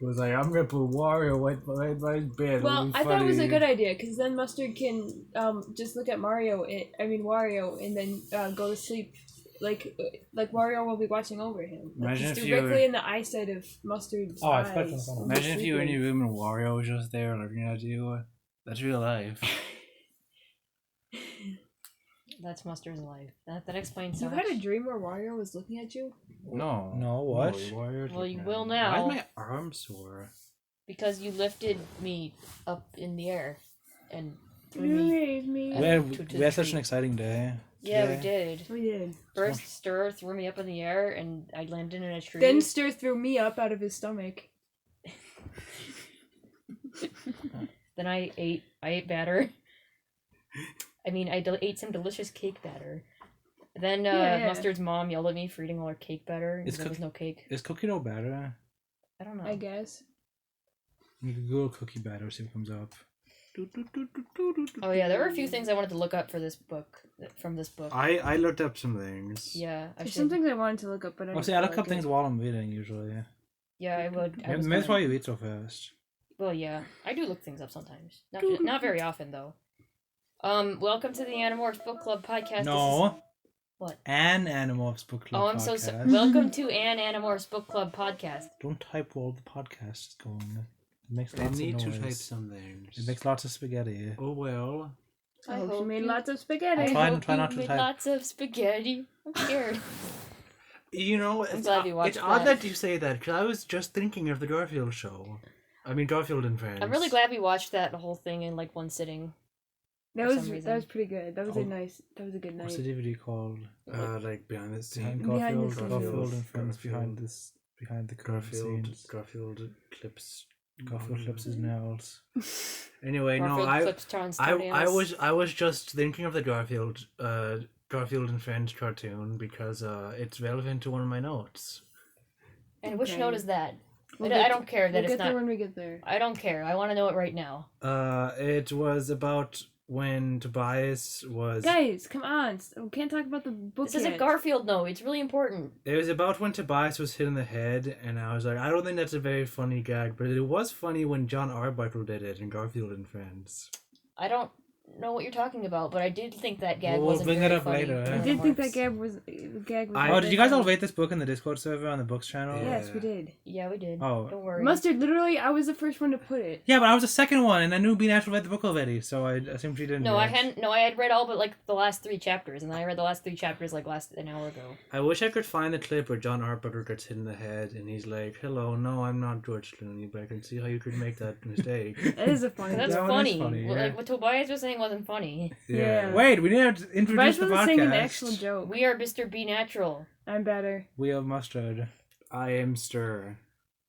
was like, I'm gonna put Wario right by his bed. Well, I thought it was a good idea because then Mustard can just look at Wario, and then go to sleep. Like Wario will be watching over him. Like, Imagine he's if directly in the eyesight of Mustard's eyes. Imagine if you were in your room and Wario was just there looking at you. That's real life. That's Mustard's life. That explains so You much. had a dream where Wario was looking at you? No. No, what? Well, you will now. Why is my arm sore? Because you lifted me up in the air and threw You me. raised me. We had such an exciting day. Yeah, today. we did. We did. First, Stir threw me up in the air and I landed in a tree. Then Stir threw me up out of his stomach. Then I ate batter. I mean, I ate some delicious cake batter. Then Mustard's mom yelled at me for eating all her cake batter because there was no cake. Is cookie dough batter? I don't know. I guess. You could Google cookie batter, see what comes up. Oh yeah, there were a few things I wanted to look up for this book. From this book. I looked up some things. Yeah, There's some things I wanted to look up, but I I look up things while I'm eating usually. Yeah, I would. Maybe that's why you eat so fast. Well, yeah, I do look things up sometimes. Not very often though. Welcome to the Animorphs Book Club podcast. No. What? An Animorphs Book Club. Oh, I'm so sorry. Welcome to An Animorphs Book Club podcast. Don't type while the podcast is going. It makes I lots need of to noise. type some things. It makes lots of spaghetti. Oh well. I hope you hope made you- lots of spaghetti. Try I hope not you to made type. lots of spaghetti. I'm scared. You know, I'm glad you watched it's odd that. that you say that because I was just thinking of the Garfield show. I mean, Garfield and Friends. I'm really glad we watched that whole thing in like one sitting. That for was some reason. that was pretty good. That was a good What's night. the DVD called? Like behind the scenes. Garfield, the Garfield scenes. and Friends Garfield. behind the curtain scenes. Garfield clips. Garfield clips his nails. Anyway, Garfield no, clips Tron's I toenails. was just thinking of the Garfield and Friends cartoon because it's relevant to one of my notes. And which Okay. note is that? We'll I get don't care that We'll it's get there not. when we get there. I don't care. I want to know it right now. It was about when Tobias was. Guys, come on! We can't talk about the book This is a yet. Garfield note. It's really important. It was about when Tobias was hit in the head, and I was like, I don't think that's a very funny gag, but it was funny when John Arbuckle did it in Garfield and Friends. I don't know what you're talking about, but I did think that gag We'll wasn't bring very that up funny. later, I eh? did think that Animorphs. gag was. Oh, Oh, did you guys all rate this book in the Discord server on the books channel? Yeah. Yes, we did. Yeah, we did. Oh. Don't worry. Mustard, literally, I was the first one to put it. Yeah, but I was the second one, and I knew Be Natural read the book already, so I assumed she didn't. No, read I it. hadn't. No, I had read all but like the last 3 chapters, and then I read the last 3 chapters like an hour ago. I wish I could find the clip where John Arbuckle gets hit in the head, and he's like, hello, no, I'm not George Clooney, but I can see how you could make that mistake. That is a funny. That's That one is funny. funny, Well, yeah. like what Tobias was saying wasn't funny. Yeah. Wait, we didn't have to introduce Tobias the wasn't podcast. saying an actual joke. We are Mr. Be Natural. I'm better. We have mustard. I am Stir.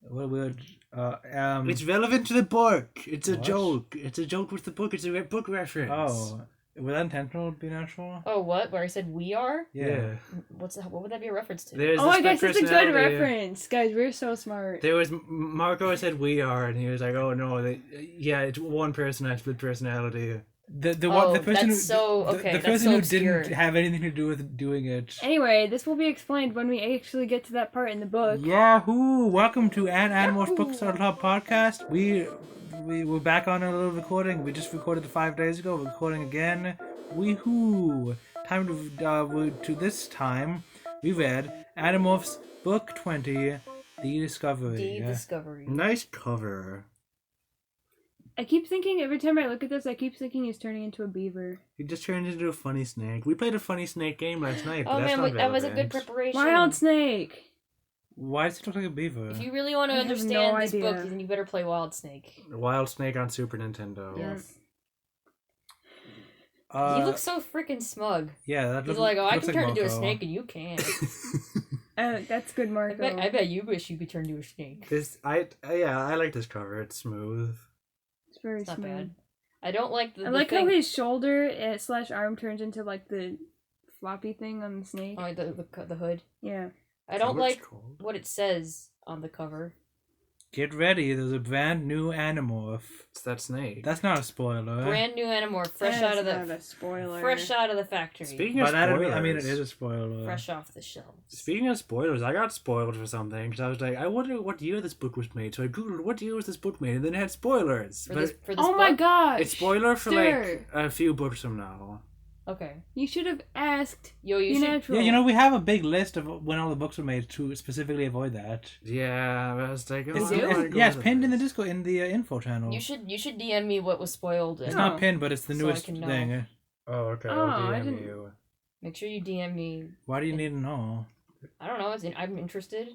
What would It's relevant to the book. It's a What? joke. It's a joke with the book. It's a book reference. Oh, was that intentional? Be Natural. Oh, what? Where I said we are? Yeah. What would that be a reference to? There's Oh the my gosh, split that's a good personality. reference, guys. We're so smart. There was Marco said we are, and he was like, "Oh no, yeah, it's one person has split personality." The Oh, person that's so- okay, the that's person so who obscure. didn't have anything to do with doing it. Anyway, this will be explained when we actually get to that part in the book. Yahoo! Welcome to An Animorph Book Club podcast. We're back on a little recording. We just recorded 5 days ago. We're recording again. Weehoo! Time to this time we read Animorph's Book 20, The Discovery. The Discovery. Nice cover. I keep thinking every time I look at this, I keep thinking he's turning into a beaver. He just turned into a funny snake. We played a funny snake game last night. But Oh that's man, not that was a good relevant. preparation. Wild snake. Why does he look like a beaver? If you really want to I have no understand this book, idea. then you better play Wild Snake. Wild Snake on Super Nintendo. Yes. Uh, He looks so freaking smug. Yeah, that He's looks like, oh, I looks can like turn into a Marco. snake and you can't. That's good, Marco. I bet you wish you could turn into a snake. I like this cover. It's smooth. It's very It's not smooth. bad. I don't like the I like thing. how his shoulder / arm turns into like the floppy thing on the snake. Oh, the hood. Yeah. I don't Is that what it's like called? what it says on the cover. Get ready, there's a brand new Animorph. It's that snake. That's not a spoiler. Brand new Animorph, fresh That's out of not the a spoiler. fresh out of the factory. Speaking By of that, spoilers, I mean it is a spoiler. Fresh off the shelves. Speaking of spoilers, I got spoiled for something because I was like, I wonder what year this book was made. So I googled what year was this book made, and then it had spoilers. For But this Oh book? my gosh! it's spoiler for Stir. like a few books from now. Okay. You should have asked. Yo, you Be should. natural. Yeah, we have a big list of when all the books were made to specifically avoid that. Yeah, I was like, oh, It's, I don't wanna go yeah, it's to pinned in the this. Discord in the info channel. You should DM me what was spoiled. It's And not Oh. pinned, but it's the So I newest can know. thing. Oh, okay. Oh, I'll I DM didn't- you. make sure you DM me. Why do you need to know? I don't know. I'm interested.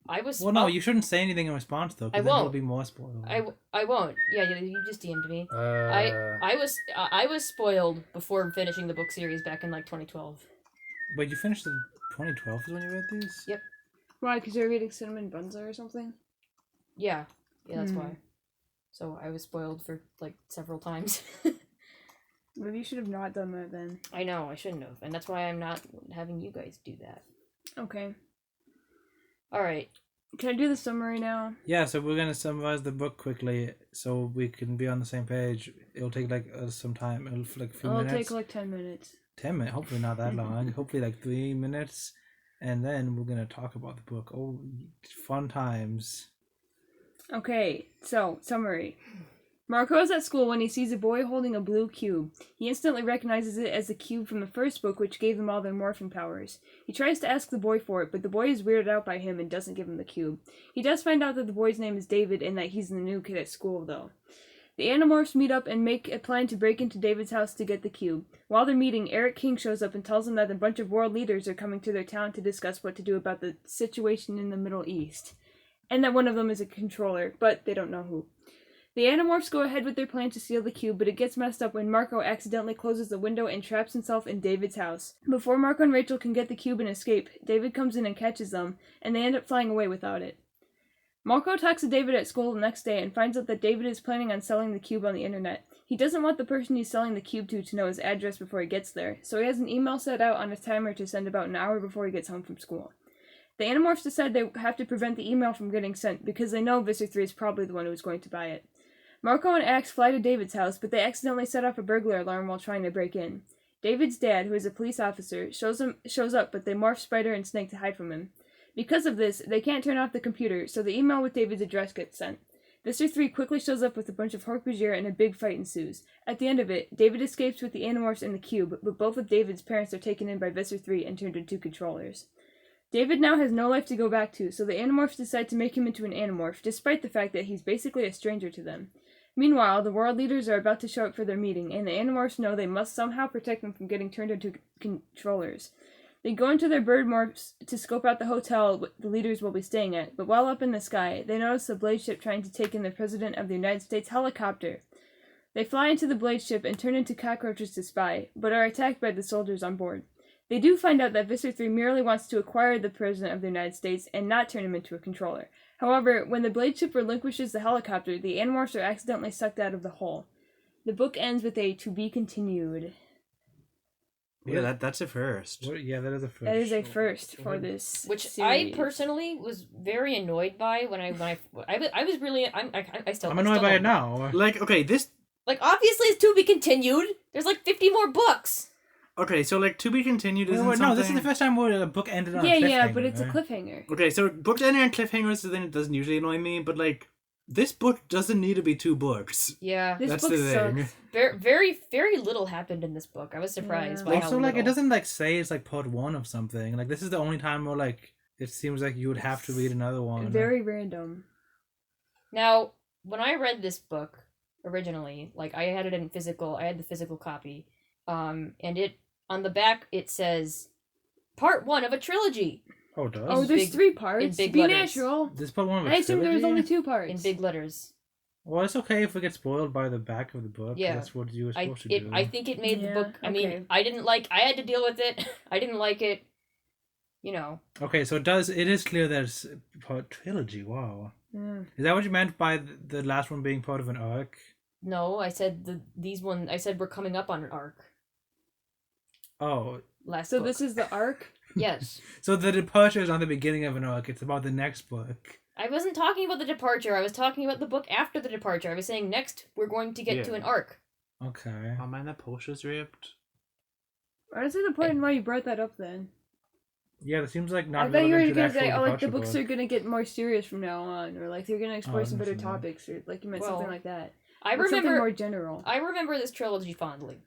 I was. Well, no, you shouldn't say anything in response though, I because then it'll won't. be more spoiled. I won't. Yeah, you just DM'd me. Uh, I was spoiled before finishing the book series back in like 2012. Wait, you finished the 2012 is when you read these? Yep. Why? Because you're reading Cinnamon Bunza or something? Yeah, that's Hmm. why. So I was spoiled for like several times. Maybe you should have not done that then. I know I shouldn't have, and that's why I'm not having you guys do that. Okay. All right. Can I do the summary now? Yeah, so we're gonna summarize the book quickly so we can be on the same page. It'll take like some time. It'll like a few It'll minutes. take like 10 minutes. 10 minutes, hopefully not that long. Hopefully like 3 minutes, and then we're gonna talk about the book. Oh, fun times. Okay, so, summary. Marco is at school when he sees a boy holding a blue cube. He instantly recognizes it as the cube from the first book, which gave them all their morphing powers. He tries to ask the boy for it, but the boy is weirded out by him and doesn't give him the cube. He does find out that the boy's name is David and that he's the new kid at school, though. The Animorphs meet up and make a plan to break into David's house to get the cube. While they're meeting, Eric King shows up and tells them that a bunch of world leaders are coming to their town to discuss what to do about the situation in the Middle East. And that one of them is a controller, but they don't know who. The Animorphs go ahead with their plan to steal the cube, but it gets messed up when Marco accidentally closes the window and traps himself in David's house. Before Marco and Rachel can get the cube and escape, David comes in and catches them, and they end up flying away without it. Marco talks to David at school the next day and finds out that David is planning on selling the cube on the internet. He doesn't want the person he's selling the cube to know his address before he gets there, so he has an email set out on his timer to send about an hour before he gets home from school. The Animorphs decide they have to prevent the email from getting sent because they know Visser Three is probably the one who is going to buy it. Marco and Axe fly to David's house, but they accidentally set off a burglar alarm while trying to break in. David's dad, who is a police officer, shows up, but they morph Spider and Snake to hide from him. Because of this, they can't turn off the computer, so the email with David's address gets sent. Visser Three quickly shows up with a bunch of Hork-Bajir and a big fight ensues. At the end of it, David escapes with the Animorphs and the cube, but both of David's parents are taken in by Visser Three and turned into controllers. David now has no life to go back to, so the Animorphs decide to make him into an Animorph, despite the fact that he's basically a stranger to them. Meanwhile, the world leaders are about to show up for their meeting, and the Animorphs know they must somehow protect them from getting turned into controllers. They go into their bird morphs to scope out the hotel the leaders will be staying at, but while up in the sky, they notice a blade ship trying to take in the President of the United States helicopter. They fly into the blade ship and turn into cockroaches to spy, but are attacked by the soldiers on board. They do find out that Visser Three merely wants to acquire the President of the United States and not turn him into a controller. However, when the blade ship relinquishes the helicopter, the Animorphs are accidentally sucked out of the hole. The book ends with a "to be continued." Yeah, that's a first. Yeah, that is a first. That is a first for this Which series. I personally was very annoyed by when I was really I still I'm annoyed by it don't- now. Like, okay, this. Like obviously it's to be continued. There's like 50 more books. Okay, so like to be continued isn't No, something. this is the first time where a book ended on a Yeah, cliffhanger. yeah, but it's a right? cliffhanger. Okay, so books ending on cliffhangers, then it doesn't usually annoy me, but like this book doesn't need to be 2 books. Yeah. This That's book the thing. sucks. Very little happened in this book. I was surprised Yeah. by how Also, like, it little. doesn't, like, say it's, like, part 1 of something. Like, this is the only time where, like, it seems like you would have to read another one. Very random. Now, when I read this book originally, like I had it in physical, I had the physical copy. And it on the back it says part 1 of a trilogy Oh, it does? Oh, there's big- 3 parts. in big Be letters. natural. This part 1 of I a assumed there was trilogy? only 2 parts. in big letters. Well, it's okay if we get spoiled by the back of the book. Yeah. That's what you were I supposed to do. think it made the Yeah, book. I okay. mean, I had to deal with it. I didn't like it. You know. Okay, so it is clear that it's part trilogy. Wow. Yeah. Is that what you meant by the last one being part of an arc? No, I said I said we're coming up on an arc. Oh, Last So book. this is the arc? Yes. so the departure is not the beginning of an arc. It's about the next book. I wasn't talking about the departure. I was talking about the book after the departure. I was saying next we're going to get to an arc. Okay. Oh man, that poster's ripped. I don't see the point in why you brought that up then. Yeah, it seems like not I thought you were relevant to gonna the say, actual oh, like the departure books book. are gonna get more serious from now on, or like they're gonna explore some better didn't see that. topics, or like you meant something like that. I Like, something remember more general. I remember this trilogy fondly.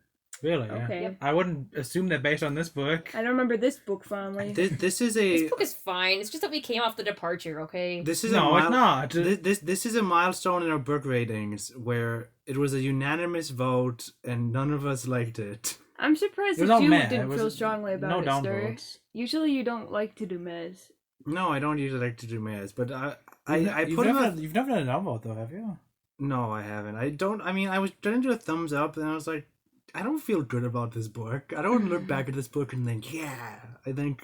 Really? Okay. Yep. I wouldn't assume that based on this book. I don't remember this book fondly. This is This book is fine. It's just that we came off the departure, okay? This is No, it's not. This is a milestone in our book ratings where it was a unanimous vote and none of us liked it. I'm surprised It was that all you meh. didn't It was feel strongly about no it, Stir. downvotes. Usually you don't like to do mez. No, I don't usually like to do maths, but I You've put never, him. you've never done a downvote though, have you? No, I haven't. I don't. I mean, I was trying to do a thumbs up, and I was like, I don't feel good about this book. I don't look back at this book and think, yeah. I think,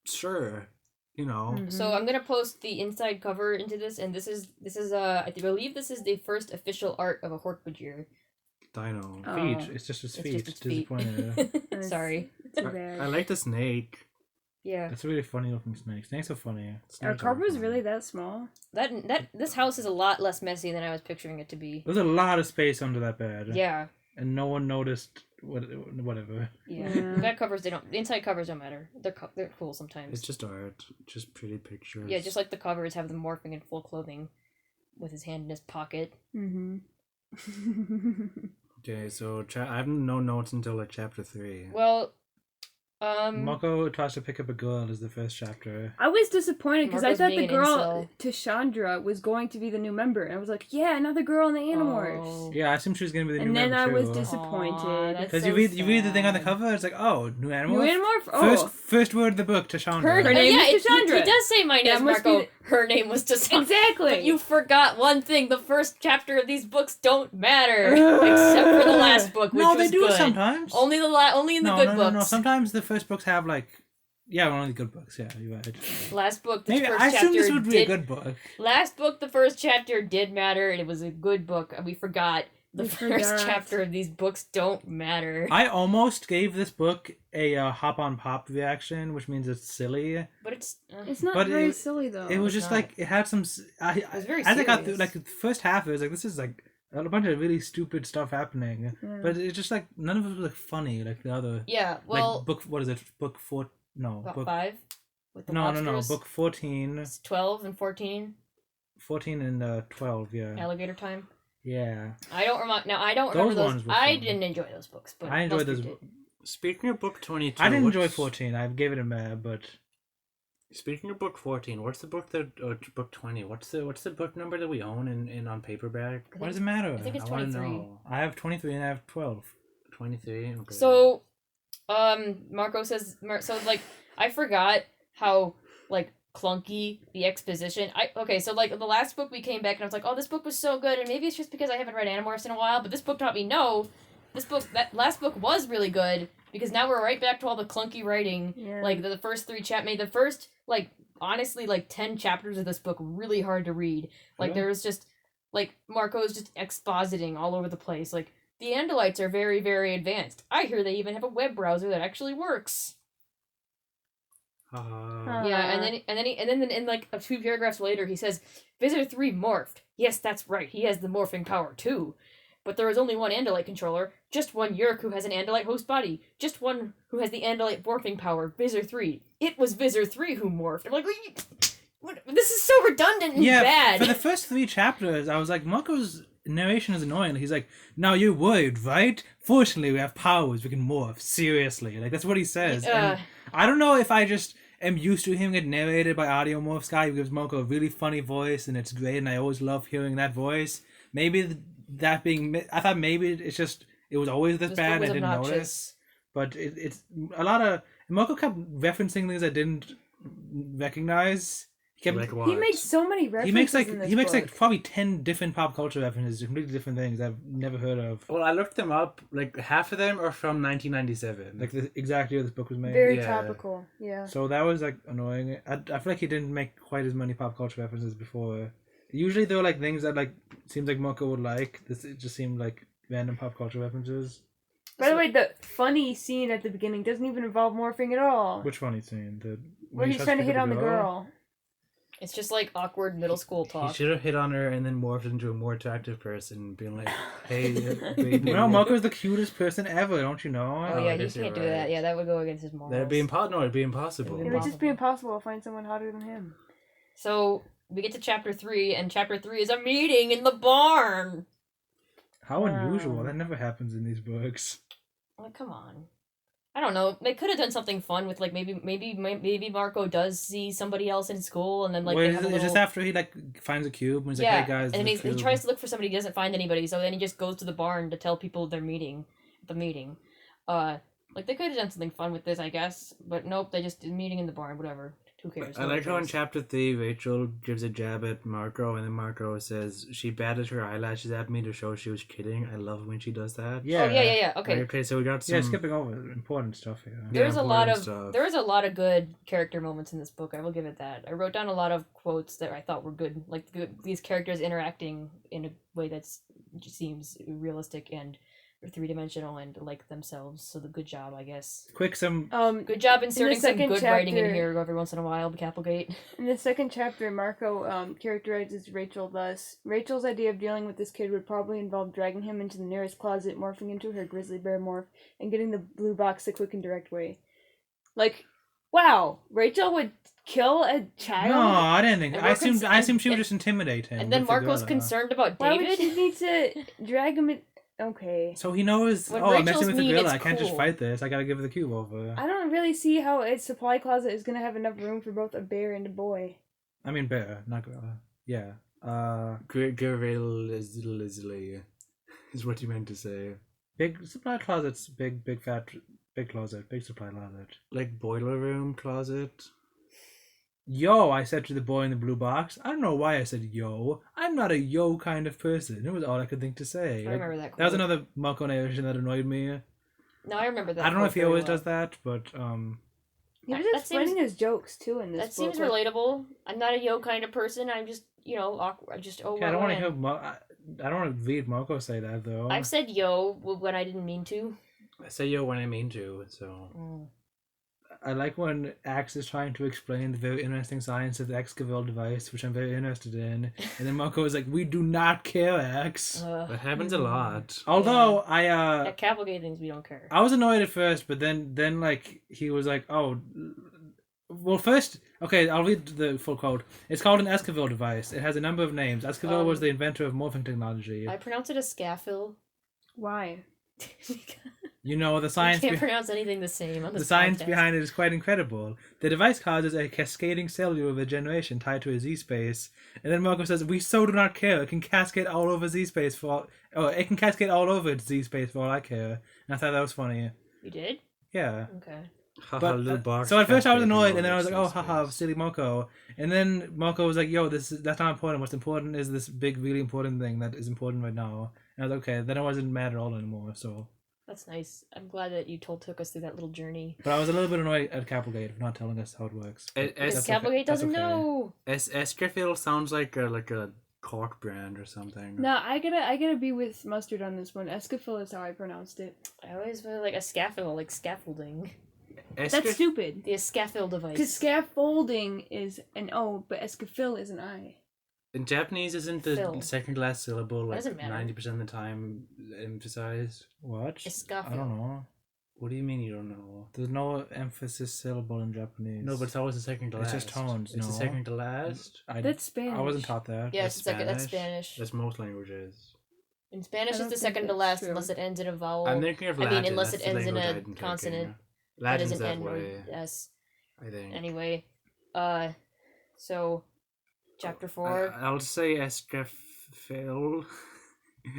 sure, you know. Mhm. So I'm gonna post the inside cover into this, and this is I believe this is the first official art of a Hork-Bajir. Dino. Oh. Feet. It's just his It's feet. just its feet. It's- Sorry. Too bad. I like the snake. Yeah. It's a really funny looking snake. Snakes are funny. Are Snakes carpers fun. really that small? This house is a lot less messy than I was picturing it to be. There's a lot of space under that bed. Yeah. And no one noticed whatever. Yeah. Yeah. Back covers the inside covers don't matter. They're cool sometimes. It's just art, just pretty pictures. Yeah, just like the covers have them morphing in full clothing with his hand in his pocket. Mm-hmm. Okay, so I have no notes until like chapter 3. Well, Mako tries to pick up a girl is the first chapter. I was disappointed because I Marco's thought being the an girl incel. Tashandra was going to be the new member, and I was like, yeah, another girl in the Animorphs. Oh. Yeah, I assumed she was gonna be the And new then member I was too. disappointed. Aw, Because so you read the thing on the sad. cover, it's like, oh, new animal. New Animorph? Oh. First word of the book, Tashandra. Her name yeah, is Cassandra. It does say my name That is must Marco. be Her name was Cassandra. Exactly. But you forgot one thing. The first chapter of these books don't matter. Except for the last book, which No, was they do good. sometimes. Only only in the no, good no, books. No. Sometimes the first books have like, yeah, only the good books. Yeah, you're right. Last book, the Maybe first I chapter assumed this would be did. a good book. Last book, the first chapter did matter, and it was a good book. And we forgot the We first forgot. chapter of these books don't matter. I almost gave this book a hop on pop reaction, which means it's silly. But it's It's not But very it- silly, though. It was it's just not. like it had some. was very as I got through serious. like the first half, it was like this is like a bunch of really stupid stuff happening. Yeah. But it's just like none of it was like funny like the other. yeah. Well, like book what is it? Book 4? No, about book 5 with the no. lobsters. Book 14, It's 12 and 14. 14 and 12. Yeah, Alligator Time. yeah. I don't remember. Now I don't Those remember ones those. were I fun. didn't enjoy those books, but I enjoyed most those. people did. Speaking of book 22, I didn't enjoy what's- 14. I gave it a meh, but Speaking of book 14, what's the book that book 20? What's the book number that we own in on paperback? what does it matter? I think it's I wanna 23. know. I have 23 and I have 12. 23. Okay. So, Marco says, so like I forgot how like clunky the exposition. So like the last book we came back and I was like, oh, this book was so good, and maybe it's just because I haven't read Animorphs in a while, but this book taught me no, that last book was really good because now we're right back to all the clunky writing. Yeah. Like the first 3 made the first like honestly like 10 chapters of this book really hard to read. Like Really? there was just like Marco's just expositing all over the place. Like the Andalites are very, very advanced. I hear they even have a web browser that actually works. Yeah, and then in like a 2 paragraphs later he says, Visser Three morphed. Yes, that's right. He has the morphing power too. But there is only one Andalite controller, just one Yeerk who has an Andalite host body, just one who has the Andalite morphing power, Visser Three. It was Visser Three who morphed. I'm like, what? This is so redundant and Yeah, bad. for the first 3 chapters, I was like, Marco's narration is annoying. He's like, now you're worried, right? Fortunately, we have powers. We can morph. Seriously. Like, that's what he says. And I don't know if I just am used to him get narrated by Audio Morphs guy who gives Marco a really funny voice, and it's great, and I always love hearing that voice. Maybe that being... I thought maybe it's just... It was always this This bad book and I was didn't obnoxious. notice. But it's a lot of... Marco kept referencing things I didn't recognize. He kept... Like what? He makes so many references in this He makes book. like probably 10 different pop culture references to completely different things I've never heard of. Well, I looked them up. Like half of them are from 1997. Like the exact year this book was made. Very Yeah. topical. Yeah. So that was like annoying. I feel like he didn't make quite as many pop culture references before. Usually they were like things that like seems like Marco would like. This it just seemed like random pop culture references. By the way, the funny scene at the beginning doesn't even involve morphing at all. Which funny scene? Where he's trying to hit on the girl. It's just like awkward middle school He talk. should have hit on her and then morphed into a more attractive person, being like, "Hey, baby." No, Marco's the cutest person ever, don't you know? Oh yeah, I he guess you're can't do right. that. Yeah, that would go against his morals. That'd be impossible. No, it'd be impossible. It would just be impossible to find someone hotter than him. So we get to chapter 3, and chapter 3 is a meeting in the barn. How unusual. That never happens in these books. Like, come on. I don't know. They could have done something fun with like maybe Marco does see somebody else in school, and then like Wait, they have a is little... this after he like finds a cube and he's yeah, like, "Hey guys," and there's a he cube. tries to look for somebody, he doesn't find anybody, so then he just goes to the barn to tell people they're meeting. Like they could have done something fun with this, I guess, but nope, they just did a meeting in the barn. Whatever. Who cares? I like how in chapter 3, Rachel gives a jab at Marco, and then Marco says she batted her eyelashes at me to show she was kidding. I love when she does that. Yeah. Oh yeah. Okay. Okay, so we got some. Yeah, skipping over important stuff here. There's a lot of stuff. there's a lot of good character moments in this book. I will give it that. I wrote down a lot of quotes that I thought were good, like these characters interacting in a way that's just seems realistic and three-dimensional and like themselves. So the good job, I guess. Quick, some Good job inserting some second good writing in chapter- here every once in a while. Capelgate. In the second chapter, Marco characterizes Rachel thus: Rachel's idea of dealing with this kid would probably involve dragging him into the nearest closet, morphing into her grizzly bear morph, and getting the blue box the quick and direct way. Like, wow, Rachel would kill a child? No, I didn't think. And I Marco's- assumed she would and- just intimidate him. And then with the Marco's gorilla. concerned about Why David. would she need to drag him in? Okay. So he knows. When I'm Rachel's messing with the mean, gorilla. it's I can't just cool. fight this. I gotta give her the cube over. I don't really see how a supply closet is going to have enough room for both a bear and a boy. I mean, better, not gorilla. Yeah. Gurville is what you meant to say. Big supply closets. Big fat. Big closet. Big supply closet. Like boiler room closet. Yo, I said to the boy in the blue box. I don't know why I said yo. I'm not a yo kind of person. It was all I could think to say. I remember that. That was quote. another Marco narration that annoyed me. No, I remember that. I don't know quote if he very always well. does that, but He was That explaining his jokes too in this That book. seems like- relatable. I'm not a yo kind of person. I'm just, awkward. okay, I don't want to hear. I don't want to read Marco say that though. I've said yo when I didn't mean to. I say yo when I mean to, so. I like when Axe is trying to explain the very interesting science of the Excaville device, which I'm very interested in, and then Marco is like, "We do not care, Axe." That happens a lot. Although At Cavalgate things we don't care. I was annoyed at first, but then like he was like, "Oh, well, first, okay, I'll read the full quote. It's called an Esquivel device. It has a number of names. Esquivel was the inventor of morphing technology. I pronounce it a scaphil. Why? You know, the I science can't pronounce anything the same on the this science podcast. behind it is quite incredible. The device causes a cascading cellular regeneration tied to a Z-space. And then Marco says, "We so do not care. It can cascade all over Z-space it can cascade all over its Z-space for all I care." And I thought that was funny. You did? Yeah. Okay. But so at first I was annoyed, and then I was like, "Oh, haha, silly Marco." And then Marco was like, "Yo, that's not important. What's important is this big, really important thing that is important right now." And I was like, "Okay." Then I wasn't mad at all anymore. So. That's nice. I'm glad that you took us through that little journey. But I was a little bit annoyed at Cavalgate for not telling us how it works. Because Cavalgate doesn't know. Escafil sounds like a Cork brand or something. No, I gotta be with Mustard on this one. Escafil is how I pronounced it. I always feel like a scaffold, like scaffolding. That's stupid. The scaffold device. Because scaffolding is an O, but Escafil is an I. In Japanese, isn't the Phil. second last syllable like doesn't matter. 90% of the time emphasized? What? Escafil. I don't know. What do you mean you don't know? There's no emphasis syllable in Japanese. No, but it's always the second to It's last. just tones, It's the no. second to last. That's Spanish. I wasn't taught that. Yeah, That's it's second. That's Spanish. That's most languages. In Spanish, I it's don't the think second to that's last true. unless it ends in a vowel. I'm thinking of I Latin. mean, unless that's it the ends in language a I'd been consonant. taking. That Latin's is an that N or way, S. I think. Anyway, so chapter 4. I'll say Escafil.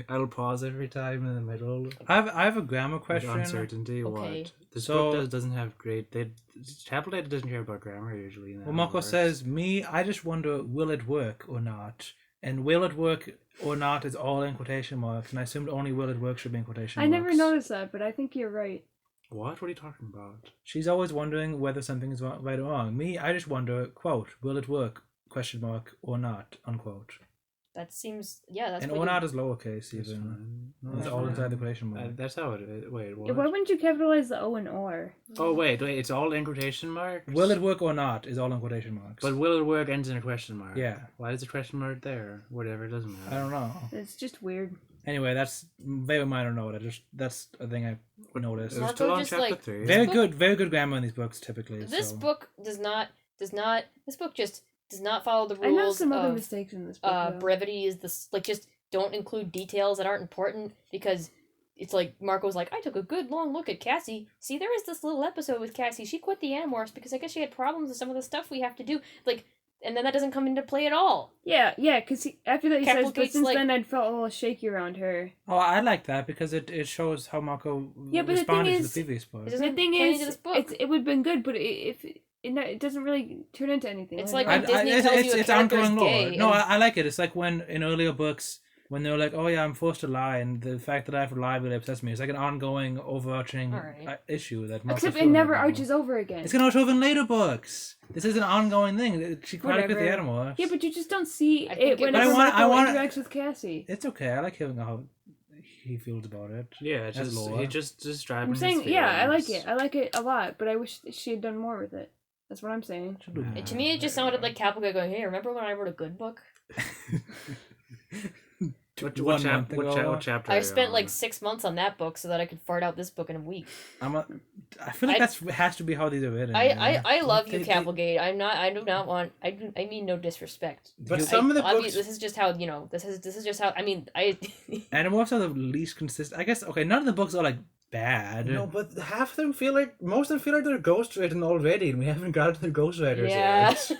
I'll pause every time in the middle. I have a grammar With question. uncertainty. Okay. What? This So- book doesn't have great. Tablet doesn't care about grammar usually. in Well, Marco Animorphs. says, I just wonder, will it work or not? And will it work or not is all in quotation marks, and I assumed only will it work should be in quotation I marks. never noticed that, but I think you're right. What? What are you talking about? She's always wondering whether something is right or wrong. I just wonder, quote, will it work, question mark, or not, unquote. That seems that's And what Onad is lowercase That's even. fine. No, It's that's all fine. inside the quotation mark. That's how it is. Wait, Yeah, what? why wouldn't you capitalize the O and R? Oh, wait, it's all in quotation marks? Will it work or not is all in quotation marks. But will it work ends in a question mark. Yeah. Why is the question mark there? Whatever, it doesn't matter. I don't know. It's just weird. Anyway, that's very minor note. That's a thing I noticed. It was Marco still on just, chapter like- 3. Very good grammar in these books typically. This so. book does not. This book just does not follow the I know rules some other of mistakes in this book. though. brevity. Is this like just don't include details that aren't important because it's like Marco's like I took a good long look at Cassie. See, there is this little episode with Cassie. She quit the Animorphs because I guess she had problems with some of the stuff we have to do. Like, and then that doesn't come into play at all. Yeah, because after that he says, but Capital since Gates, then I'd felt a little shaky around her. Oh, I like that because it shows how Marco Yeah, but the responded thing to the is- previous book. It doesn't The thing play is, into this book. it would have been good, but it doesn't really turn into anything. It's later like on. when Disney tells you a character is ongoing lore. gay. No, and- I like it. It's like when in earlier books when they're like, "Oh yeah, I'm forced to lie," and the fact that I have to lie really upsets me. It's like an ongoing, overarching Alright. issue that. Marco's Except it feeling never right now. arches over again. It's gonna arch over in later books. This is an ongoing thing. She tried to get the Whatever. animal. Yeah, but you just don't see I think it it- whenever But Marco I want- interacts with Cassie. It's okay. I like hearing how he feels about it. Yeah, it's That's just lore. he just driving. I'm saying, his yeah, I like feelings. it. I like it a lot, but I wish she had done more with it. That's what I'm saying. To me, it just sounded like Caprica going, "Hey, remember when I wrote a good book? What One chap- month ago. what chapter? are I you spent on? like 6 months on that book so that I could fart out this book in a week." I feel like I- that's has to be how these are written. I love you, They- Cavalgate. I do not want. I mean no disrespect. But You- some of the books. This is just how This is just how. I mean, I. Animorphs are the least consistent. I guess. Okay, none of the books are like bad. No, but half of them most of them feel like they're ghostwritten already, and we haven't got to the ghostwriters Yeah. yet.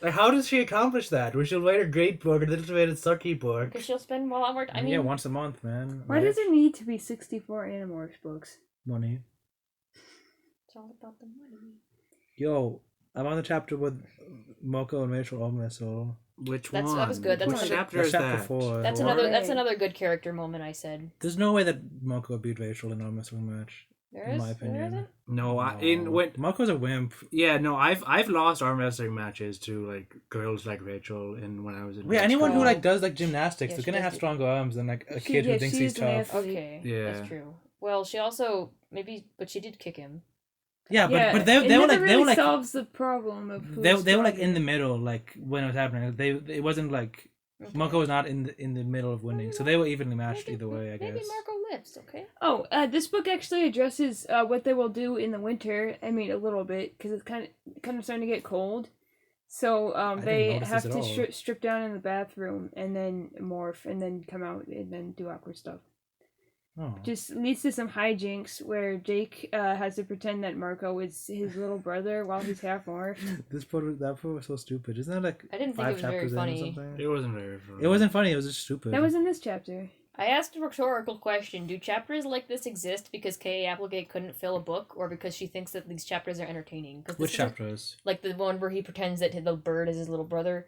Like, how does she accomplish that? Where she'll write a great book and then she'll write a sucky book. Because she'll spend a lot more. I mean, yeah, once a month, man. Why does there need to be 64 Animorphs books? money? it's all about the money. Yo, I'm on the chapter with Moko and Rachel Omneso. Which That one? was good. That's Which another- chapter That's is chapter that? 4. That's Four. another. That's Right. another good character moment. I said. There's no way that Moko beat Rachel in arm wrestling match. There In is. my There opinion. isn't? No, No. Moko's a wimp. yeah, no, I've lost arm wrestling matches to like girls like Rachel in when I was in. Yeah, high anyone who school. like does like gymnastics, Yeah, they're she gonna does have do- stronger arms than like a She- kid yeah, who thinks she he's is an tough. athlete. Okay. Yeah. That's true. Well, she also but she did kick him. Yeah, but yeah, but they it were never like really they were like solves the problem of who's they were like in stronger. the middle like when it was happening. It wasn't like Okay. Moko was not in the middle of winning, so they were evenly matched either way. I Maybe guess. Marco lives. Okay. Oh, this book actually addresses what they will do in the winter. I mean, a little bit because it's kind of starting to get cold. So didn't they notice have this at to all. strip down in the bathroom and then morph and then come out and then do awkward stuff. Oh. Just leads to some hijinks where Jake has to pretend that Marco is his little brother while he's half morphed. That part was so stupid. Isn't that like I didn't think 5 it was very chapters in or funny. something? It wasn't very fun. It wasn't funny. It was just stupid. That was in this chapter. I asked a rhetorical question. Do chapters like this exist because Kay Applegate couldn't fill a book, or because she thinks that these chapters are entertaining? 'Cause this Which isn't- chapters? Like the one where he pretends that the bird is his little brother.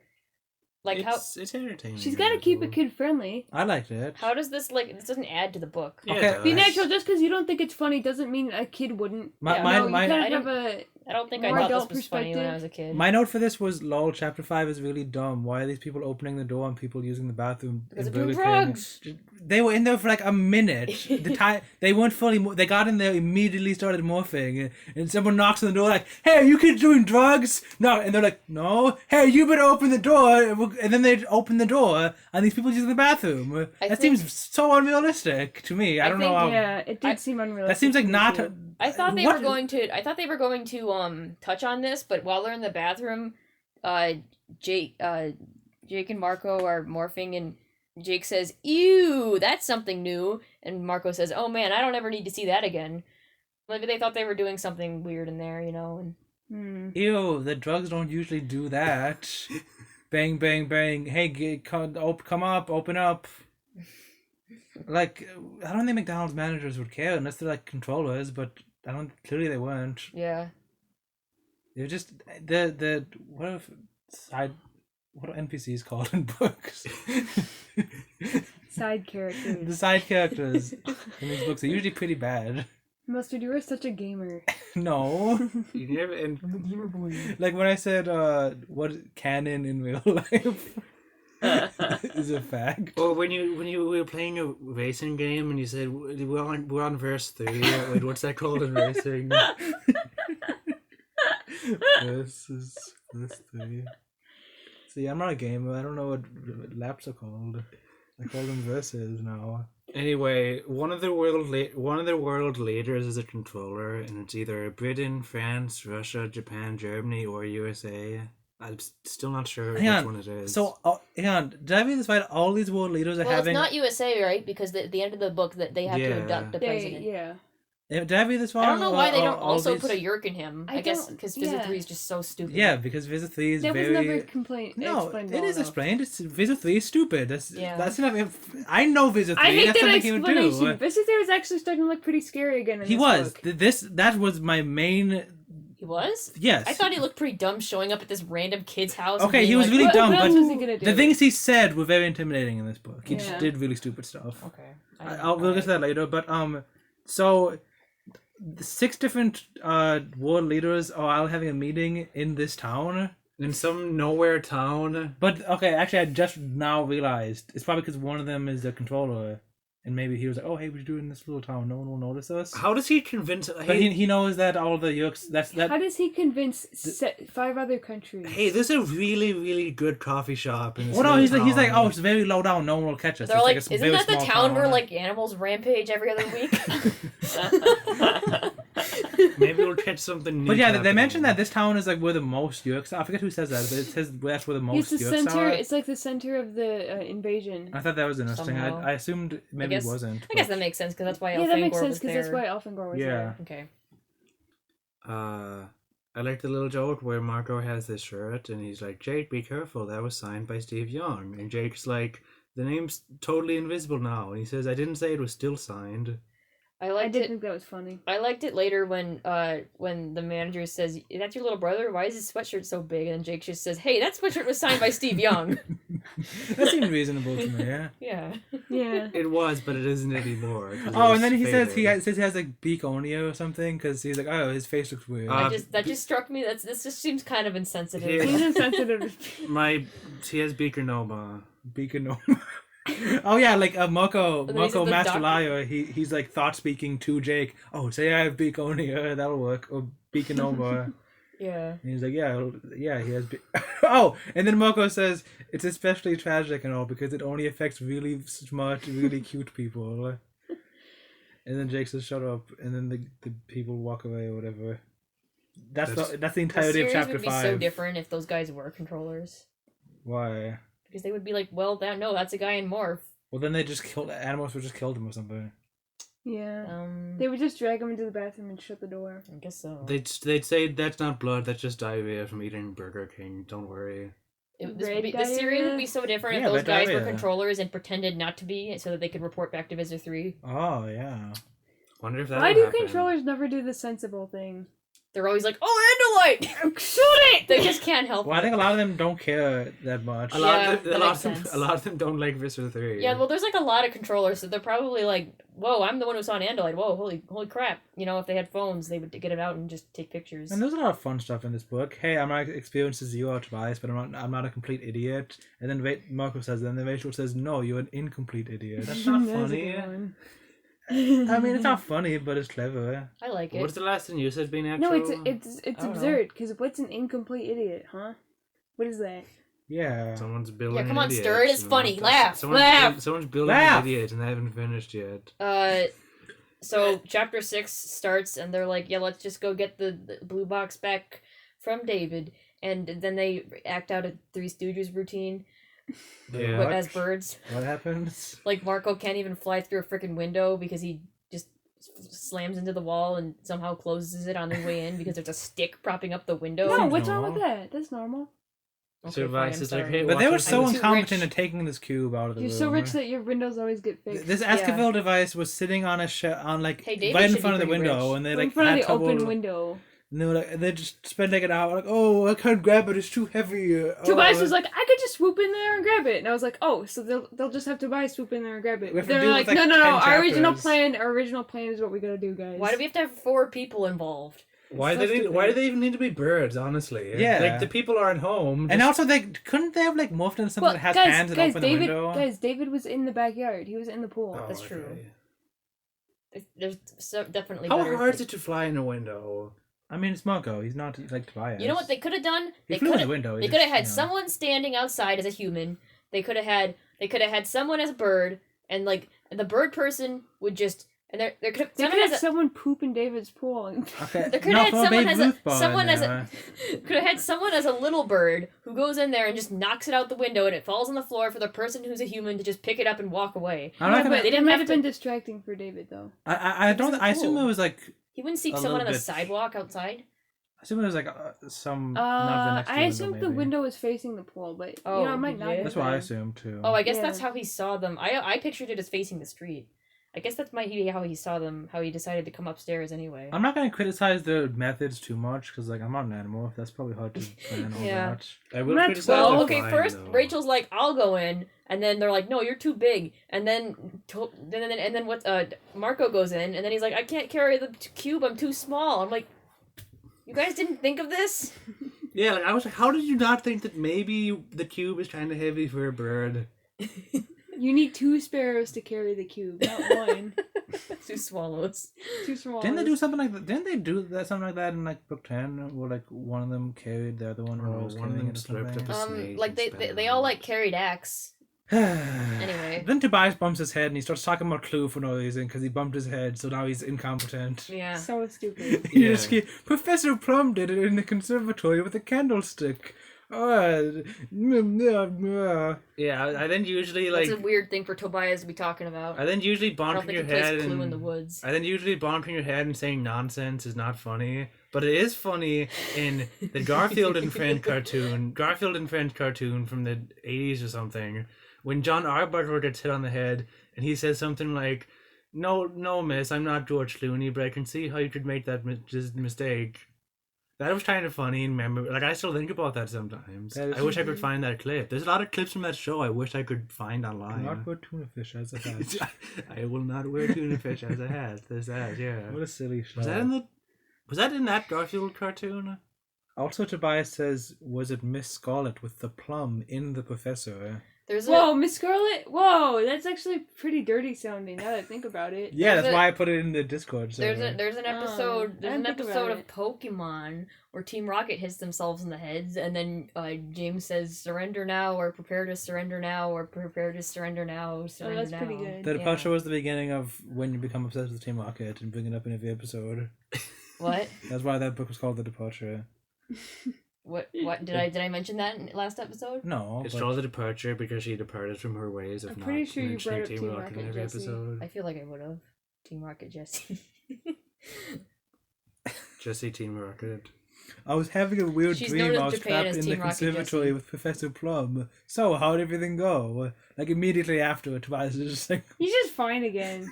Like It's entertaining. She's got to keep it kid friendly. I liked it. how does this this doesn't add to the book? Yeah, Okay. it Be does. natural. Just because you don't think it's funny doesn't mean a kid wouldn't. My Yeah, my, No, you my, kind I of have a. I don't think More I thought adult this was funny when I was perspective. a kid. my note for this was lol. Chapter 5 is really dumb. Why are these people opening the door and people using the bathroom Because in they're doing Burger King? drugs. They were in there for like a minute. The time they weren't fully. They got in there, immediately started morphing, and someone knocks on the door like, "Hey, are you kids doing drugs?" No, and they're like, "No." "Hey, you better open the door," and then they open the door, and these people using the bathroom. That think- seems so unrealistic to me. I don't know think, how. Yeah, it did I- seem unrealistic. That seems like to me, not. too. I thought they What- were going to. I thought they were going to touch on this, but while they're in the bathroom, Jake and Marco are morphing, and Jake says, "Ew, that's something new," and Marco says, "Oh man, I don't ever need to see that again." Maybe they thought they were doing something weird in there, And Ew, the drugs don't usually do that. Bang, bang, bang. Hey, come up, open up. Like, I don't think McDonald's managers would care unless they're like controllers, but clearly they weren't. yeah, They're just what are NPCs called in books? Side characters. The side characters in these books are usually pretty bad. Mustard, you are such a gamer. No. You never, and gamer boy. Like when I said what canon in real life. is a fact. Or when you were playing a racing game and you said we're on verse 3. Wait, what's that called in racing? Verse 3. See, I'm not a gamer. I don't know what laps are called. I call them verses now. Anyway, one of the world leaders is a controller, and it's either Britain, France, Russia, Japan, Germany, or USA. I'm still not sure which one it is. So, hang on. Did I read this right? All these world leaders are having... Well, it's not USA, right? Because at the end of the book, that they have to induct the president. Yeah. Did I read this wrong? I don't know why they don't also these... put a Yeerk in him. I guess because Visser Three is just so stupid. Yeah, because Visser Three is that very... was never explained. No, it is enough. explained. Visser Three is stupid. That's enough. I know Visser Three. I hate that's that something he would do. Visser Three was actually starting to look pretty scary again in he this was. book. That was my main... He was? Yes. I thought he looked pretty dumb showing up at this random kid's house. Okay, he was really dumb, what but else was he gonna do? the things he said were very intimidating in this book. He just did really stupid stuff. Okay. We'll get to that later, but so... 6 different world leaders are all having a meeting in this town. In some nowhere town. But, okay, actually, I just now realized. It's probably because one of them is the controller. And maybe he was like, oh, hey, we should do it in this little town. No one will notice us. How does he convince... But he knows that all the Yeerks... How does he convince 5 other countries? Hey, there's a really, really good coffee shop in this Well, no, he's town. like, oh, it's very low down. No one will catch us. They're it's like, isn't that the town where, like, animals rampage every other week? Maybe we'll catch something new. But yeah, they mentioned that this town is like where the most Yeerks are. I forget who says that, but it says that's where the most Yeerks are. It's like the center of the invasion. I thought that was interesting. I assumed maybe it wasn't. I guess that makes sense because that's why Elfangor was there. Yeah, that makes sense because that's why Elfangor was there. Okay. I like the little joke where Marco has this shirt and he's like, Jake, be careful. That was signed by Steve Young. And Jake's like, the name's totally invisible now. And he says, I didn't say it was still signed. I did think that was funny. I liked it later when the manager says, that's your little brother? Why is his sweatshirt so big? And Jake just says, hey, that sweatshirt was signed by Steve Young. That seemed reasonable to me, yeah. Yeah. It was, but it isn't anymore. Oh, and then he says he has like beakonia or something because he's like, oh, his face looks weird. That just struck me. This just seems kind of insensitive. He's insensitive. He has Beakernoma. Beakernoma. Oh yeah, like Moko Master doctor. Liar. He's like thought speaking to Jake. Oh, say I have beakonia, that'll work. Or Beakonova. Yeah. And he's like, yeah, he has. Oh, and then Moko says it's especially tragic and all because it only affects really smart, really cute people. And then Jake says, "Shut up," and then the people walk away or whatever. That's the entirety of chapter 5. Would be so different if those guys were controllers. Why? Because they would be like, well, that's a guy in Morph. Well, then they just killed Animorphs. Would just killed him or something. Yeah. They would just drag him into the bathroom and shut the door. I guess so. They'd say that's not blood. That's just diarrhea from eating Burger King. Don't worry. This series would be so different if those guys were controllers and pretended not to be, so that they could report back to Visser 3. Oh yeah. Wonder if that. Why do controllers never do the sensible thing? They're always like, oh, Andalite! Shoot it! They just can't help it. Well, I think a lot of them don't care that much. A lot of them don't like Visser 3. Yeah, well, there's like a lot of controllers, so they're probably like, whoa, I'm the one who saw an Andalite. Whoa, holy crap. You know, if they had phones, they would get it out and just take pictures. And there's a lot of fun stuff in this book. Hey, I'm not experienced as you are, Tobias, but I'm not a complete idiot. And then Marco says that, and then Rachel says, no, you're an incomplete idiot. That's not funny. I mean, it's not funny, but it's clever. I like it. What's the last thing you said being actual? No, it's absurd, because what's an incomplete idiot, huh? What is that? Yeah. Someone's building come on, idiot. stir it. It's funny. Laugh. Someone's building an idiot, and they haven't finished yet. So chapter 6 starts, and they're like, yeah, let's just go get the blue box back from David. And then they act out a Three Stooges routine. Yeah. As birds. What happens? Like Marco can't even fly through a freaking window because he just slams into the wall and somehow closes it on his way in because there's a stick propping up the window. No, what's wrong with that? That's normal. Okay, but they were so incompetent at taking this cube out of the room. You're so rich that your windows always get fixed. This Esquivel device was sitting on right in front of the window, rich. and they in front of the open window. And they just spent like an hour, like, oh, I can't grab it, it's too heavy. Tobias was like, I could just swoop in there and grab it, and I was like, oh, so they'll just have Tobias swoop in there and grab it. They're like, no, our original plan is what we gotta do, guys. Why do we have to have 4 people involved? Why do they even need to be birds? Honestly, Yeah. like the people aren't home. And also, couldn't they have like morphed into something that has hands and open the window? Guys, David was in the backyard. He was in the pool. That's true. There's definitely. How better hard is it to fly in a window? I mean, it's Marco. He's not like Tobias. You know what they could have done? He flew in the window. They could have had someone standing outside as a human. They could have had someone as a bird, and like the bird person would just. And there could have someone poop in David's pool. Okay. There could have had could have had someone as a little bird who goes in there and just knocks it out the window, and it falls on the floor for the person who's a human to just pick it up and walk away. It might have been distracting for David though. I assume it was like. He wouldn't seek someone on the sidewalk outside. I assume it was like some. I assumed the window was facing the pool, but it might not. That's what I assumed too. Oh, I guess that's how he saw them. I pictured it as facing the street. I guess that might be how he saw them, how he decided to come upstairs anyway. I'm not going to criticize the methods too much, because like, I'm not an Animorph. That's probably hard to plan all that. I will criticize first, though. Rachel's like, I'll go in, and then they're like, no, you're too big. And then Marco goes in, and then he's like, I can't carry the cube, I'm too small. I'm like, you guys didn't think of this? Yeah, like, I was like, how did you not think that maybe the cube is kind of heavy for a bird? You need 2 sparrows to carry the cube, not 1. 2 swallows. 2 swallows. Didn't they do something like that? Didn't they do something like that in like book 10, where like one of them carried the other one, or one of them slipped up a snake? Like they all like carried axe. Anyway. Then Tobias bumps his head and he starts talking about Clue for no reason because he bumped his head, so now he's incompetent. Yeah. So stupid. Professor Plum did it in the conservatory with a candlestick. Yeah, I then usually like. That's a weird thing for Tobias to be talking about. I then usually bumping your head Clue in the woods. I then usually bumping your head and saying nonsense is not funny, but it is funny in the Garfield and Friends cartoon from the 80s or something, when John Arbuckle gets hit on the head and he says something like, "No, miss, I'm not George Clooney, but I can see how you could make that mistake." That was kind of funny and memorable. Like, I still think about that sometimes. I wish I could find that clip. There's a lot of clips from that show I wish I could find online. Do not wear tuna fish as a hat. I will not wear tuna fish as a hat. There's that, yeah. What a silly show. Was that in that Garfield cartoon? Also, Tobias says, was it Miss Scarlet with the plum in the professor? Miss Scarlet? Whoa, that's actually pretty dirty sounding now that I think about it. Yeah, that's why I put it in the Discord. So. There's an episode of Pokemon where Team Rocket hits themselves in the heads, and then James says, "Surrender now," or "Prepare to surrender now," or "Prepare to surrender now." That's pretty good. The departure was the beginning of when you become obsessed with Team Rocket and bring it up in every episode. What? That's why that book was called The Departure. What did I mention that in last episode? No. It's called The Departure because she departed from her ways of not mentioning Team Rocket in every episode. I feel like I would have. Team Rocket Jesse. Jesse Team Rocket. I was having a weird dream. I was trapped in the conservatory with Professor Plum. So, how'd everything go? Like, immediately after, Tobias is just like... He's just fine again.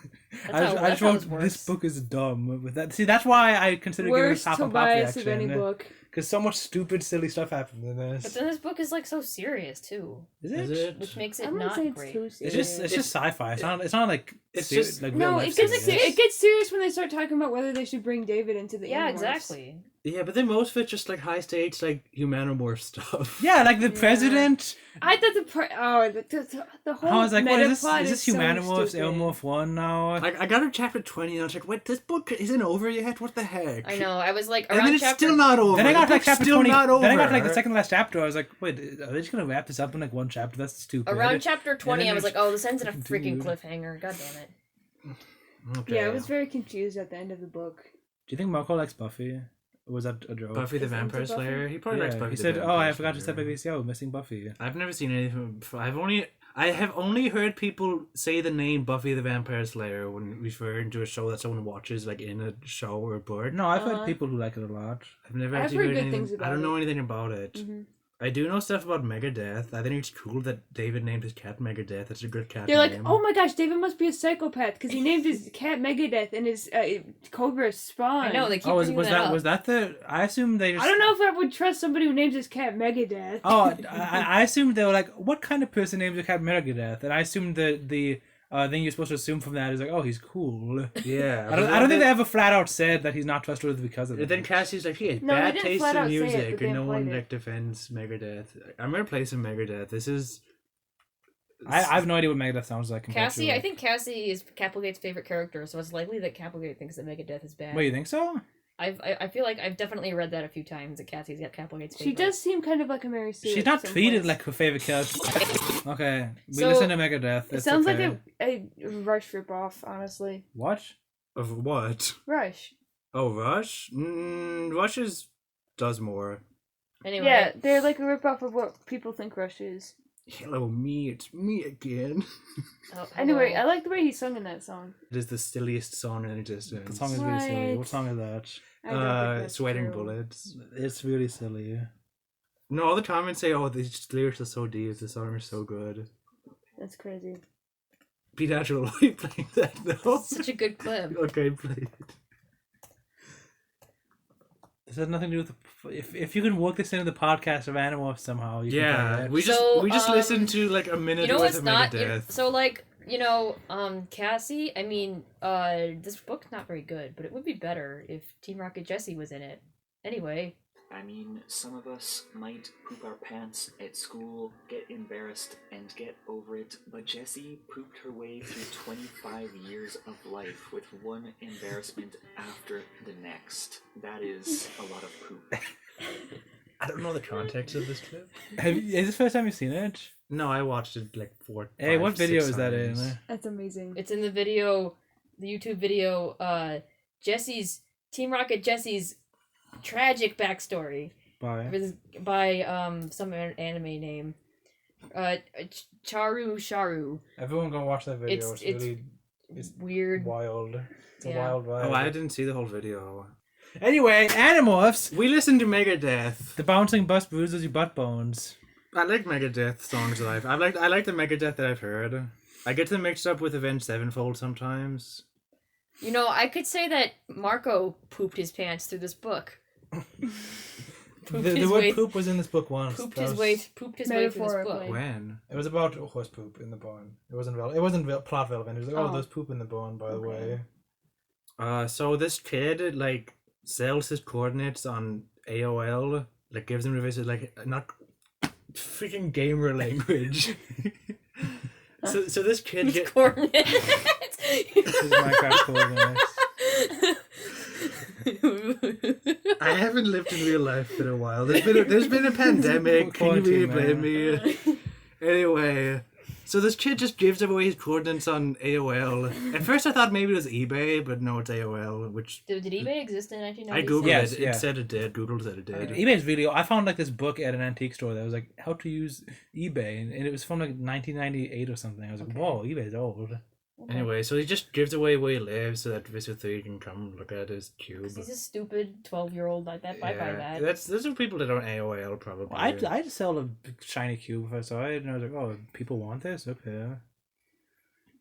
I just wrote, this book is dumb. With that. See, that's why I consider giving this half a pop reaction. Of any book. Because so much stupid, silly stuff happened in this. But then this book is like so serious too. Is it? Which makes it not great. It's just sci-fi. It's not like it's just like no. It gets serious when they start talking about whether they should bring David into the Animorphs. Exactly. Yeah, but then most of it's just like high stakes, like Humanomorph stuff. Yeah, like the president. I thought the whole. I was like, what is this? Is this so Humanomorph's Elmorph 1 now? Like, I got to chapter 20 and I was like, wait, this book isn't over yet? What the heck? I know. I was like, and then it's still not over. Then I got to like chapter 20. Then I got to like the second last chapter. I was like, wait, are they just gonna wrap this up in like one chapter? That's stupid. Around chapter 20, I was like, oh, this ends in a freaking cliffhanger. God damn it. Okay. Yeah, I was very confused at the end of the book. Do you think Marco likes Buffy? Or was that a joke? Buffy the Vampire Slayer? He probably likes Buffy. He said, "Oh, I forgot to step by VCO, missing Buffy." I've never seen anything. I have only heard people say the name Buffy the Vampire Slayer when referring to a show that someone watches, like in a show or a book. No, I've heard people who like it a lot. I've never actually heard good things about it. I don't know anything about it. Mm-hmm. I do know stuff about Megadeth. I think it's cool that David named his cat Megadeth. That's a good cat name. They're like, oh my gosh, David must be a psychopath because he named his cat Megadeth and his cobra Spawn. I know, they keep bringing that up. Was that the... I assume they just... I don't know if I would trust somebody who names his cat Megadeth. Oh, I assumed they were like, what kind of person names a cat Megadeth? And I assumed the thing you're supposed to assume from that is like, oh, he's cool. Yeah. I don't think they ever flat out said that he's not trustworthy because of And that. then Cassie's like, he has No, they bad didn't taste flat in out say it, music, but they and no one implied it. like defends Megadeth. I'm gonna play some Megadeth. This is. I have no idea what Megadeth sounds like. Cassie, I think Cassie is Capelgate's favorite character, so it's likely that Capelgate thinks that Megadeth is bad. Wait, you think so? I feel like I've definitely read that a few times that Cassie's got Capelgate's favorite. She does seem kind of like a Mary Sue. She's at not some treated points. like her favorite character. Okay, we So- listen to Megadeth. It It's sounds okay. like a Rush ripoff, honestly. What? Of what? Rush. Oh, Rush? Rush does more. Anyway, Yeah, they're like a ripoff of what people think Rush is. Hello, me. It's me again. oh, Anyway, hello. I like the way he sung in that song. It is the silliest song in existence. The song is really silly. What? What song is that? I don't think that's Sweating true. Bullets. It's really silly. No, all the comments say, "Oh, these lyrics are so deep. The song is so good." That's crazy. Be natural. Why are you playing that though? Such a good clip. Okay, play it. This has nothing to do with if you can work this into the podcast of Animorph somehow. You can Yeah, play it. we So, just listened to like a minute You know worth what's of not? Megadeth. So like, Cassie. I mean, this book's not very good, but it would be better if Team Rocket Jessie was in it. Anyway, I mean, some of us might poop our pants at school, get embarrassed, and get over it, but Jessie pooped her way through 25 years of life with one embarrassment after the next. That is a lot of poop. I don't know the context of this clip. Is this the first time you've seen it? No, I watched it like Hey, what video is that times. in? That's amazing. it's in the video, the YouTube video. Team Rocket Jessie's tragic backstory. By some anime name, Charu. Everyone go watch that video. It's really weird. wild. It's Yeah. a wild vibe. Oh, I didn't see the whole video. Anyway, Animorphs. We listened to Megadeth. The bouncing bus bruises your butt bones. I like Megadeth songs that I like the Megadeth that I've heard. I get them mixed up with Avenged Sevenfold sometimes. You know, I could say that Marco pooped his pants through this book. The word poop was in this book once. Pooped That his was- way through this book. Metaphorically. When? It was about horse poop in the barn. It wasn't plot relevant. It was like, oh, Oh. there's poop in the barn, by the Okay. way. So this kid like sells his coordinates on AOL, like gives them to visit, like not freaking gamer language. so this kid His get coordinates. His Minecraft coordinates. I haven't lived in real life in a while. There's been a pandemic. Can you really Quarantine, blame me? Anyway, so this kid just gives away his coordinates on AOL. At first I thought maybe it was eBay, but no, it's AOL, which Did eBay exist in 1996? I googled Yes, it. yeah. It said it did. Google said it did. eBay's video. I found like this book at an antique store that was like how to use eBay, and it was from like 1998 or something. I was like, Okay. whoa, eBay's old. Anyway, so he just gives away where he lives so that Visser Three can come look at his cube. He's a stupid 12-year-old. I bet I buy that. Those are people that are on AOL probably. Well, I'd sell a shiny cube if I saw it, and I was like, oh, people want this? Okay.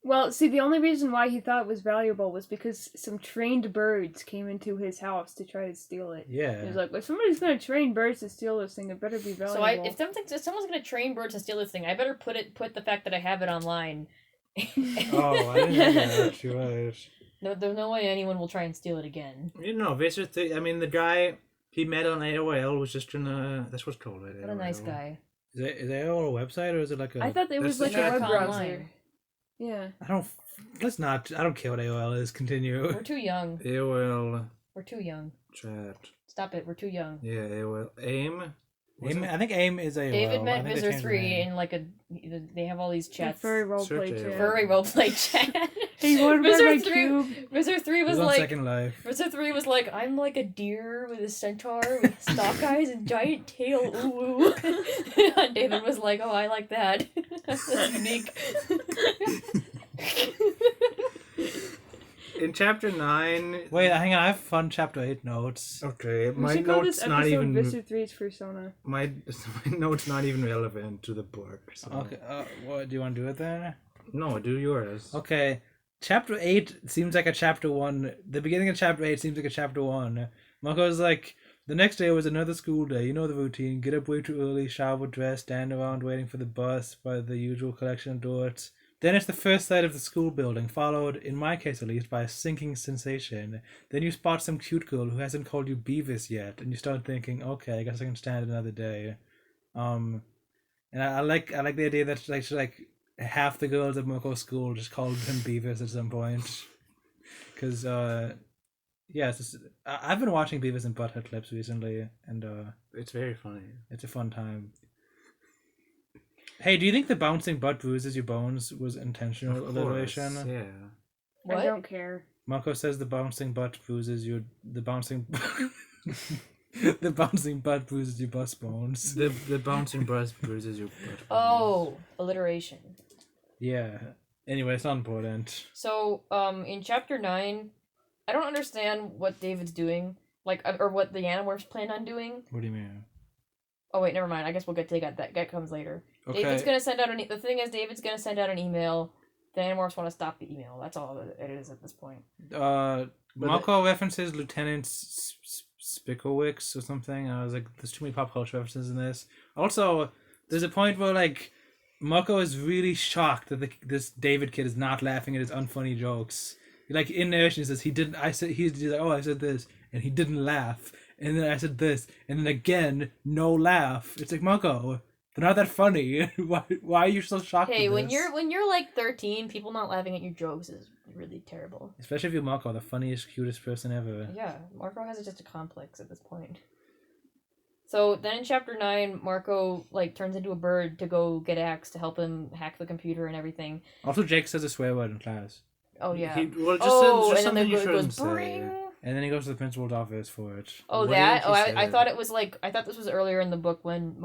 Well, see, the only reason why he thought it was valuable was because some trained birds came into his house to try to steal it. Yeah. He was like, if somebody's going to train birds to steal this thing, it better be valuable. So if someone's gonna train birds to steal this thing, I better put the fact that I have it online. Oh, I didn't know that. You're right. No, there's no way anyone will try and steal it again. You know, Visser Three. I mean, the guy he met on AOL was just gonna. That's what's called it. What a nice guy. Is AOL a website or is it like a? I thought it was That's like a the web America browser. Online. Yeah. I don't. Let's not. I don't care what AOL is. Continue. We're too young. AOL We're too young. chat. Stop it. We're too young. Yeah, AOL AIM. AIM, I think AIM is AOL. David I met think they Visser changed the 3 name. in like they have all these chats. Furry roleplay Search chat. it. Furry roleplay chat. Hey, you want to Visser buy my 3 cube? Visser 3 It was was on like Second Life. Visser 3 was like, I'm like a deer with a centaur with stalk eyes and giant tail. Ooh, ooh. And David was like, oh, I like that. That's unique. In chapter 9. Wait, hang on. I have fun chapter 8 notes. Okay, We my should call this note's not episode even. Visser 3's Fursona. My note's not even relevant to the book. So. Okay. What do you want to do it then? No, do yours. Okay. Chapter 8 seems like a chapter 1. The beginning of chapter 8 seems like a chapter 1. Marco's like, the next day was another school day. You know the routine. Get up way too early, shower, dress, stand around waiting for the bus by the usual collection of doors. Then it's the first sight of the school building, followed, in my case at least, by a sinking sensation. Then you spot some cute girl who hasn't called you Beavis yet, and you start thinking, okay, I guess I can stand another day. And I like the idea that like half the girls at Moko's school just called him Beavis at some point. Because yeah, I've been watching Beavis and Butthead clips recently, and it's very funny. it's a fun time. Hey, do you think the bouncing butt bruises your bones was intentional alliteration? Yeah. What? I don't care. Marco says the bouncing butt bruises your the bouncing butt bruises your bus bones. The bouncing brush bruises your butt. Oh, alliteration. Yeah. Anyway, it's not important. So, in chapter 9, I don't understand what David's doing, like, or what the Animorphs plan on doing. What do you mean? Oh wait, never mind. I guess we'll get to that comes later. Okay. David's gonna send out the thing is David's gonna send out an email. The Animorphs want to stop the email. That's all it is at this point. Marco references Lieutenant Spikowicz or something. I was like, there's too many pop culture references in this. Also, there's a point where like Marco is really shocked that this David kid is not laughing at his unfunny jokes. Like in narration, he says he didn't. He's like, oh, I said this, and he didn't laugh. And then I said this, and then again, no laugh. It's like, Marco, they're not that funny. Why are you so shocked? Hey, at when this? you're like 13, people not laughing at your jokes is really terrible. Especially if you're Marco, the funniest, cutest person ever. Yeah, Marco has just a complex at this point. So then in chapter 9, Marco like turns into a bird to go get Axe to help him hack the computer and everything. Also, Jake says a swear word in class. Oh yeah. Just and then something you it goes shouldn't say. bring. And then he goes to the principal's office for it. Oh, What that? did Oh, he say? I thought it was like I thought this was earlier in the book when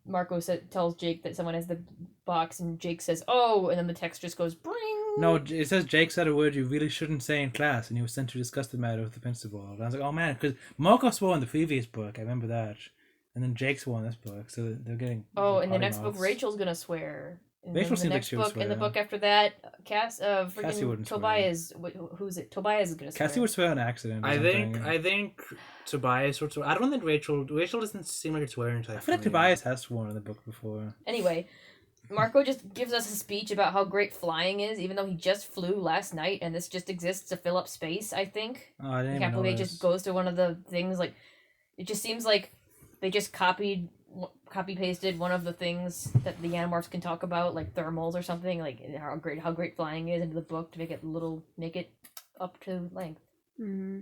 Marco tells Jake that someone has the box, and Jake says, "Oh," and then the text just goes, "Bring." No, it says Jake said a word you really shouldn't say in class, and he was sent to discuss the matter with the principal. And I was like, oh man, because Marco swore in the previous book, I remember that, and then Jake swore in this book, so they're getting. Oh, in the potty next book, mouths. Rachel's gonna swear. And Rachel then seemed the like next she would book, in the swear. book after that, Cassie freaking wouldn't swear. Tobias. Who's it? Tobias is gonna swear. Cassie would swear on accident. Or I something. think Tobias would swear. I don't think Rachel doesn't seem like a swearing type. I feel like for me. Tobias has sworn in the book before. Anyway, Marco just gives us a speech about how great flying is, even though he just flew last night, and this just exists to fill up space. I think. Oh, I didn't I even can't know believe he this. just goes to one of the things. Like, it just seems like they just copy pasted one of the things that the Animorphs can talk about, like thermals or something, like how great flying is, into the book to make it up to length. Mm-hmm.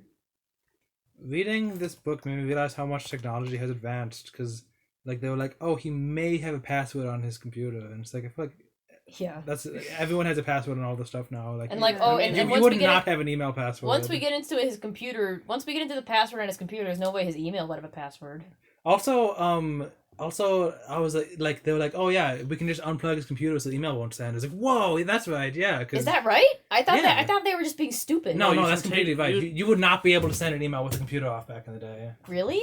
Reading this book made me realize how much technology has advanced, because like they were like, oh, he may have a password on his computer, and it's like I feel like Yeah. that's everyone has a password on all the stuff now. Like And like, Yeah. oh, I mean, and, you, and you once would we get not have an email password. once we get into his computer, once we get into the password on his computer, there's no way his email would have a password. Also, I was like they were like, oh yeah, we can just unplug his computer so the email won't send. I was like, whoa, that's right, yeah. Is that right? I thought Yeah. I thought they were just being stupid. No, you that's can completely take- right. you- You would not be able to send an email with the computer off back in the day. Really?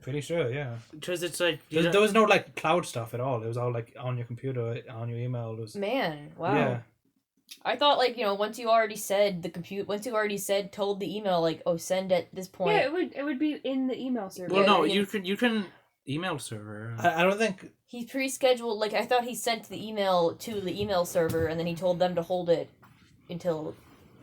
Pretty sure, yeah. Because it's like you There was no like cloud stuff at all. It was all like on your computer, on your email. It was Man, wow. yeah. I thought like once you already said told the email like, oh, send at this point. Yeah, it would be in the email server. Well, Yeah, no, you you can email server. I don't think. He pre-scheduled, like, I thought he sent the email to the email server, and then he told them to hold it until...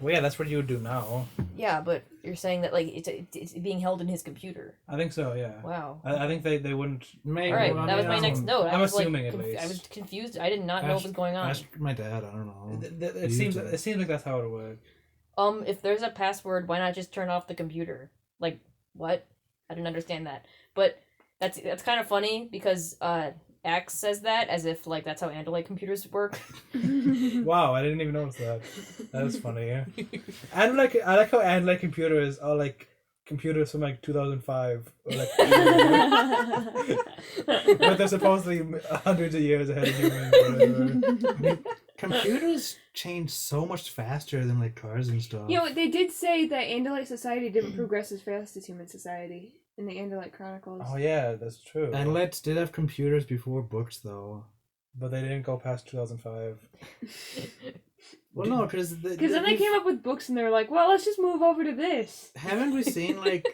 Well, yeah, that's what you would do now. Yeah, but you're saying that, like, it's being held in his computer. I think so. Yeah. Wow. I think they wouldn't. Maybe. Alright, well, that was I my mean, next note. I'm I was, assuming like, at least. I was confused. I did not know what was going on. Ask my dad. I don't know. It seems like that's how it would work. If there's a password, why not just turn off the computer? Like, what? I didn't understand that. But that's kind of funny, because, Axe says that as if, like, that's how Android computers work. Wow, I didn't even notice that. That was funny. Yeah. I like how Android computers are like computers from like 2005, or like, but they're supposedly hundreds of years ahead of humans. Or whatever. Computers change so much faster than like cars and stuff. They did say that Andalite society didn't progress as fast as human society in the Andalite Chronicles. Oh yeah, that's true. And Let's did have computers before books, though. But they didn't go past 2005. Well, no, because then they came up with books and they were like, well, let's just move over to this. Haven't we seen like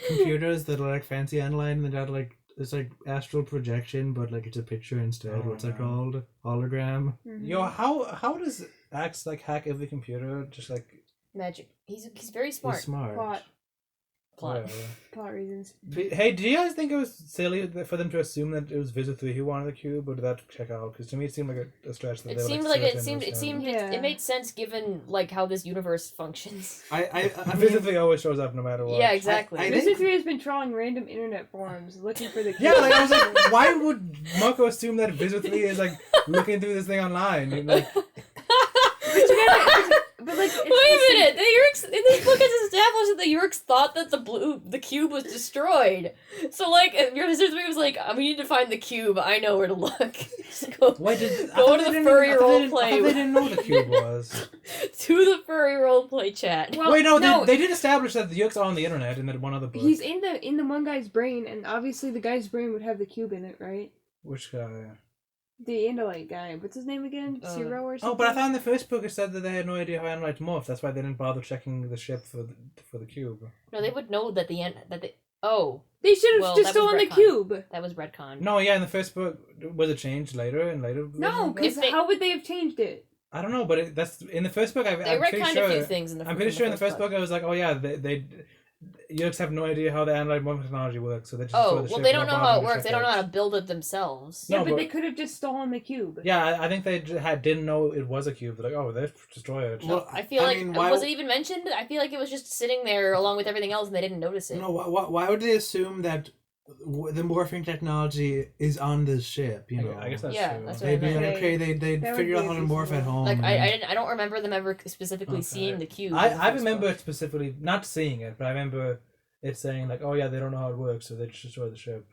computers that are like fancy online and that are like it's like astral projection, but like it's a picture instead. Oh, What's that no. called? Hologram. Mhm. Yo, how does Axe like hack every computer? Just like Magic. He's very smart. He's smart. Plot Plot. plot reasons. Hey, do you guys think it was silly for them to assume that it was Visser Three who wanted the cube, or did that check out? Because to me, it seemed like a stretch. That It they were, seemed like like certain it seemed Yeah. it made sense given like how this universe functions. I Visser mean, Three always shows up no matter what. Yeah, exactly. I Visser think- 3 has been trawling random internet forums looking for the Yeah, like I was like, why would Marco assume that Visser Three is like looking through this thing online? Like, but like, Wait a minute! The Yeerks in this book it's established that the Yeerks thought that the cube was destroyed. So like, your Visser 3 was like, we need to find the cube. I know where to look. Just go why did I Go thought to they the didn't- furry I thought they role didn't- play. I thought they didn't know what the cube was. to the furry roleplay chat. Well, Wait, no, no. they did establish that the Yeerks are on the internet in that one other book. He's in the one guy's brain, and obviously the guy's brain would have the cube in it, right? Which guy? The Andalite guy. What's his name again? Zero or something? Oh, but I thought in the first book it said that they had no idea how Animorphs morph. That's why they didn't bother checking the ship for the cube. No, they would know that they They should have Well, just that was stolen the retcon. cube. that was retcon. No, yeah, in the first book, was it changed later? In later? No, versions? because If they- how would they have changed it? I don't know, but that's in the first book. They I'm pretty retconned sure. a few things in the I'm pretty sure in the first book I was like, oh yeah, they Yeerks have no idea how the Animorph morph technology works, so they just destroy Oh, the well, ship they don't know without how bothering it to works. check They don't know it. how to build it themselves. Yeah, No, but but- they could have just stolen the cube. Yeah, I think they didn't know it was a cube. They're like, oh, they destroy it. Well, I feel I like mean, why- was it even mentioned? I feel like it was just sitting there along with everything else, and they didn't notice it. no, why would they assume that the morphing technology is on this ship? You know, I guess that's Yeah, true. that's what they'd be meant. like, okay, they'd That would figure out be how to a morph decent at one. home. Like and- I don't remember them ever specifically Okay. seeing the cube. in I the first remember book. it specifically, not seeing it, but I remember it saying like, oh yeah, they don't know how it works, so they just destroy the ship.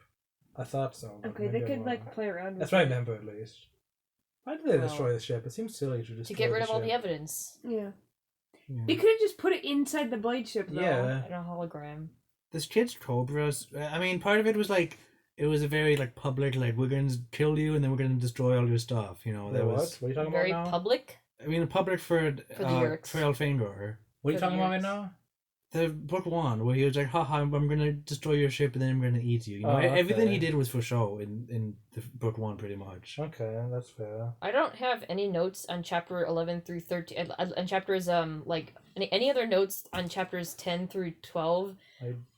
I thought so. but Okay, maybe they I'm could wrong. like play around with That's what I it. remember at least. Why did they Well, destroy the ship? It seems silly to destroy to get rid the of all the ship. evidence Yeah. Yeah. They could have just put it inside the blade ship though. Yeah. in a hologram. This kid's Cobras. I mean, part of it was like it was a very like public, like we're gonna kill you and then we're gonna destroy all your stuff. You know, Wait, there what? was. What are you talking Very about now? public. I mean, public for the Yeerks. for Elfangor. What are you for the talking about right Yeerks. now? The book one, where he was like, haha, I'm gonna destroy your ship and then I'm gonna eat you. You know, Oh, okay. everything he did was for show in the book one, pretty much. Okay, that's fair. I don't have any notes on chapter 11 through 13. On chapters like any other notes on chapters 10 through 12.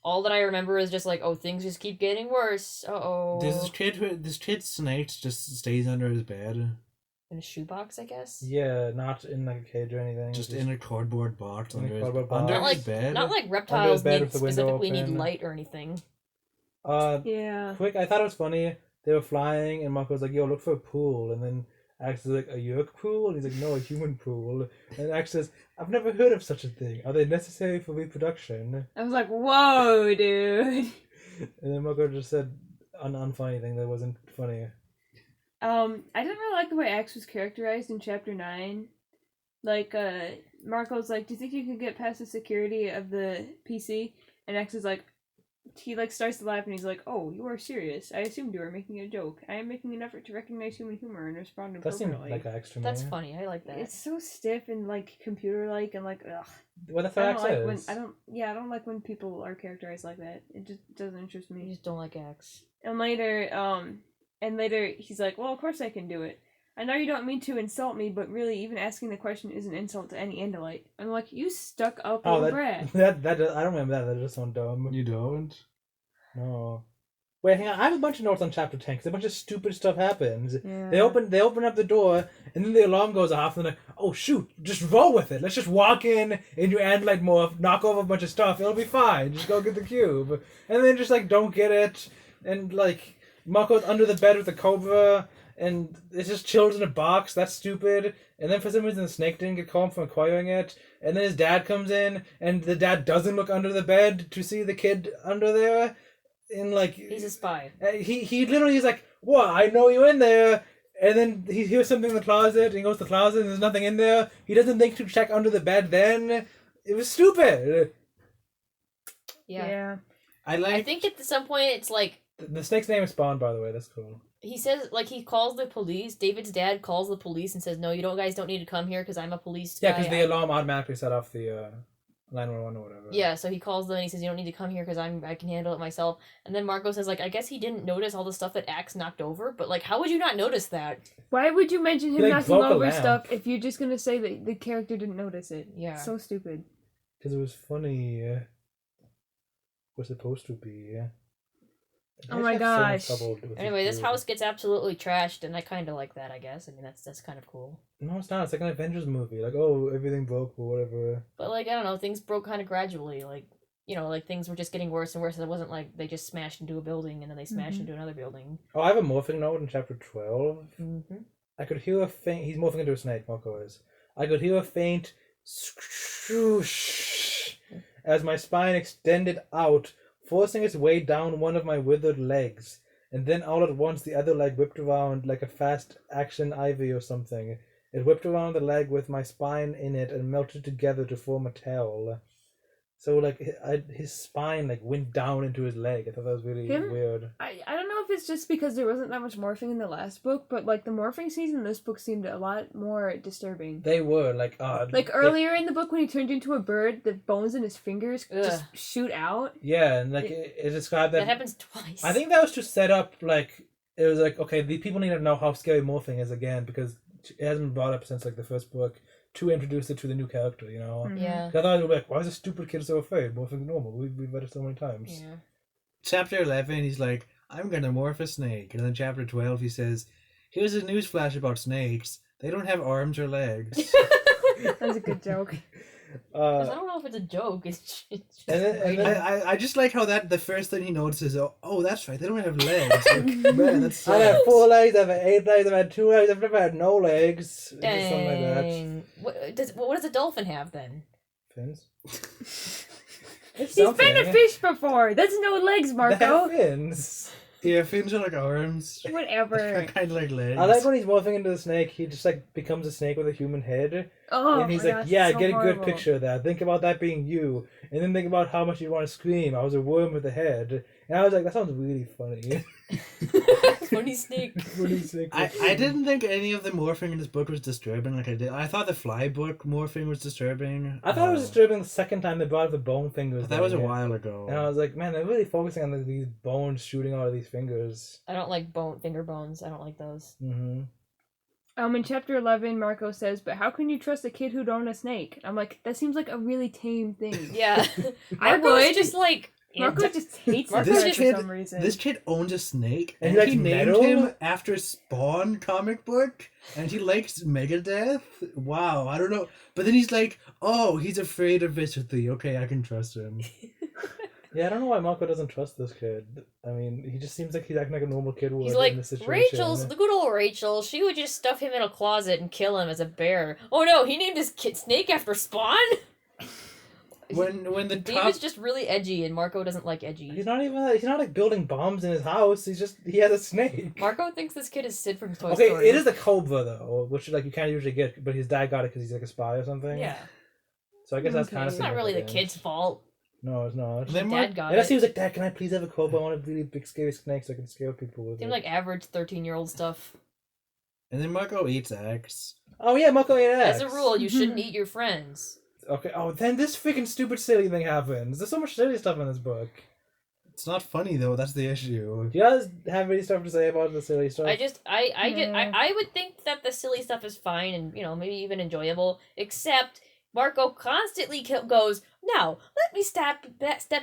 All that I remember is just like, oh, things just keep getting worse. Uh-oh. This kid Snakes just stays under his bed, In a shoebox, I guess. Yeah, not in like a cage or anything. just in a cardboard box In a under his, cardboard box. under Not his like bed. not like reptiles bed need with the window specifically need open. light or anything. Yeah. Quick, I thought it was funny. They were flying, and Marco was like, "Yo, look for a pool," and then Axe is like, "A Yeerk pool?" And he's like, "No, a human pool." And Axe says, "I've never heard of such a thing. Are they necessary for reproduction?" I was like, whoa, dude. And then Marco just said an unfunny thing that wasn't funny. I didn't really like the way Axe was characterized in chapter 9. Like, Marco's like, do you think you could get past the security of the PC? And Axe is like, he like starts to laugh and he's like, oh, you are serious. I assumed you were making a joke. I am making an effort to recognize human humor and respond That seemed appropriately. like Axe to me. That's funny. I like that. It's so stiff and like computer-like and like, ugh. Well, that's I what don't Axe like when is. I don't like when people are characterized like that. It just doesn't interest You me. just don't like Axe. And later he's like, well, of course I can do it. I know you don't mean to insult me, but really, even asking the question is an insult to any Andalite. I'm like, you stuck up Oh, little that, brat. that I don't remember that. That just sounds dumb. You don't? No. Wait, hang on. I have a bunch of notes on chapter 10 because a bunch of stupid stuff happens. Yeah. They open up the door, and then the alarm goes off, and they're like, oh, shoot, just roll with it. Let's just walk in your Andalite morph, knock over a bunch of stuff. It'll be fine. Just go get the cube. And then just, like, don't get it. And, like, Marco's under the bed with the cobra, and it's just chilled in a box. That's stupid. And then for some reason, the snake didn't get caught from acquiring it. And then his dad comes in, and the dad doesn't look under the bed to see the kid under there. And, like... He's a spy. He literally is like, what? I know you in there. And then he hears something in the closet, and he goes to the closet, and there's nothing in there. He doesn't think to check under the bed then. It was stupid. Yeah. I I think at some point it's like The snake's name is Spawn, by the way. That's cool. he says, like, he calls the police. David's dad calls the police and says, no, you guys don't need to come here because I'm a police Yeah, guy. because the alarm automatically set off the 911 or whatever. Yeah, so he calls them and he says, "You don't need to come here because I can handle it myself." And then Marco says, like, I guess he didn't notice all the stuff that Axe knocked over, but like, how would you not notice that? Why would you mention him Like, knocking broke a over lamp. stuff if you're just gonna say that the character didn't notice it? Yeah. So stupid. Because it was funny. Was supposed to be. Oh my gosh. Anyway, this house gets absolutely trashed, and I kind of like that, I guess. I mean, that's kind of cool. No, it's not. It's like an Avengers movie. Like, oh, everything broke or whatever. But, like, I don't know, things broke kind of gradually. Like, you know, like, things were just getting worse and worse. It wasn't like they just smashed into a building and then they smashed into another building. Oh, I have a morphing note in chapter 12. Mm-hmm. I could hear a faint... He's morphing into a snake, Marco is. I could hear a faint swoosh as my spine extended out, forcing its way down one of my withered legs. And then all at once the other leg whipped around like a fast action ivy or something. It whipped around the leg with my spine in it and melted together to form a tail. So, like, his spine, like, went down into his leg. I thought that was really weird. I don't know if it's just because there wasn't that much morphing in the last book, but, like, the morphing scenes in this book seemed a lot more disturbing. They were, like, odd. Like, earlier in the book when he turned into a bird, the bones in his fingers just shoot out. Yeah, and, like, it described that... That happens twice. I think that was to set up, like, it was like, okay, the people need to know how scary morphing is again, because it hasn't been brought up since, like, the first book, to introduce it to the new character, you know? Mm-hmm. Yeah. I thought it would be like, why is this stupid kid so afraid? Morphing's normal. We've read it so many times. Yeah. Chapter 11, he's like, I'm gonna morph a snake. And then chapter 12, he says, here's a news flash about snakes. They don't have arms or legs. That was a good joke. I don't know if it's a joke. It's I just like how the first thing he notices, oh, that's right, they don't have legs. Like, man, that's I have 4 legs, I've had 8 legs, I've had 2 legs, I've never had no legs. Dang. Something like that. What does a dolphin have then? Fins? He's been a fish before. That's no legs, They Marco. have fins. Yeah, fins are like arms. Whatever. Kind of like legs. I like when he's morphing into the snake, he just like becomes a snake with a human head. Oh, And he's my like, gosh, yeah, so get a good horrible. picture of that. Think about that being you. And then think about how much you want to scream. I was a worm with a head. And I was like, that sounds really funny. Funny snake. Funny snake. I didn't think any of the morphing in this book was disturbing like I did. I thought the fly book morphing was disturbing. I thought it was disturbing the second time they brought up the bone fingers. That was a thing. while ago. And I was like, man, they're really focusing on these bones shooting out of these fingers. I don't like finger bones. I don't like those. Mm-hmm. In chapter 11, Marco says, but how can you trust a kid who'd own a snake? I'm like, that seems like a really tame thing. Yeah. I Marco's would. just like... Marco just hates Marco this just- for some reason. This kid owns a snake, And and he likes he named metal? him after Spawn comic book, and he likes Megadeth. Wow, I don't know. But then he's like, oh, he's afraid of Visser Three. Okay, I can trust him. Yeah, I don't know why Marco doesn't trust this kid. I mean, he just seems like he's acting like a normal kid would He's in like, this situation. Rachel's, the good old Rachel, she would just stuff him in a closet and kill him as a bear. Oh no, he named his kid snake after Spawn? When the David's just really edgy and Marco doesn't like edgy. He's not like building bombs in his house. He has a snake. Marco thinks this kid is Sid from Toy Okay, Story. it is a cobra though, which like you can't usually get, but his dad got it because he's like a spy or something. Yeah. So I guess that's Okay. kind of It's not really the kid's fault. No, it's not. Then Dad got Unless it. he was like, Dad, can I please have a cobra? I want a really big scary snake so I can scare people with it. Seemed like average 13-year-old stuff. and then Marco eats X. Oh yeah, Marco ate X. As a rule, you shouldn't eat your friends. Okay. Oh, then this freaking stupid silly thing happens. There's so much silly stuff in this book. It's not funny though. That's the issue. Do you guys have any stuff to say about the silly stuff? I would think that the silly stuff is fine and, you know, maybe even enjoyable, except Marco constantly goes, now, let me step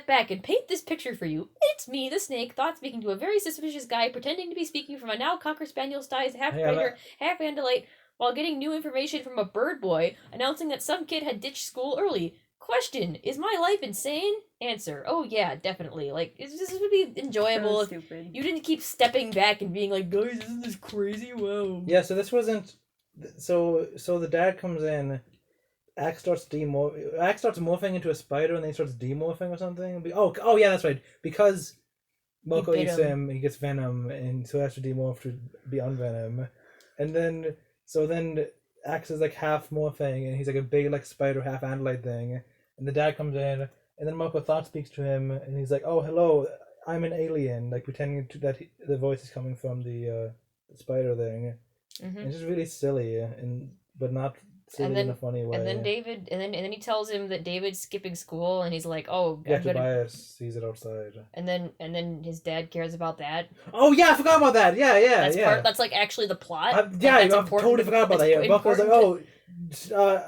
back and paint this picture for you. It's me, the snake, thought speaking to a very suspicious guy, pretending to be speaking from a now Cocker Spaniel-sized half-predator, half-Andalite, while getting new information from a bird boy, announcing that some kid had ditched school early. Question, is my life insane? Answer, oh yeah, definitely. Like, this would be enjoyable So if stupid. you didn't keep stepping back and being like, guys, isn't this crazy? Wow. Yeah, so this wasn't. So the dad comes in. Axe starts morphing into a spider, and then he starts demorphing or something. Oh yeah, that's right. Because Marco He bit eats him, he gets venom, and so he has to demorph to be unvenom. And then Axe is like half morphing, and he's like a big like spider half andalite thing. And the dad comes in, and then Marco thought speaks to him, and he's like, "Oh hello, I'm an alien," like pretending the voice is coming from the spider thing. Mm-hmm. It's just really silly, but not silly in a funny way. And then he tells him that David's skipping school, and he's like, "Oh, Yeah, I'm gonna." Tobias sees it outside. And then his dad cares about that. Oh yeah, I forgot about that. Yeah. That's like actually the plot. I totally forgot about that. Yeah, Buck was like, "Oh,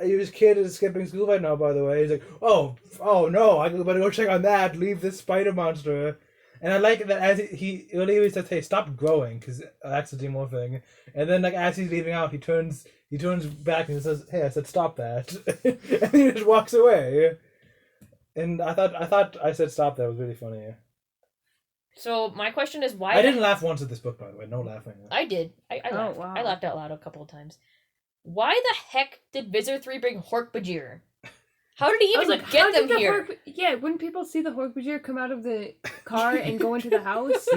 his kid is skipping school right now." By the way, he's like, "Oh no, I better go check on that. Leave this spider monster." And I like that as he earlier he says, "Hey, stop growing," because that's the demorphing. And then like as he's leaving out, he turns back and says, "Hey, I said stop that," and he just walks away. And I thought I said stop that was really funny. So my question is why I didn't laugh once at this book, by the way. No laughing. I did. I laughed. wow. I laughed out loud a couple of times. Why the heck did Visser Three bring Hork-Bajir? How did he even get them here? Wouldn't people see the Hork-Bajir come out of the car and go into the house?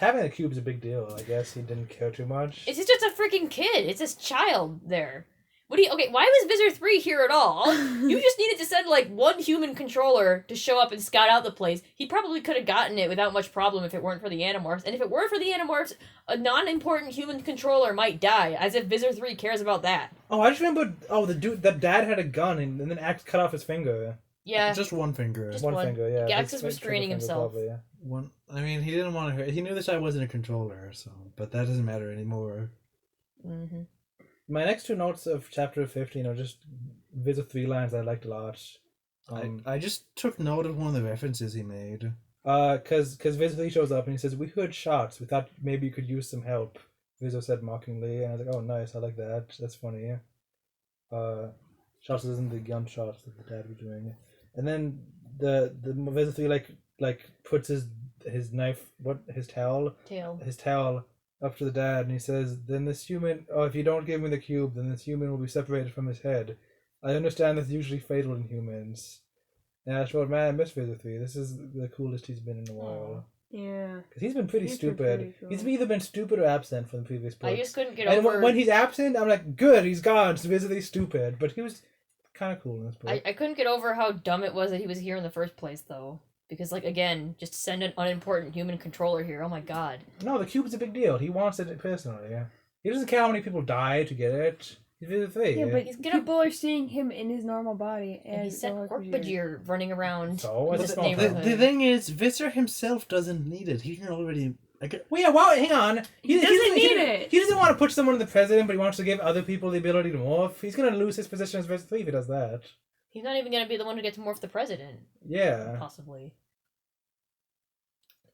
Having a cube is a big deal. I guess he didn't care too much. It's just a freaking kid. It's this child there. Okay, why was Visser 3 here at all? You just needed to send, like, one human controller to show up and scout out the place. He probably could have gotten it without much problem if it weren't for the Animorphs. And if it weren't for the Animorphs, a non-important human controller might die, as if Visser 3 cares about that. Oh, I just remember, the dude, that dad had a gun, and then Axe cut off his finger. Yeah. Just one finger. Just one finger, yeah. Axe is restraining himself. Probably, yeah. One. I mean, he didn't want to hurt. He knew this guy wasn't a controller, so. But that doesn't matter anymore. Mm-hmm. My next two notes of chapter 15 are just Visser 3 lines I liked a lot. I just took note of one of the references he made. Because Visser 3 shows up and he says, "We heard shots. We thought maybe you could use some help." Visser said mockingly, and I was like, "Oh, nice. I like that. That's funny." Shots isn't the gunshots that the dad was doing. And then the Visser 3 like puts his towel up to the dad, and he says, "Then this human, if you don't give me the cube, then this human will be separated from his head. I understand that's usually fatal in humans." And I thought, man, I miss Visser 3. This is the coolest he's been in a while. Yeah. Because he's been pretty stupid. Cool. He's either been stupid or absent from the previous books. I just couldn't get over... over... And when he's absent, I'm like, good, he's gone, so Visser 3's stupid. But he was kind of cool in this book. I couldn't get over how dumb it was that he was here in the first place, though. Because, like, again, just send an unimportant human controller here. Oh my god. No, the cube's a big deal. He wants it personally, yeah. He doesn't care how many people die to get it. He's Visser 3. Yeah, but people are seeing him in his normal body. And he sent Hork-Bajir running around this neighborhood. The thing is, Visser himself doesn't need it. He can already... Well, yeah, wow, hang on. He doesn't need it. He doesn't want to put someone in the president, but he wants to give other people the ability to morph. He's going to lose his position as Visser 3 if he does that. He's not even going to be the one who gets to morph the president. Yeah. Possibly.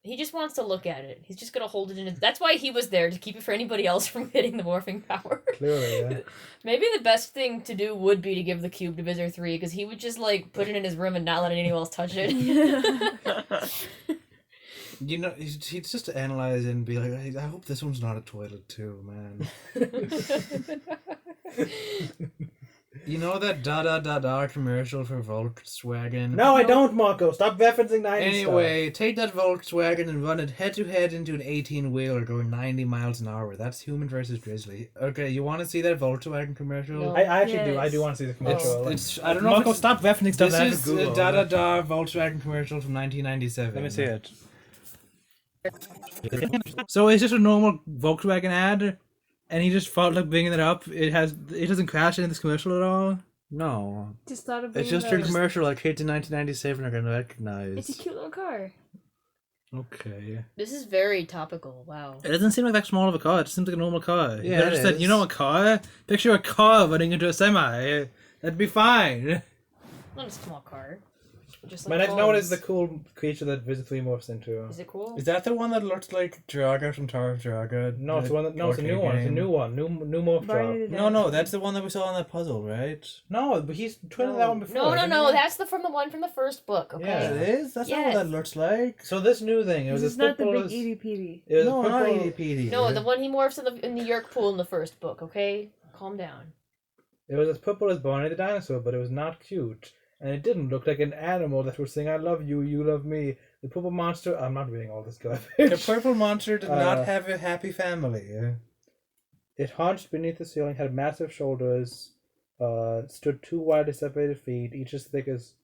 He just wants to look at it. He's just going to hold it in his... That's why he was there, to keep it for anybody else from getting the morphing power. Clearly, yeah. Maybe the best thing to do would be to give the cube to Visser 3, because he would just, like, put it in his room and not let anyone else touch it. You know, he'd just analyze it and be like, I hope this one's not a toilet too, man. You know that da commercial for Volkswagen? No, I don't, Marco. Stop referencing 90s Anyway, take that Volkswagen and run it head-to-head into an 18-wheeler going 90 miles an hour. That's human versus grizzly. Okay, you want to see that Volkswagen commercial? No. I actually do. I do want to see the commercial. I don't know Marco, if stop referencing stuff. This is a da Volkswagen commercial from 1997. Let me see it. So it's just a normal Volkswagen ad, and he just felt like bringing it up. It doesn't crash in this commercial at all. No, just thought of it's just a commercial like kids in 1997 are gonna recognize. It's a cute little car. Okay. This is very topical. Wow. It doesn't seem like that small of a car. It seems like a normal car. Yeah, You just said, you know, a car. Picture a car running into a semi. That'd be fine. Not a small car. Just like My next cars. note is the cool creature that Visser 3 morphs into. Is it cool? Is that the one that looks like Draga from Tower of Draga? No, it's one. It's a new one. It's a new one. New morph drop. No, that's the one that we saw in that puzzle, right? No, but he's twinning that one before. No. That's the one from the first book. Okay. Yeah. It is? That's not what that looks like. So this new thing, it was This is not the big itty petty. No, not EDPD. No, the one he morphs in the Yeerk pool in the first book. Okay, calm down. It was as purple as Barney the dinosaur, but it was not cute. And it didn't look like an animal that was saying, "I love you, you love me." The purple monster... I'm not reading all this garbage. The purple monster did not have a happy family. It hunched beneath the ceiling, had massive shoulders, stood 2 widely separated feet, each as thick as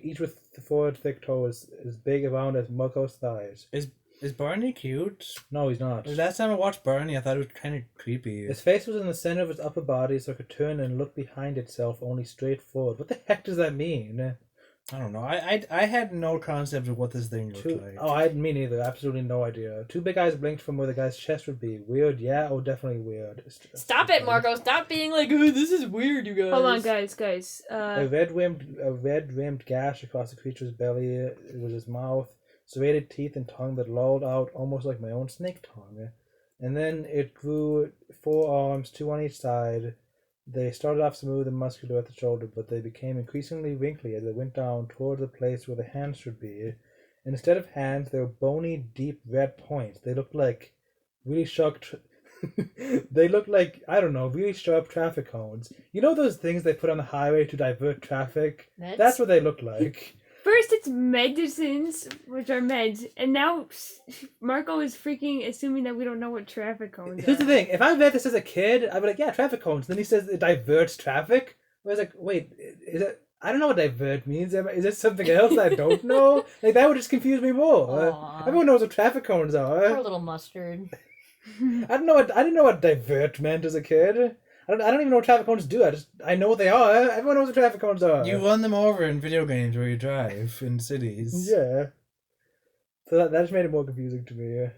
each with 4 thick toes, as big around as Marco's thighs. Is Barney cute? No, he's not. The last time I watched Barney, I thought it was kind of creepy. Its face was in the center of its upper body, so it could turn and look behind itself only straight forward. What the heck does that mean? I don't know. I had no concept of what this thing looked like. Oh, me neither. Absolutely no idea. Two big eyes blinked from where the guy's chest would be. Weird, yeah? Oh, definitely weird. Stop it, Marco. Stop being like, oh, this is weird, you guys. Hold on, guys. A red-rimmed gash across the creature's belly. It was his mouth. Serrated teeth and tongue that lolled out almost like my own snake tongue. And then it grew 4 arms, 2 on each side. They started off smooth and muscular at the shoulder, but they became increasingly wrinkly as they went down toward the place where the hands should be. And instead of hands, they were bony, deep red points. They looked like really sharp... they looked like, I don't know, really sharp traffic cones. You know those things they put on the highway to divert traffic? That's what they look like. First, it's medicines, which are meds, and now Marco is freaking assuming that we don't know what traffic cones are. Here's the thing. If I read this as a kid, I'd be like, yeah, traffic cones. Then he says it diverts traffic. I was like, wait, is it... I don't know what divert means. Is it something else I don't know? Like, that would just confuse me more. Everyone knows what traffic cones are. Poor little mustard. I didn't know what divert meant as a kid. I don't even know what traffic cones do. I know what they are. Everyone knows what traffic cones are. You run them over in video games where you drive in cities. Yeah. So that just made it more confusing to me.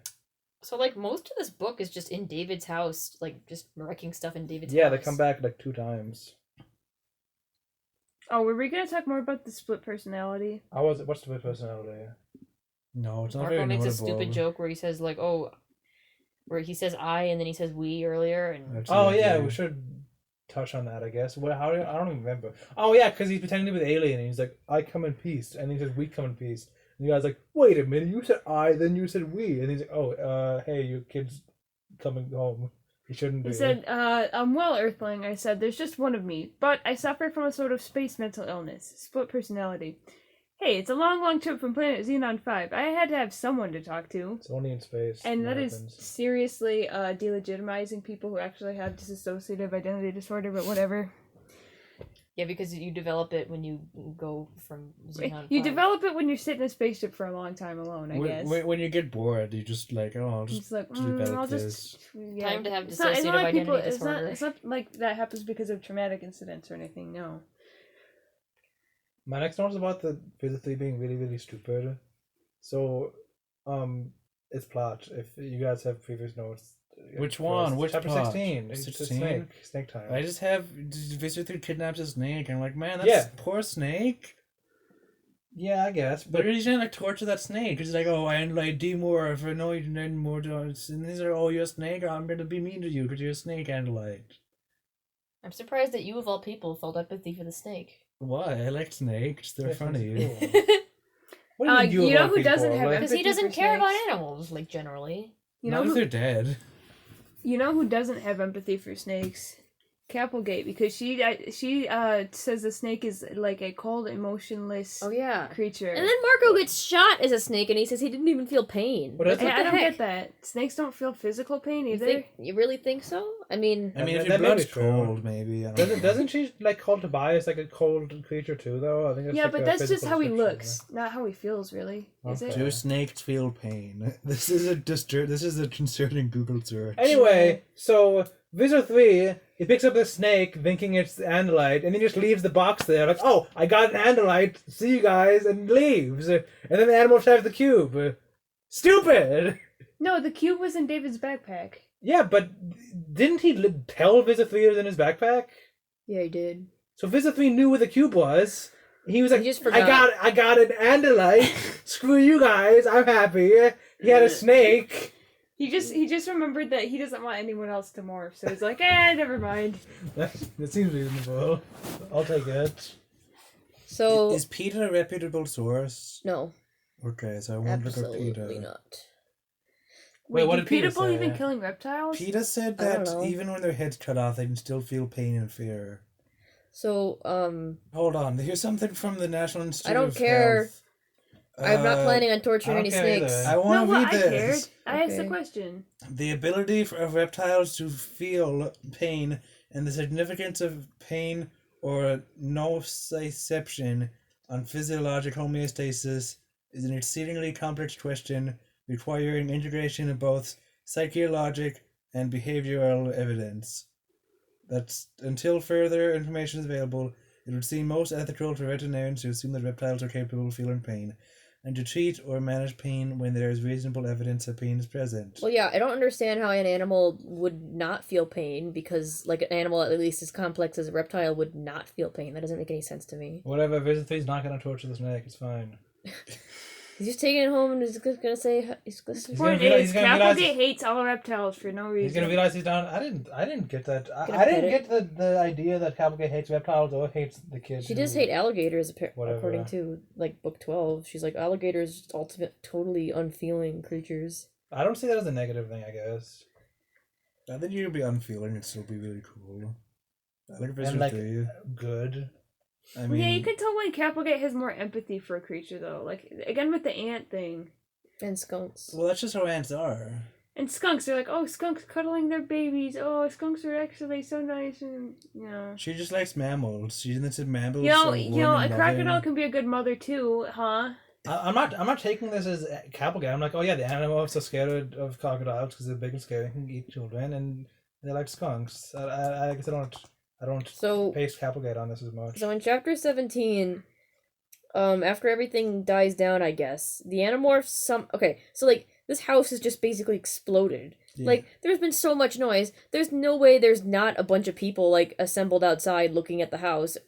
So, like, most of this book is just in David's house, like, just wrecking stuff in David's house. Yeah, they come back, like, 2 times. Oh, were we going to talk more about the split personality? What's the split personality? No, it's not Marco very makes notable. a stupid joke where he says, like, where he says I and then he says we earlier. And We should touch on that, I guess. I don't even remember. Oh, yeah, because he's pretending to be the alien, and he's like, I come in peace, and he says, we come in peace. And the guy's like, wait a minute, you said I, then you said we. And he's like, hey, your kid's coming home. He shouldn't be. He said, I'm well, Earthling. I said, there's just one of me, but I suffer from a sort of space mental illness, split personality. Hey, it's a long trip from planet Xenon 5. I had to have someone to talk to. It's only in space. And that is seriously delegitimizing people who actually have dissociative identity disorder, but whatever. Yeah, because you develop it when you go from Xenon 5. You develop it when you're sitting in a spaceship for a long time alone, I guess. When you get bored, you just like, I'll just develop this. Yeah. Time to have dissociative identity disorder. It's not like that happens because of traumatic incidents or anything, no. My next note is about the Visser Three being really, really stupid. So, it's plot. If you guys have previous notes. Which one? Which chapter plot? 16. It's 16? Snake time. I just have Visser Three kidnaps a snake. I'm like, man, that's poor snake. Yeah, I guess. But he's trying to torture that snake. He's like, I like demorph. No, you didn't more. And these are, you're a snake. I'm going to be mean to you because you're a snake Andalite. I'm surprised that you, of all people, felt empathy for the snake. Why? I like snakes. They're funny. What do you know who doesn't have Because empathy he doesn't for care about snakes? animals, like, generally. Not if they're dead. You know who doesn't have empathy for snakes? Capelgate, because she says the snake is like a cold, emotionless creature. And then Marco gets shot as a snake, and he says he didn't even feel pain. What I don't get that. Snakes don't feel physical pain either. You really think so? I mean, if your blood's cold, maybe. Doesn't she call Tobias like a cold creature too, though? I think that's but that's just how he looks, not how he feels, really. Is it? Do snakes feel pain? This is a concerning Google search. Anyway, so Visser 3, he picks up the snake, thinking it's Andalite, and he just leaves the box there, like, oh, I got an Andalite, see you guys, and leaves. And then the Animorph has the cube. Stupid! No, the cube was in David's backpack. Yeah, but didn't he tell Visser 3 it was in his backpack? Yeah, he did. So Visser 3 knew where the cube was. He was like, He just forgot. I got an Andalite. Screw you guys, I'm happy. He had a snake. He just remembered that he doesn't want anyone else to morph, so he's like, never mind. That seems reasonable. I'll take it. So is PETA a reputable source? No. Okay, so I won't look up PETA. Absolutely not. Wait, what did PETA people say? even killing reptiles? PETA said that even when their head's cut off, they can still feel pain and fear. So, Hold on, here's something from the National Institute I don't of care. Health. I'm not planning on torturing any snakes. I want to read I this. cared. I asked the question. The ability of reptiles to feel pain and the significance of pain or nociception on physiologic homeostasis is an exceedingly complex question requiring integration of both psychologic and behavioral evidence. That's until further information is available, it would seem most ethical for veterinarians to assume that reptiles are capable of feeling pain, and to treat or manage pain when there is reasonable evidence that pain is present. Well, yeah, I don't understand how an animal would not feel pain, because, like, an animal at least as complex as a reptile would not feel pain. That doesn't make any sense to me. Whatever, Visser Three's not gonna torture the snake, it's fine. He's just taking it home and he's gonna say... The point is, Capelgate hates all reptiles for no reason. He's gonna realize he's done... I didn't get that. Gonna I didn't pet get the idea that Capelgate hates reptiles or hates the kids. She does hate alligators, Whatever. according to, like, book 12. She's like, alligators ultimate, totally unfeeling creatures. I don't see that as a negative thing, I guess. I think you could be unfeeling and still be really cool. I like Visser And, like, Three. good. I mean, Yeah, you can tell when Capelgate has more empathy for a creature, though. Like, again with the ant thing. And skunks. well, that's just how ants are. And skunks, they're like, oh, skunks cuddling their babies. Oh, skunks are actually so nice and, you know. She just likes mammals. She's into mammals. You know, so a warm and crocodile loving. can be a good mother, too, huh? I'm not taking this as Capelgate. I'm like, oh yeah, the Animorphs are scared of crocodiles because they're big and scary and can eat children, and they like skunks. I guess I don't So, paste Capelgate on this as much. so in chapter 17, after everything dies down, I guess, the Animorphs okay, so, like, this house is just basically exploded. Yeah. Like, there's been so much noise, there's no way there's not a bunch of people, like, assembled outside looking at the house.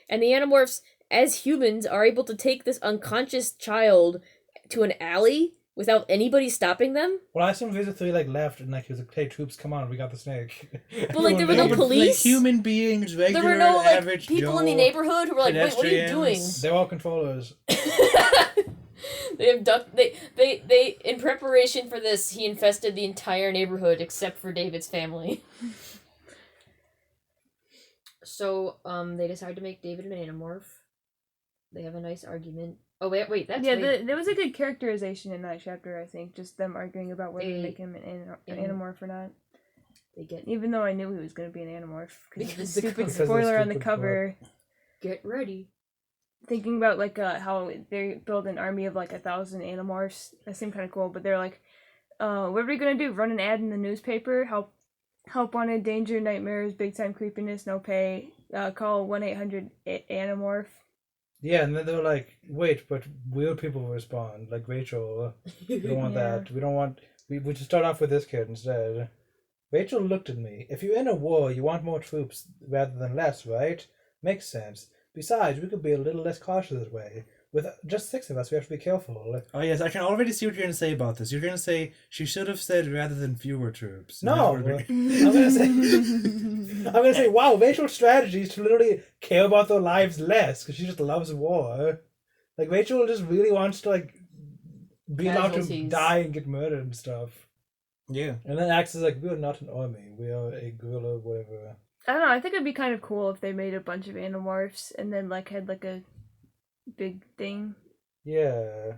And the Animorphs, as humans, are able to take this unconscious child to an alley without anybody stopping them? Well, I assume Visser Three like left and like he was like, "Hey troops, come on, we got the snake." But, like, there were no But, police? Like, human beings, There regular, were no, like, average people Joe, in the neighborhood who were like, wait, what are you doing? pedestrians. They're all controllers. They have they in preparation for this, he infested the entire neighborhood except for David's family. So, they decide to make David an Animorph. They have a nice argument. Oh, wait, that's Yeah, right. there was a good characterization in that chapter, I think. Just them arguing about whether to They- make him an Animorph or not. They get Even though I knew he was going to be an Animorph. Because of the Because the stupid because of the spoiler on the stupid cover. get ready. Thinking about, like, how they build an army of, like, 1,000 Animorphs. That seemed kind of cool. But they're like, what are we going to do? Run an ad in the newspaper? Help wanted, danger, nightmares, big time creepiness, no pay. Call 1-800-Animorph. Yeah, and then they were like, "Wait, but will people respond?" Like Rachel, we don't want Yeah. that. We don't want. We should start off with this kid instead. Rachel looked at me. If you're in a war, you want more troops rather than less, right? Makes sense. Besides, we could be a little less cautious that way. With just 6 of us, we have to be careful. Oh yes, I can already see what you're going to say about this. You're going to say she should have said rather than fewer troops. No, And that's what I'm gonna say, I'm gonna say, wow, Rachel's strategy is to literally care about their lives less because she just loves war. Like Rachel just really wants to like be allowed to Casualties. die and get murdered and stuff. yeah. And then Axe is like, we are not an army, we are a guerrilla, whatever. I don't know, I think it'd be kind of cool if they made a bunch of Animorphs and then, like, had, like, a big thing. Yeah.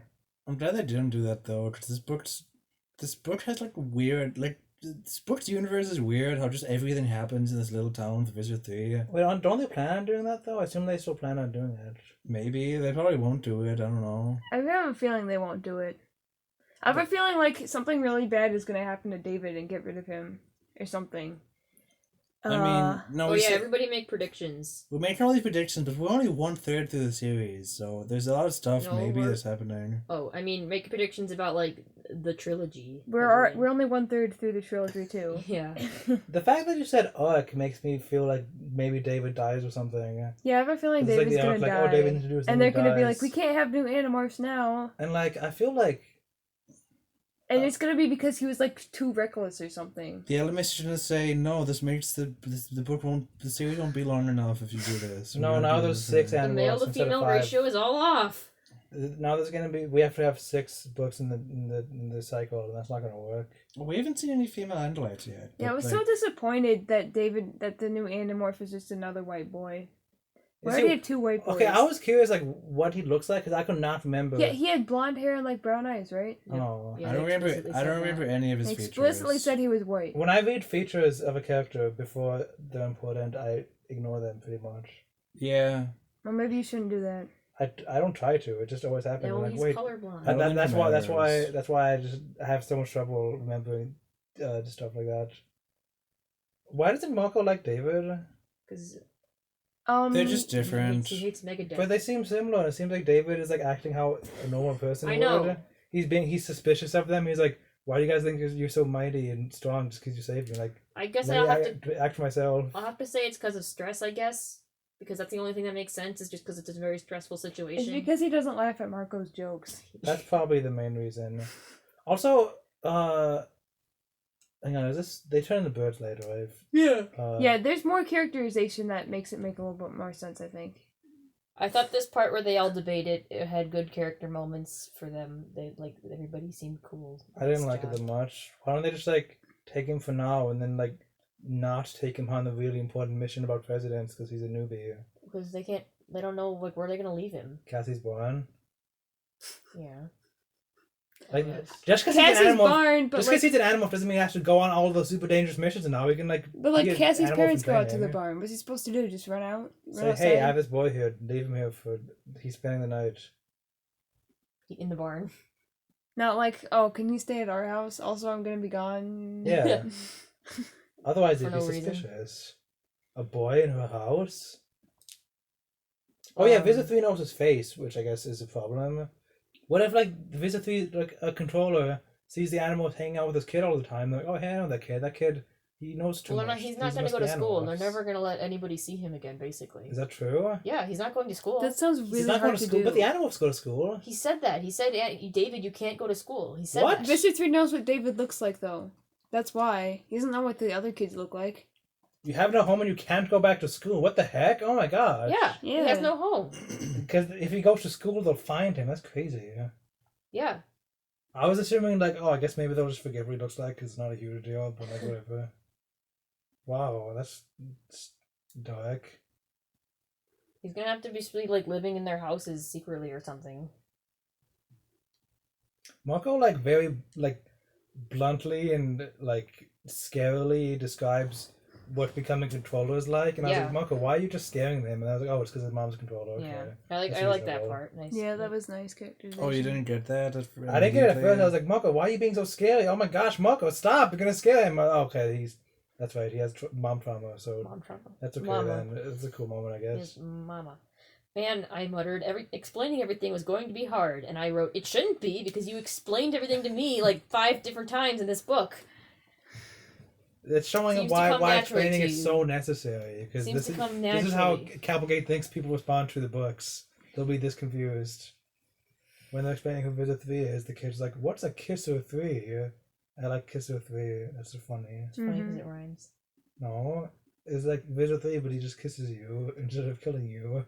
I'm glad they didn't do that though, because this book has like weird, like this book's universe is weird. How just everything happens in this little town with Visser Three. Wait, don't they plan on doing that though? I assume they still plan on doing it. Maybe they probably won't do it. I don't know. I have a feeling they won't do it. I have a feeling like something really bad is going to happen to David and get rid of him or something. I mean, no. Oh we yeah, said- everybody make predictions. we're making all these predictions, but we're only 1/3 through the series, so there's a lot of stuff No, maybe we're- that's happening. Oh, I mean, make predictions about, like, the trilogy. We're only 1/3 through the trilogy too. Yeah. The fact that you said arc makes me feel like maybe David dies or something. Yeah, I have a feeling It's like David's the gonna arc, like, die, oh, David needs to do something, and they're gonna be dies. like, we can't have new Animorphs now, And like, I feel like and it's gonna be because he was like too reckless or something. The Elements is gonna say no. This makes the series won't be long enough if you do this. No, We're gonna now do there's this 6 thing." The male to instead of female 5. ratio is all off. Now there's gonna be, we have to have 6 books in the cycle, and that's not gonna work. We haven't seen any female Andalites yet. Yeah, I but, was like, so disappointed that the new Animorph is just another white boy. We Is already he- have 2 white boys. Okay, I was curious like what he looks like because I could not remember. Yeah, he had blonde hair and like brown eyes, right? Oh. Yeah, I don't they remember. explicitly I don't said remember that. any of his They features. explicitly said he was white. When I read features of a character before they're important, I ignore them pretty much. Yeah. Well, maybe you shouldn't do that. I don't try to. It just always happens. No, I'm like, he's wait. colorblind. I don't That's think it why matters. I just have so much trouble remembering stuff like that. Why doesn't Marco like David? Because They're just different. he hates Megadeth. But they seem similar. It seems like David is like acting how a normal person I would. know. He's suspicious of them. He's like, why do you guys think you're so mighty and strong just because you saved me? Like, I guess let I'll me have to. act for myself. I'll have to say it's because of stress. I guess because that's the only thing that makes sense. Is just because it's a very stressful It's situation. because he doesn't laugh at Marco's jokes. That's probably the main reason. Also, hang on, is this they turn into birds later, right? Yeah. Yeah, there's more characterization that makes it make a little bit more sense, I think. I thought this part where they all debated it had good character moments for them. They like everybody seemed cool. I didn't like it that much. Why don't they just like take him for now and then like not take him on the really important mission about presidents because he's a newbie? Because they can't. They don't know like where they're gonna leave him. Cassie's born. Yeah. Like Yes. just because he's Cassie's an animal, barn, but just like, because he's an animal doesn't mean he has to go on all those super dangerous missions. And now he can like. but like be an Cassie's animal parents from go out to the training. barn. What's he supposed to do? Just run out? Run Say, outside? hey, I have this boy here. Leave him here for. He's spending the night. In the barn. Not like, oh, can you stay at our house? Also, I'm gonna be gone. Yeah. Otherwise, For he'd be no reason. suspicious. A boy in her house. Oh yeah, Visser Three knows his face, which I guess is a problem. What if like Visser Three, like a controller, sees the animals hanging out with his kid all the time? They're like, oh hey, I know that kid. That kid, he knows too Well, much. he's not These going to must go be to school. animals. They're never going to let anybody see him again, basically. Is that true? Yeah, he's not going to school. That sounds really He's not hard going to school, do. but the animals go to school. He said that. He said, David, you can't go to school. He said What? that. Visser 3 knows what David looks like, though. That's why. He doesn't know what the other kids look like. You have no home and you can't go back to school. What the heck? Oh my god. Yeah, he Yeah. has no home. Because if he goes to school, they'll find him. That's crazy. Yeah. I was assuming like, oh, I guess maybe they'll just forget what he looks like. 'Cause it's not a huge deal, but like whatever. Wow, that's dark. He's going to have to be like living in their houses secretly or something. Marco like very like bluntly and like scarily describes what becoming a controller is like, and I was Yeah. like, Marco, why are you just scaring him? And I was like, oh, it's because his mom's a controller. Okay. Yeah. I That's like that reasonable. part. Nice. Yeah, that was nice characterization. Oh, you didn't get that? I didn't get it at first. I was like, Marco, why are you being so scary? Oh my gosh, Marco, stop! You're gonna scare him. Okay, that's right. He has mom trauma, so Mom trauma. that's okay Mama. then. It's a cool moment, I guess. His mama. Man, I muttered, explaining everything was going to be hard, and I wrote, it shouldn't be, because you explained everything to me like 5 different times in this book. It's showing Seems to why come naturally explaining to is you. so necessary because Seems this to come is how naturally. Cavalgate thinks people respond to the books. They'll be this confused when they're explaining who Visser 3 is. The kid's like, "What's a kisser 3? I like kisser 3. That's so funny." It's funny because it rhymes. No, it's like Visser 3, but he just kisses you instead of killing you.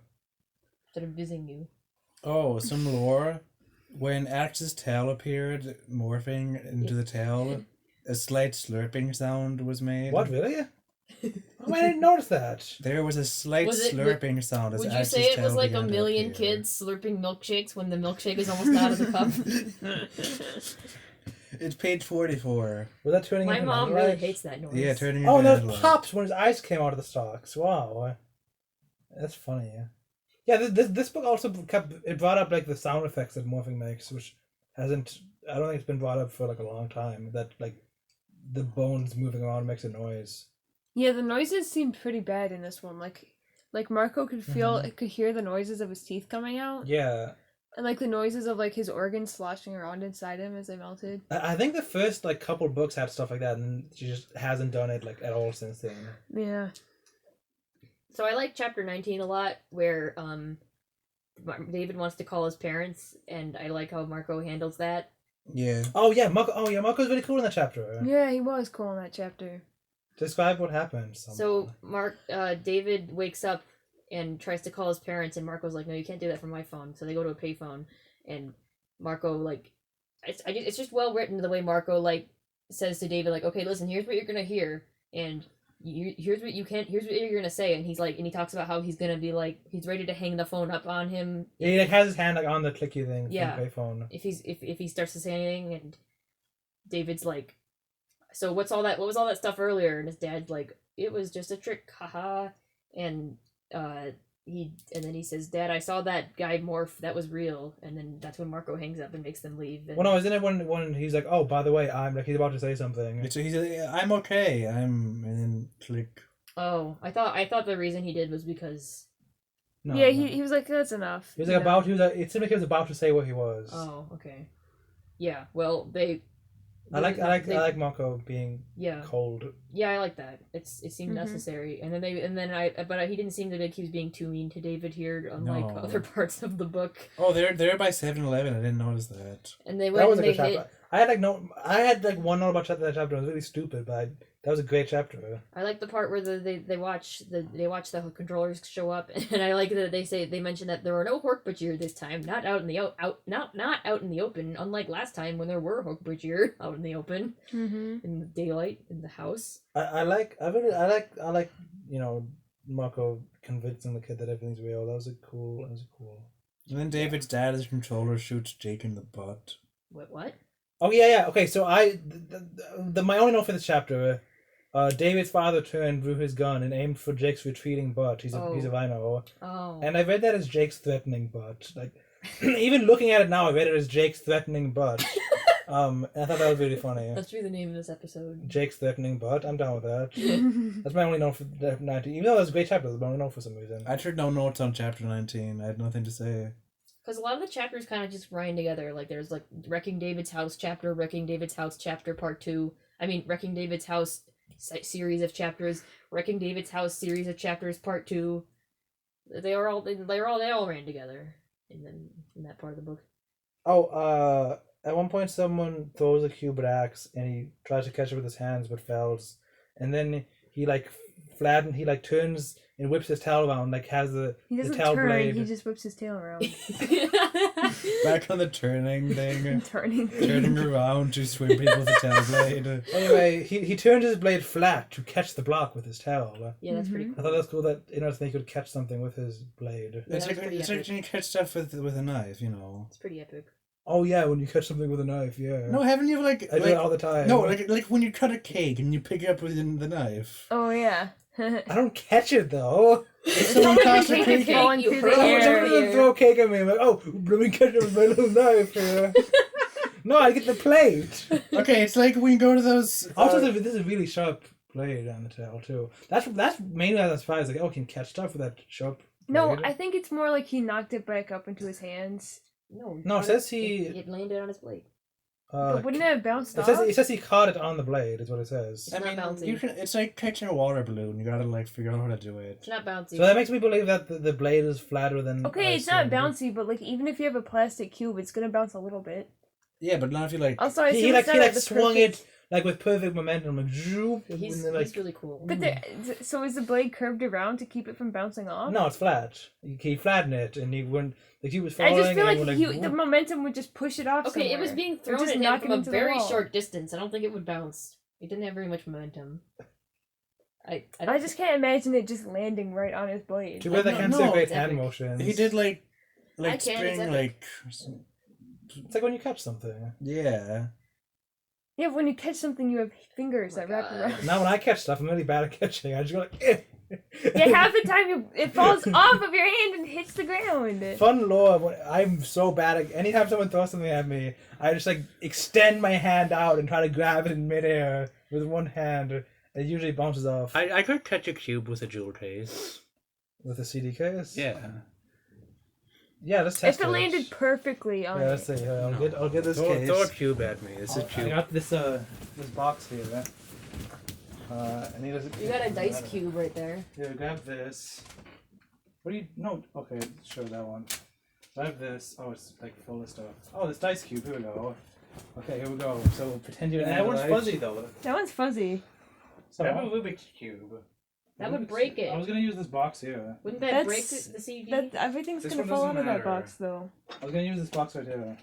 Instead of visiting you. Oh, some lore. When Axe's tail appeared, morphing into the tail, a slight slurping sound was made. What, really? Oh, I didn't notice that. There was a slight slurping sound as Would you Axe's say it was tail like a began to million appear. kids slurping milkshakes when the milkshake is almost out of the cup? It's page 44. Was that turning My into mom Mandalite? really hates that noise. Yeah, turning Oh, into and Mandalite. those pops when his eyes came out of the stalks. Wow, that's funny. Yeah, this book also it brought up like the sound effects that morphing makes, which hasn't. I don't think it's been brought up for like a long time. That like the bones moving around makes a noise. Yeah, the noises seemed pretty bad in this one. Like Marco could feel, could hear the noises of his teeth coming out, Yeah, and like the noises of like his organs sloshing around inside him as they melted. I think the first like couple books had stuff like that, and she just hasn't done it like at all since then. Yeah. So I like chapter 19 a lot, where David wants to call his parents, and I like how Marco handles that. Yeah. Oh yeah, Marco. Oh yeah, Marco's really cool in that chapter. Yeah, he was cool in that chapter. Describe what happened. So David wakes up and tries to call his parents, and Marco's like, "No, you can't do that from my phone." So they go to a payphone, and Marco like, it's just well written the way Marco like says to David like, "Okay, listen, here's what you're gonna hear, and here's what you're gonna say," and he's like, and he talks about how he's gonna be like, he's ready to hang the phone up on him. Yeah, he like, has his hand like on the clicky thing Yeah. from the payphone. If he starts to say anything, and David's like, "So what was all that stuff earlier?" And his dad's like, "It was just a trick, haha." And then he says, "Dad, I saw that guy morph. That was real." And then that's when Marco hangs up and makes them leave. And... Well, no, isn't it when he's like, "Oh, by the way, I'm like," he's about to say something. So he's like, I'm okay. And then click. Oh, I thought the reason he did was because. No, yeah, no. he was like, that's enough. He was like it seemed like he was about to say what he was. Oh, okay. Yeah. Well, they. I like Marco being cold. Yeah, I like that. It seemed necessary, and then but he didn't seem to think he was being too mean to David here, unlike other parts of the book. Oh, they're by 7-Eleven. I didn't notice that. And they went. That was a good chapter. I had one note about that chapter. It was really stupid, but that was a great chapter. I like the part where they watch the controllers show up, and I like that they mention that there were no Hork-Bajir this time, not out in the not out in the open, unlike last time when there were Hork-Bajir out in the open, in the daylight in the house. I like Marco convincing the kid that everything's real. That was cool. And then David's dad, as controller, shoots Jake in the butt. What? Oh yeah. Okay, so my only note for this chapter. David's father turned, drew his gun, and aimed for Jake's retreating butt. He's a rhino. Oh. And I read that as Jake's threatening butt. Like, even looking at it now, I read it as Jake's threatening butt. And I thought that was really funny. That should be the name of this episode. Jake's threatening butt. I'm down with that. That's my only note for 19. Even though that was a great chapter, that's my only note for some reason. I took no notes on chapter 19. I had nothing to say. Because a lot of the chapters kind of just grind together. Like, there's, like, Wrecking David's House chapter, Wrecking David's House chapter part 2. I mean, Wrecking David's House series of chapters, Wrecking David's House series of chapters part 2. They all ran together in that part of the book. Oh, at one point someone throws a cube at Axe and he tries to catch it with his hands but fails. And then he turns and whips his tail around, like has the tail blade. He just whips his tail around. Back on the turning thing. Turning around to swing people with the tail blade. Anyway, he turned his blade flat to catch the block with his tail. Yeah, that's pretty cool. I thought that was cool that he could catch something with his blade. Yeah, it's like when you catch stuff with a knife, you know. It's pretty epic. Oh yeah, when you catch something with a knife, yeah. No, haven't you I do it all the time. No, like when you cut a cake and you pick it up with the knife. Oh yeah. I don't catch it though. If someone tosses a cake, falling through the Someone air. throw a cake at me. I'm like, oh, let me catch it with my little knife here. No, I get the plate. Okay, it's like when you go to those. Also, this is a really sharp blade on the tail too. That's mainly why I'm surprised. Like, oh, can catch stuff with that sharp blade. No, I think it's more like he knocked it back up into his hands. No, it says it landed on his blade. But wouldn't it have bounced off? It says he caught it on the blade. Is what it says. It's not bouncy. It's like catching a water balloon. You gotta like figure out how to do it. It's not bouncy. So that makes me believe that the blade is flatter than. Okay, it's not bouncy, but like even if you have a plastic cube, it's gonna bounce a little bit. Yeah, but not if you like. Also, I he swung it like with perfect momentum, like zoop. He's really cool. But so is the blade curved around to keep it from bouncing off? No, it's flat. He flattened it, and he went. Like he was falling. I just feel like the momentum would just push it off. Okay, somewhere. It was being thrown at him from a very short distance. I don't think it would bounce. It didn't have very much momentum. I just can't imagine it just landing right on his blade. Too bad they can't see great hand motions. He did like spring like. It's like when you catch something. Yeah. Yeah, when you catch something, you have fingers that wrap around. Now, when I catch stuff, I'm really bad at catching. I just go like, eh. Yeah, half the time it falls off of your hand and hits the ground. Fun lore, I'm so bad at... Anytime someone throws something at me, I just like extend my hand out and try to grab it in midair with one hand. It usually bounces off. I could catch a cube with a jewel case. With a CD case? Yeah. Yeah, let's test it. If it landed perfectly on let's see. I'll get this case. Throw a cube at me. This is cube. I got this box here. You got a dice cube right there. Here, grab this. What do you... No, okay, show that one. I have this. Oh, it's like full of stuff. Oh, this dice cube. Here we go. Okay, here we go. So pretend you're... That one's fuzzy, though. That one's fuzzy. So, I have a Rubik's Cube. That would break it. I was going to use this box here. Wouldn't that break the CD? Everything's going to fall out of that box, though. I was going to use this box right here.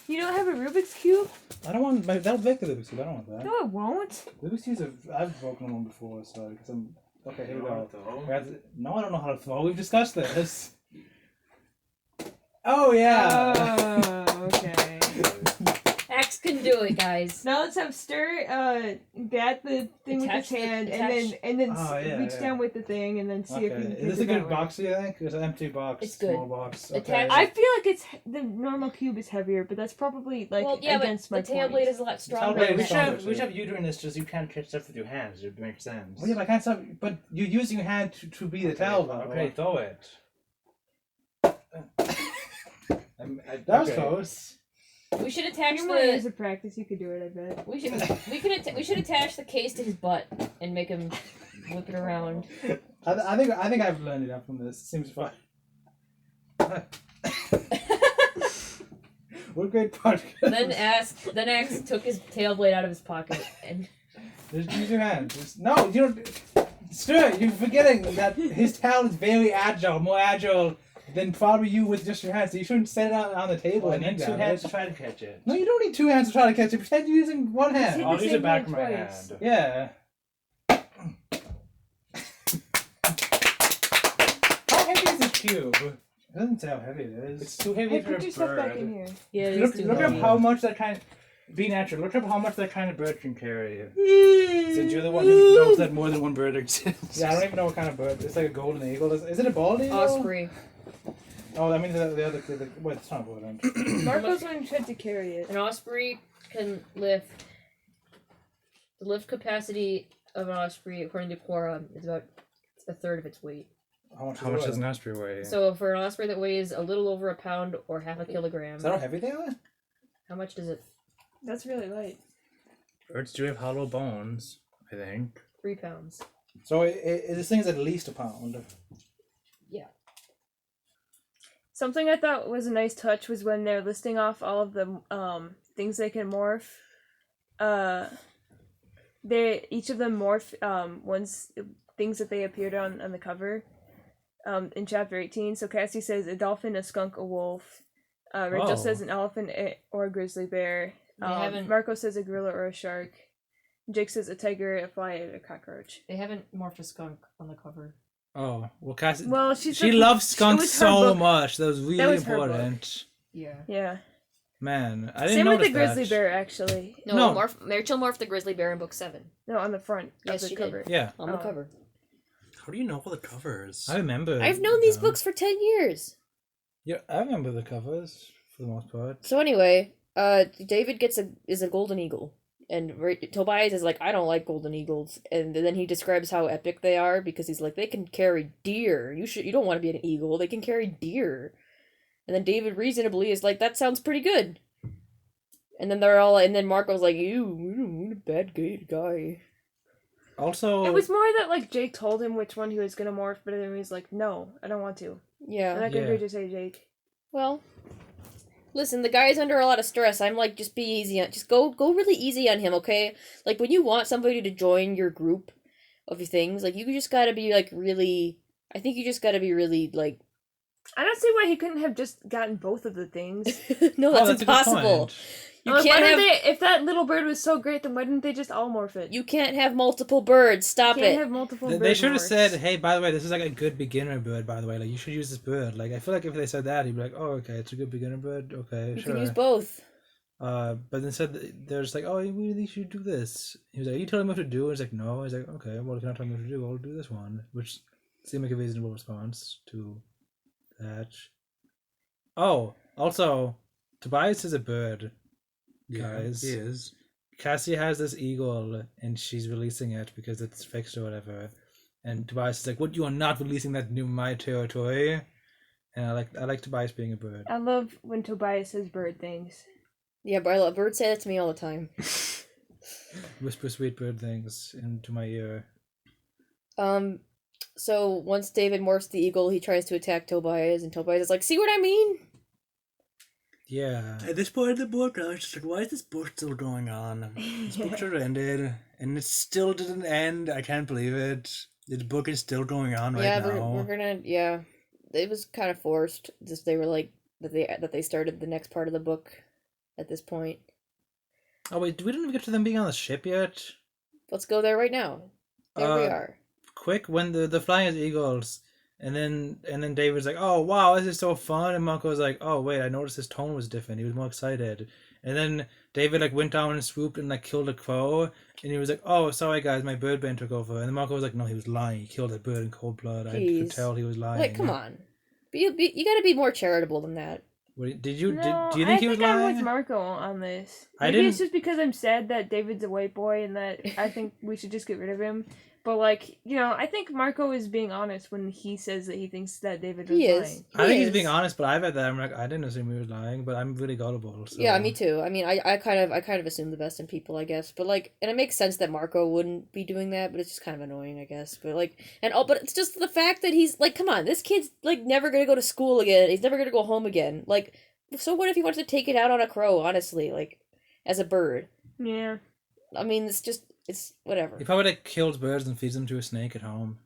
You don't have a Rubik's Cube? I don't want... That'll break the Rubik's Cube. I don't want that. No, it won't. Rubik's Cubes I've broken one before, so... Because I'm... Okay, here we go. No, I don't know how to throw. We've discussed this. Oh, yeah. Oh, okay. Max can do it, guys. Now let's have Stir bat the thing Attach with his hand, attach- and then Oh, yeah, reach yeah. down with the thing, and then see if he can. Is catch this it a that good way. box, do you think? It's an empty box. It's good. Small box. Attach- I feel like the normal cube is heavier, but that's probably like Well, yeah, against but my the tail point. blade is a lot stronger. blade than is that. stronger. We should have you doing this just so you can't catch stuff with your hands. It makes sense. Well, yeah, but I can't stop. But you're using your hand to be the towel. Okay, throw it. That was close. We should If attach you want years the. of practice, you could do it. I bet. We should attach the case to his butt and make him whip it around. I think I've learned enough from this. It seems fun. What a great podcast. Then Axe took his tail blade out of his pocket and. Just use your hand. No, you don't. Stuart, you're forgetting that his tail is very agile, more agile than probably you with just your hands. So you shouldn't set it on the table And and then then two hands to try to catch it. No, you don't need two hands to try to catch it. Pretend you're using one hand. hit I'll the use same the back of hand my twice. hand. Yeah. How heavy is this cube? It doesn't say how heavy it is. It's too heavy Hey, for put a your stuff back in bird. here. Yeah, it Look, is too look up heavy. how much that kind. Be natural. Look up how much that kind of bird can carry. Since you're the one who knows that more than one bird exists. Yeah, I don't even know what kind of bird. It's like a golden eagle. Is it a bald eagle? Osprey. Oh, I mean the other. Wait, it's not a bald. Marco's one tried to carry it. An osprey can lift. The lift capacity of an osprey, according to Quora, is about a third of its weight. How much does an osprey weigh? So for an osprey that weighs a little over a pound or half a kilogram, Is that how heavy they are? how much does it? That's really light. Birds do have hollow bones, I think. 3 pounds. So this thing is at least a pound. Something I thought was a nice touch was when they're listing off all of the things they can morph. They each of them morph things that they appeared on the cover. In chapter 18, so Cassie says a dolphin, a skunk, a wolf. Rachel Oh. says an elephant or a grizzly bear. They haven't- Marco says a gorilla or a shark. Jake says a tiger, a fly, and a cockroach. They haven't morphed a skunk on the cover. Oh well, Cassie. Well, she said loves it skunks was her so book. much. That was really That was her book. important. Yeah. Yeah. Man, I didn't Same with notice the grizzly that. bear, actually. No. Rachel morphed the grizzly bear in book 7. No, on the front Yes, of she the did. cover. Yeah, On the Oh. cover. How do you know all the covers? I remember. I've known these them. books for 10 years. Yeah, I remember the covers for the most part. So anyway, David is a golden eagle. And Tobias is like, I don't like golden eagles. And then he describes how epic they are because he's like, they can carry deer. You don't want to be an eagle. They can carry deer. And then David reasonably is like, that sounds pretty good. And then Marco's like, you a bad guy. Also, It was more that like Jake told him which one he was gonna morph, but then he was like, "No, I don't want to." I'm Yeah. not gonna Yeah. agree to say Jake. Well, listen, the guy's under a lot of stress. I'm like, just be easy on, just go really easy on him, okay? Like when you want somebody to join your group of things, like you just gotta be like really. I think you just gotta be really like. I don't see why he couldn't have just gotten both of the things. No, Oh, that's a good impossible. point. You Like, can't why have. don't they? If that little bird was so great, then why didn't they just all morph it? You can't have multiple birds. Stop can't it. have multiple. They bird should have morphs. said, "Hey, by the way, this is like a good beginner bird. By the way, like you should use this bird." Like I feel like if they said that, he'd be like, "Oh, okay, it's a good beginner bird. Okay, You sure." can use both. But instead, they're just like, "Oh, we really should do this." He was like, "Are you telling me what to do?" He's like, "No." He's like, "Okay, well, if you're not telling me what to do, I'll do this one," which seemed like a reasonable response to that. Oh, also, Tobias is a bird. Guys. he is. Cassie has this eagle and she's releasing it because it's fixed or whatever. And Tobias is like, "What? You are not releasing that into my territory." And I like Tobias being a bird. I love when Tobias says bird things. Yeah, but birds say that to me all the time. Whisper sweet bird things into my ear. So once David morphs the eagle, he tries to attack Tobias, and Tobias is like, "See what I mean?" Yeah. At this point in the book, I was just like, why is this book still going on? This book should have ended, and it still didn't end. I can't believe it. The book is still going on right Yeah, now. we're gonna. Yeah, it was kind of forced. Just they were like that they started the next part of the book at this point. Oh wait, we didn't even get to them being on the ship yet. Let's go there right now. There we are. Quick, when the flying as eagles, and then David's like, "Oh wow, this is so fun," and Marco's like, "Oh wait, I noticed his tone was different. He was more excited." And then David like went down and swooped and like killed a crow, and he was like, "Oh, sorry guys, my bird brain took over." And then Marco was like, "No, he was lying. He killed that bird in cold blood. I could Jeez. tell he was lying." Like, come on. You gotta be more charitable than that. Did you? No, do you think he was lying? I'm with Marco on this. I Maybe it's didn't- just because I'm sad that David's a white boy and that I think we should just get rid of him. But, like, you know, I think Marco is being honest when he says that he thinks that David was He is. lying. I think he's is. being honest, but I read that I'm like, I didn't assume he was lying, but I'm really gullible. So. Yeah, me too. I mean, I kind of assume the best in people, I guess. But like, and it makes sense that Marco wouldn't be doing that, but it's just kind of annoying, I guess. But like, but it's just the fact that he's like, come on, this kid's like never gonna go to school again. He's never gonna go home again. Like, so what if he wants to take it out on a crow? Honestly, like, as a bird. Yeah. I mean, it's whatever. He probably like kills birds and feeds them to a snake at home.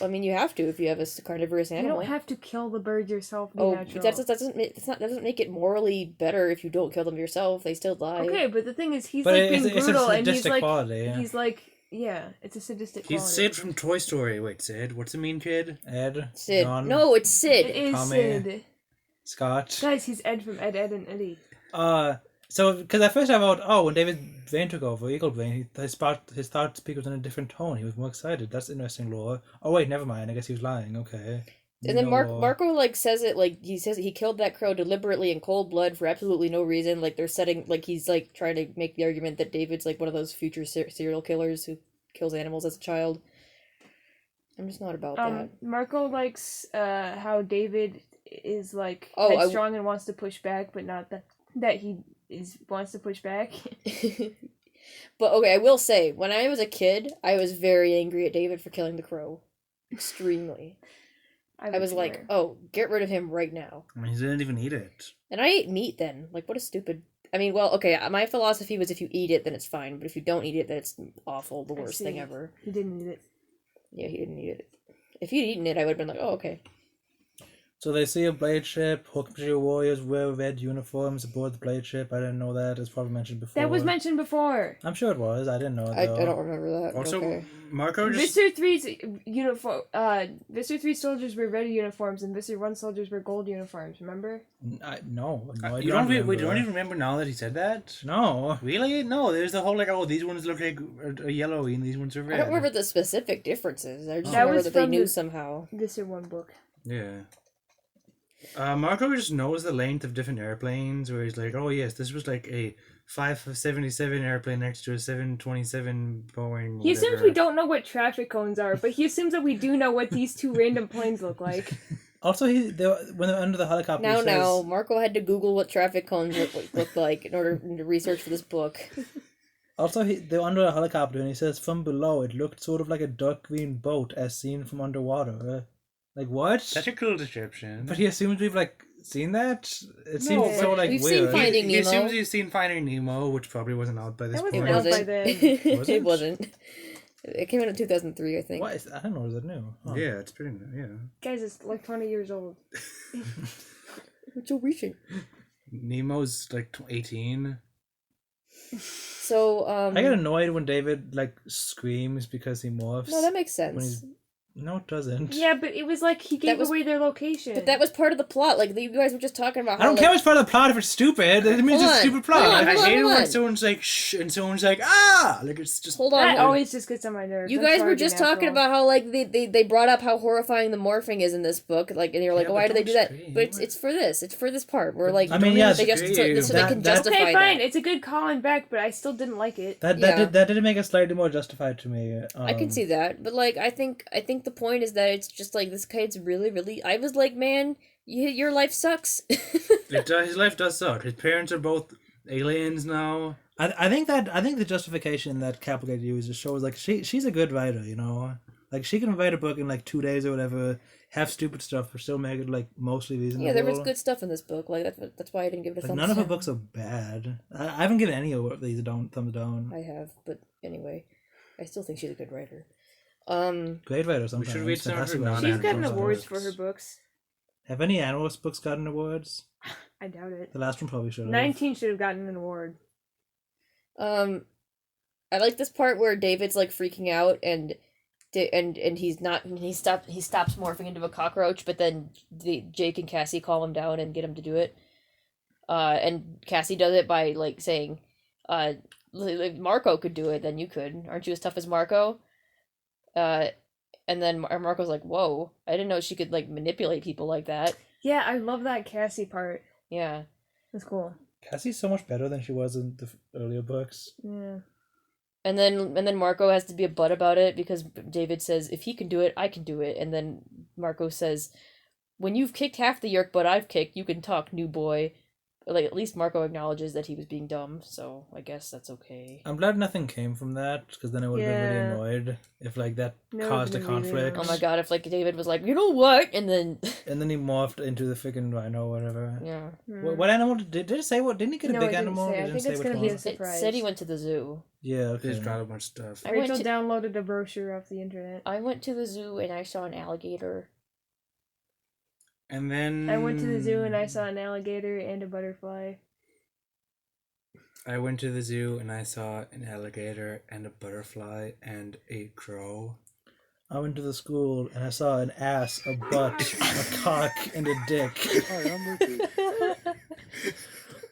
I mean, you have to if you have a carnivorous You animal. don't have to kill the birds yourself. To be Oh, natural. that doesn't make it morally better if you don't kill them yourself. They still die. Okay, but the thing is, he's But like it's being a brutal, and he's sadistic like, quality, yeah. he's like, yeah, it's a sadistic He's quality. Sid from Toy Story. Wait, Sid? What's the mean kid? Ed, Sid. Don, No, it's Sid. It is Tommy. Sid. Scott. Guys, he's Ed from Ed, Ed, and Eddie. So because at first I thought, when David Vane took over, Eagle Vane, his thought speak was in a different tone. He was more excited. That's interesting lore. Oh wait, never mind. I guess he was lying. Okay. And then No lore. Marco like says it like he says he killed that crow deliberately in cold blood for absolutely no reason. Like they're setting like he's like trying to make the argument that David's like one of those future serial killers who kills animals as a child. I'm just not about that. Marco likes how David is like Oh, headstrong and wants to push back, but not that he wants to push back. But okay, I will say when I was a kid, I was very angry at David for killing the crow, extremely. I was like, oh, get rid of him right now. I mean, he didn't even eat it. And I ate meat then. Like, what a stupid. I mean, well, okay, my philosophy was if you eat it, then it's fine. But if you don't eat it, then it's awful, the worst thing ever. He didn't eat it. Yeah, he didn't eat it. If he'd eaten it, I would have been like, oh, okay. So they see a blade ship. Hokusai warriors wear red uniforms aboard the blade ship. I didn't know that. It's probably mentioned before. That was mentioned before. I'm sure it was. I didn't know it. I Though. don't remember that. but Also, okay. Marco just... Visser Three's uniform. Visser Three soldiers wear red uniforms, and Visser One soldiers wear gold uniforms. Remember? No. I you don't remember even that. remember now that he said that? No. Really? No, there's the whole like, oh, these ones look like yellowy and these ones are red. I don't remember the specific differences. I just That remember was that they from knew the- somehow. Visser One book. Yeah. Marco just knows the length of different airplanes, where he's like, oh yes, this was like a 577 airplane next to a 727 Boeing. He assumes whatever. we don't know what traffic cones are, but he assumes that we do know what these two random planes look like. Also, when they're under the helicopter, he Now, says, Marco had to Google what traffic cones look like in order to research for this book. Also, they're under a helicopter, and he says, from below, it looked sort of like a dark green boat as seen from underwater. Like, what? Such a cool description. But he assumes we've, like, seen that? It No, seems so, but like, we've weird. seen Finding he Nemo. assumes he's seen Finding Nemo, which probably wasn't out by this That point. wasn't out by then. Was It it? wasn't. It came out in 2003, I think. What is, I don't know, is it new? Oh. Yeah, it's pretty new, yeah. Guys, it's like 20 years old. It's so recent. Nemo's like 18. So, I get annoyed when David, like, screams because he morphs. no, that makes when sense. he's... No, it doesn't. Yeah, but it was like he gave was- away their location. But that was part of the plot. Like, you guys were just talking about how, I don't like, care if it's part of the plot if it's stupid. It means Hold it's a on. stupid plot. Hold on, I hate it hold when on. someone's like, shh, and someone's like, ah! Like, it's just... Hold on. That hold on. always just gets on my nerves. You I'm guys sorry were to be just talking natural. about how, like, they brought up how horrifying the morphing is in this book. Like, and you're like, Yeah, oh, why but do they do don't that? scream. But it's for this. It's for this part. Where, like, I mean, yeah, they just, so they that- can that- justify Okay, fine. that. It's a good calling back, but I still didn't like it. That Yeah. did make it slightly more justified to me. I can see that, but like I think the point is that it's just like this kid's really. I was like, man, your life sucks. His life does suck. His parents are both aliens now. I think the justification that Capelgate uses shows like she's a good writer, you know. Like she can write a book in like 2 days or whatever, have stupid stuff, but still make it like mostly reasonable. Yeah, there was good stuff in this book. Like that's why I didn't give it a Like, thumbs none of her down. books are bad. I haven't given any of these thumbs down. I have, but anyway, I still think she's a good writer. Great writer sometimes. should read some of her fantastic non- writers. She's gotten Animorphs awards for books. her books. Have any Animorphs books gotten awards? I doubt it. The last one probably should have. 19 should have gotten an award. I like this part where David's like freaking out and he's not. He stops morphing into a cockroach, but then Jake and Cassie calm him down and get him to do it. And Cassie does it by like saying, if Marco could do it, then you could. Aren't you as tough as Marco? And then Marco's like, whoa, I didn't know she could like manipulate people like that. Yeah, I love that Cassie part. Yeah. It's cool. Cassie's so much better than she was in the earlier books. Yeah. And then Marco has to be a butt about it because David says, if he can do it, I can do it. And then Marco says, when you've kicked half the Yeerk butt I've kicked, you can talk, new boy. Like, at least Marco acknowledges that he was being dumb, so I guess that's okay. I'm glad nothing came from that, because then I would have been really annoyed if, like, that caused a conflict. Oh my god, if, like, David was like, you know what? And then... and then he morphed into the freaking rhino or whatever. Yeah. What animal did it say? What didn't he get a big animal? I think it's gonna be a surprise. It said he went to the zoo. Yeah, okay. He's got a bunch of stuff. Rachel downloaded a brochure off the internet. I went to the zoo and I saw an alligator. And then... I went to the zoo and I saw an alligator and a butterfly. I went to the zoo and I saw an alligator and a butterfly and a crow. I went to the school and I saw an ass, a butt, a cock, and a dick.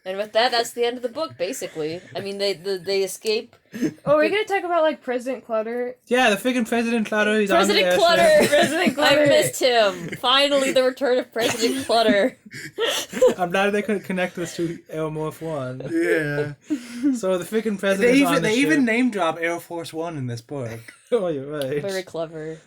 And with that, that's the end of the book, basically. I mean, they escape. Oh, we're gonna talk about, like, President Clutter. Yeah, the freaking President Clutter. He's President on the Clutter! President Clutter! I missed him! Finally, the return of President Clutter. I'm glad they could connect this to Animorph 1. Yeah. So the freaking president. They even name drop Air Force One in this book. Oh, you're right. Very clever.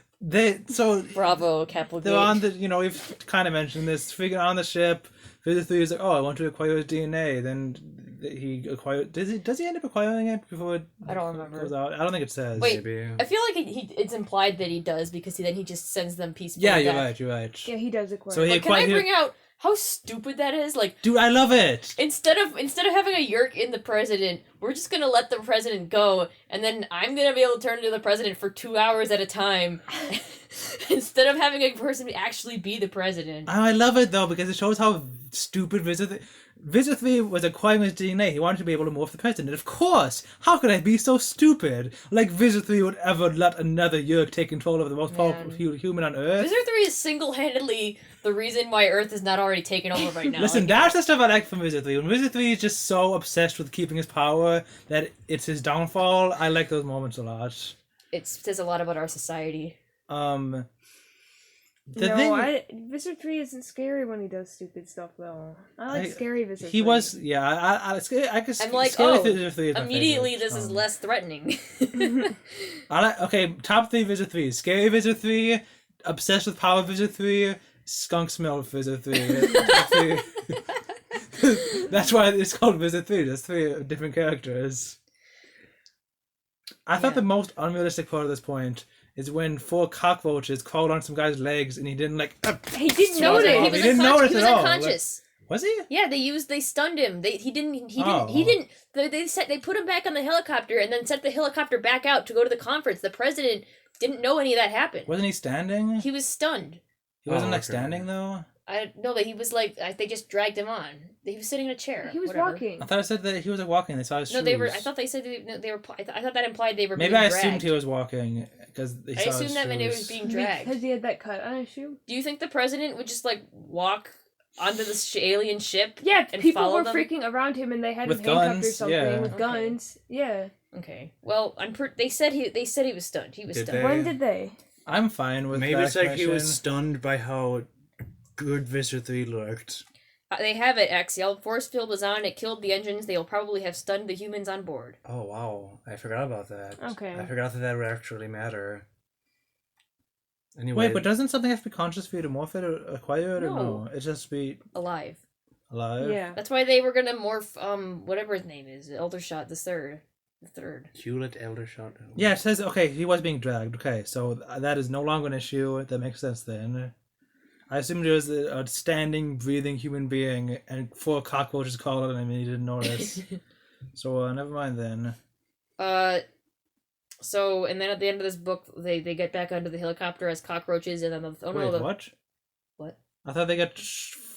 So Bravo, Capel they're on the. We've kind of mentioned this. Freaking on the ship. Visser Three is like, oh, I want to acquire his DNA. Then he acquired. Does he end up acquiring it before it I don't remember. goes out? I don't think it says. Wait, Maybe. I feel like it's implied that he does because then he just sends them peacefully. Yeah, back. you're right. Yeah, he does acquire. So he But can I acquired. bring out how stupid that is? Like, Dude, I love it. instead of having a Yeerk in the president, we're just gonna let the president go, and then I'm gonna be able to turn into the president for 2 hours at a time, instead of having a person actually be the president. I love it though because it shows how stupid Visser Three was acquiring his DNA. He wanted to be able to morph the president. Of course, how could I be so stupid? Like Visser Three would ever let another Yeerk take control of the most powerful human on Earth. Visser 3 is single-handedly the reason why Earth is not already taken over right now. Listen, that's the stuff I like from Visser 3. When Visser 3 is just so obsessed with keeping his power that it's his downfall, I like those moments a lot. It says a lot about our society. Visser 3 isn't scary when he does stupid stuff, though. I like scary Visser 3. He was, yeah, I guess. I'm like, scary oh, Visser 3 is my immediately favorite. this is less threatening. Okay, top 3 Visser 3. Scary Visser 3, obsessed with power Visser 3, skunk smell Visser 3. That's why it's called Visser 3. There's 3 different characters. I thought the most unrealistic part of this point is when 4 cockroaches crawled on some guy's legs and he didn't He didn't notice. He was unconscious. He was at all. unconscious. Was he? Yeah, they stunned him. He didn't. They put him back on the helicopter and then sent the helicopter back out to go to the conference. The president didn't know any of that happened. Wasn't he standing? He was stunned. He wasn't standing though. I know that he was like. they just dragged him on. He was sitting in a chair. He was walking. I thought I said that he was walking. They saw his shoes. No, they were. I thought they said they were. I thought that implied they were. Maybe being I dragged. assumed he was walking because I assumed that meant it was being dragged. Because he had that cut on his shoe. Do you think the president would just like walk onto this alien ship? Yeah, and people were them? freaking around him and they had With him handcuffed guns, or something yeah. with Okay. guns. Yeah. Okay. Well, they said he was stunned. He was Did stunned. they? When did they? I'm fine with Maybe that it's like he was explanation. stunned by how good Visser 3 looked. They have it, X. The force field was on. It killed the engines. They'll probably have stunned the humans on board. Oh, wow. I forgot about that. Okay. I forgot that would actually matter. Anyway. Wait, but doesn't something have to be conscious for you to morph it or acquire it, or No. no? It just be Alive. alive? Yeah. That's why they were gonna morph, whatever his name is, Eldershot the third. Hewlett Eldershot. Yeah, it says, okay, he was being dragged. Okay, so that is no longer an issue. That makes sense then. I assumed it was a standing, breathing human being, and 4 cockroaches called on him and he didn't notice. So, never mind then. So, and then at the end of this book, they get back onto the helicopter as cockroaches, and then What? What? I thought they got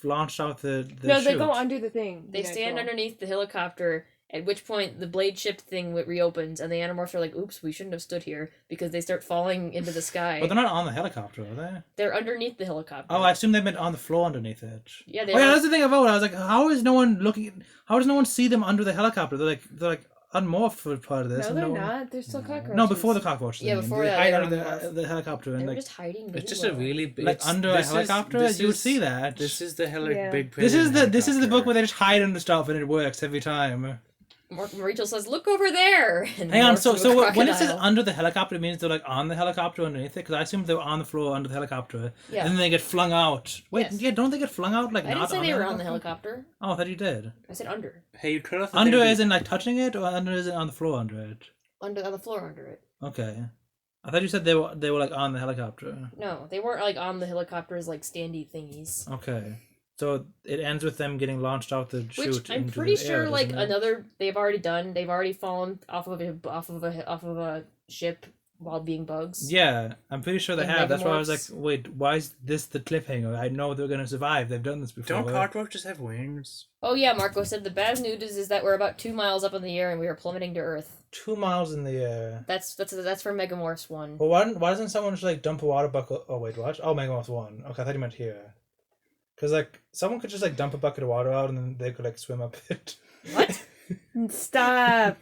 launched out the No, they chute. go under the thing. They stand underneath the helicopter, At which point the blade ship thing reopens, and the Animorphs are like, "Oops, we shouldn't have stood here," because they start falling into the sky. But they're not on the helicopter, are they? They're underneath the helicopter. Oh, I assume they've been on the floor underneath it. Yeah, Oh yeah, that's the thing about it. I was like, how is no one looking? How does no one see them under the helicopter? They're like unmorphed for part of this. No, they're no not. They're still cockroaches. No, before the cockroaches. Yeah, before they that, hide they were under unmorphed. the helicopter They and were like just hiding. It's just really a really big. like under a helicopter. You would see that. This is the Yeah. big. This is the helicopter. book where they just hide under stuff and it works every time. Rachel says, "Look over there." And Hang on, morphs into a when it says crocodile. under the helicopter, it means they're like on the helicopter underneath it. Because I assumed they were on the floor under the helicopter, Yeah. and then they get flung out. Wait, Yes. yeah, don't they get flung out like I not didn't say on they the were on the helicopter? helicopter. Oh, I thought you did. I said under. Hey, you could have Under as in like touching it, or under as in on the floor under it. On the floor under it. Okay, I thought you said they were like on the helicopter. No, they weren't like on the helicopter's like standy thingies. Okay, so it ends with them getting launched out the chute. Which I'm into pretty the sure air, like doesn't it? another they've already fallen off of a ship while being bugs. Yeah, I'm pretty sure they In have. That's why I was like, Megamorphs. wait, why is this the cliffhanger? I know they're gonna survive. They've done this before. Don't cockroaches have wings? Oh yeah, Marco said the bad news is that we're about 2 miles up in the air and we are plummeting to Earth. 2 miles in the air. That's for Megamorphs 1. Well, why doesn't someone just like dump a water bucket? Oh wait, what? Oh, Megamorph 1. Okay, I thought you meant here. Because like someone could just like dump a bucket of water out and then they could like swim up it. What? Stop.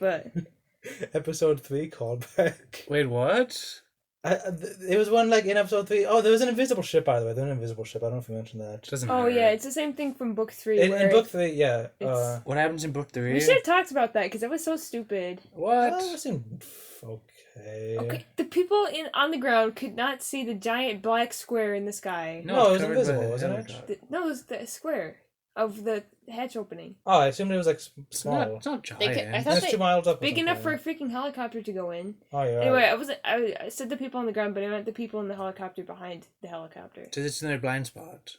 Episode 3 callback. Wait, what? It was one like in episode 3. Oh, there was an invisible ship, by the way. There's an invisible ship. I don't know if you mentioned that. Doesn't Oh matter. yeah, it's the same thing from book 3. In where book 3, yeah. it's- What happens in book 3? we should have talked about that because that was so stupid. What? It seemed okay. Okay, the people on the ground could not see the giant black square in the sky. No, it was covered by invisible, the wasn't it? helicopter. No, it was the square of the hatch opening. Oh, I assumed it was like It's small. not giant. They could- I thought That's they- 2 miles up. or Big enough for something. a freaking helicopter to go in. Oh, yeah. Anyway, I said the people on the ground, but I meant the people in the helicopter behind the helicopter. So it's in their blind spot.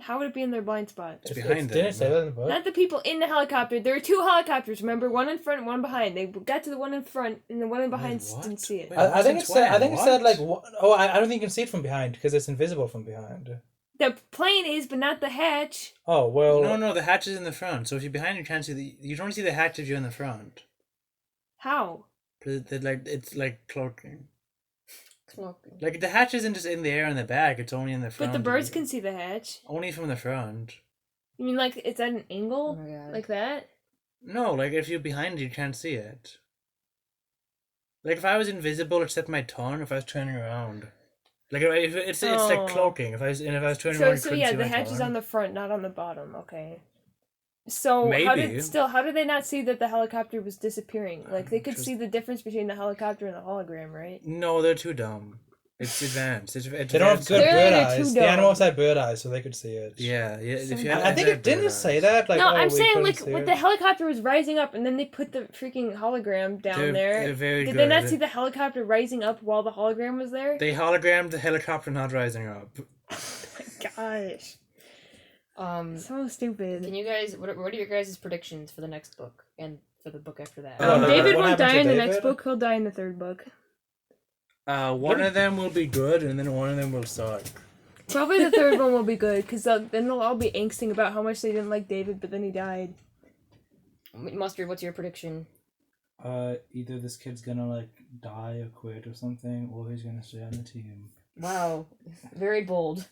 How would it be in their blind spot? It's behind Didn't them. it say that in the book? Not the people in the helicopter. There were 2 helicopters. Remember, one in front, one behind. They got to the one in front, and the one in behind Wait, what? didn't see it. Wait, I think it Since said. I when? think it said What? like. I don't think you can see it from behind because it's invisible from behind. The plane is, but not the hatch. Oh well. No, the hatch is in the front. So if you're behind, you can't see you don't see the hatch if you're in the front. How? It's like cloaking. Cloaking. Like the hatch isn't just in the air in the back. It's only in the front. But the birds can see the hatch. Only from the front. You mean like it's at an Oh angle? my god. Like that? No, like if you're behind, you can't see it. Like if I was invisible except my tongue, if I was turning around. Like if it's Oh. like cloaking. If I was turning around, you So couldn't yeah, see the my hatch is tongue. on the front, not on the bottom. Okay. So Maybe. how did they not see that the helicopter was disappearing? Like they could Just- see the difference between the helicopter and the hologram, right? No, they're too dumb. It's advanced. It's They don't have advanced. good Clearly bird they're eyes. too The dumb. animals had bird eyes, so they could see it. Yeah. If you Some- have, I think it didn't say that. Like, no, oh, I'm we saying couldn't like see when it. the helicopter was rising up, and then they put the freaking hologram down They're there. very Did good. they not see the helicopter rising up while the hologram was there? They hologrammed the helicopter not rising up. Gosh, so stupid. Can you guys? What are your guys' predictions for the next book and for the book after that? David what won't happened die to in the David? next book. He'll die in the 3rd book. One of them will be good, and then one of them will suck. Probably the 3rd one will be good, because then they'll all be angsting about how much they didn't like David, but then he died. Mustard, what's your prediction? Either this kid's gonna like die or quit or something, or he's gonna stay on the team. Wow, very bold.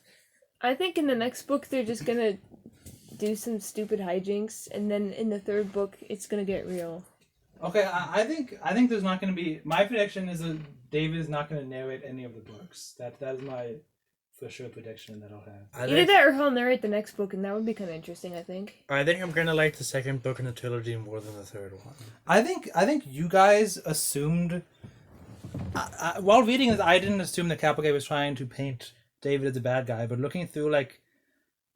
I think in the next book they're just gonna do some stupid hijinks, and then in the 3rd book it's gonna get real. Okay, I think there's not gonna be. My prediction is that David is not gonna narrate any of the books. That is my for sure prediction that I'll have. Either that or he'll narrate the next book, and that would be kind of interesting, I think. I think I'm gonna like the 2nd book in the trilogy more than the 3rd one. I think you guys assumed. While reading this, I didn't assume that Capelgate was trying to paint David as a bad guy, but looking through like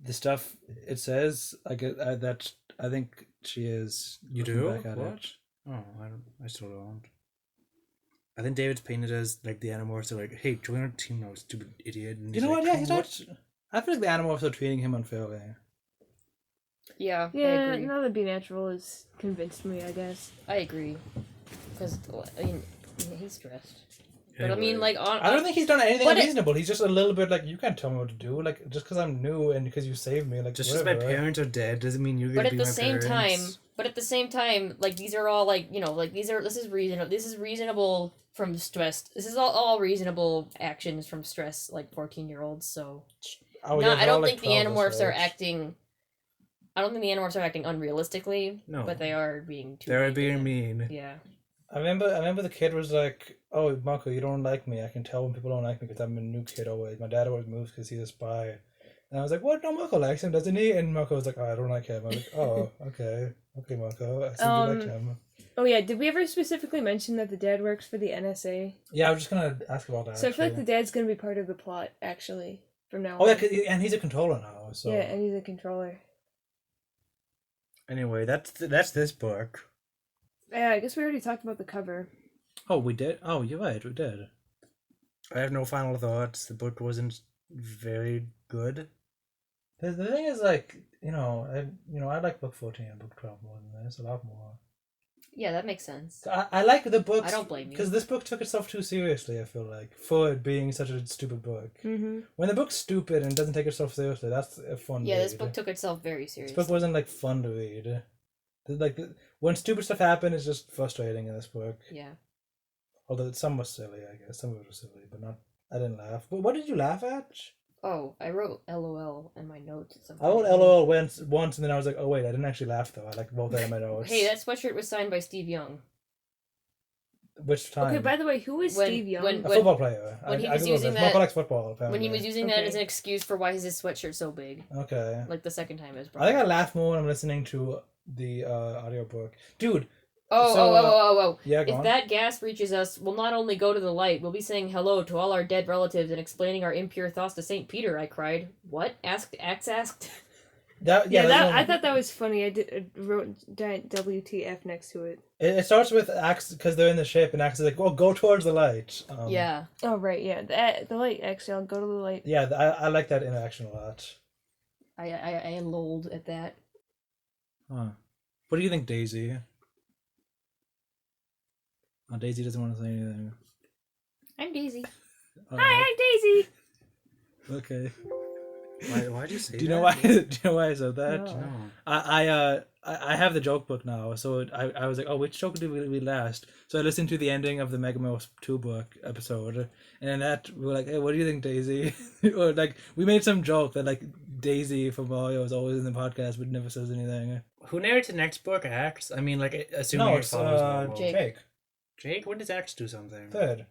the stuff it says, that I think she is. You looking do? back at What? it. Oh, I still don't. I think David's painted as like the Animorphs are like, hey, join our team now, stupid idiot. And You know like, what? Yeah, he's "What?" not. I feel like the Animorphs are treating him unfairly. Yeah, I Yeah, agree. now that Be Natural has convinced me, I guess. I agree. Because I mean, he's stressed. But I mean, like, I don't think he's done anything But unreasonable. He's just a little bit like, you can't tell me what to do. Like, just because I'm new and because you saved me, like, Just because my whatever. parents are dead doesn't mean you're But gonna at be the my same parents. time, like, these are all, like, you know, like, this is reasonable. This is reasonable from stress. This is all reasonable actions from stress, like, 14-year-olds, so... Oh, yeah, I don't like think the 12 Animorphs are age. acting... I don't think the Animorphs are acting unrealistically, No. but they are being too They're mean to being him. mean. Yeah. I remember the kid was like, "Oh, Marco, you don't like me. I can tell when people don't like me because I'm a new kid always. My dad always moves because he's a spy." And I was like, "What? No, Marco likes him, doesn't he?" And Marco was like, "Oh, I don't like him." I was like, "Oh, okay, Marco. I still do like him." Oh yeah, did we ever specifically mention that the dad works for the NSA? Yeah, I was just gonna ask about that. So I feel like actually. the dad's gonna be part of the plot, actually, from now on. Oh yeah, and he's a controller now. So Yeah, and he's a controller. Anyway, that's this book. Yeah, I guess we already talked about the cover. Oh, we did? Oh, you're right, we did. I have no final thoughts. The book wasn't very good. The thing is, like, I like book 14 and book 12 more than this, a lot more. Yeah, that makes sense. I like the books. I don't blame you. Because this book took itself too seriously, I feel like, for it being such a stupid book. Mm-hmm. When the book's stupid and doesn't take itself seriously, that's a fun read. Yeah, this book took itself very This seriously. book wasn't, like, fun to read. When stupid stuff happened, it's just frustrating in this book. Yeah. Although some was silly, I guess. Some of it was silly, but not... I didn't laugh. What did you laugh at? Oh, I wrote LOL in my notes at some I point. wrote LOL once, and then I was like, oh wait, I didn't actually laugh though. I like wrote that in my notes. Hey, that sweatshirt was signed by Steve Young. Which time? Okay, by the way, who is When- Steve Young? when- A football player. when he I was Googled using this. that- Marco likes football, apparently. When he was using that Okay. as an excuse for why is his sweatshirt so big. Okay. Like the second time it was I brought think I up. laugh more when I'm listening to the audiobook. Dude, Oh, So, oh. yeah, go If on. that gas reaches us, we'll not only go to the light, we'll be saying hello to all our dead relatives and explaining our impure thoughts to St. Peter, I cried. What? Asked? That, Yeah, that's I thought that was funny. I wrote giant WTF next to it. It starts with Axe, because they're in the ship, and Axe is like, well, go towards the light. Yeah. Oh, right, yeah. The light, actually. I'll go to the light. Yeah, I like that interaction a lot. I lolled at that. Huh. What do you think, Daisy? Oh, Daisy doesn't want to say anything. I'm Daisy. Hi, I'm Daisy! Okay. Why'd you say Do you know that? why? Do you know why I said that? No. No. I have the joke book now, so I was like, oh, which joke did we read last? So I listened to the ending of the Megamorph 2 book episode, and in that we were like, hey, what do you think, Daisy? Or like we made some joke that like Daisy from Mario is always in the podcast but never says anything. Who narrates the next book? Axe? I mean, like, assuming No, it it's follows normal. Jake. Jake? When does Axe do something? Third.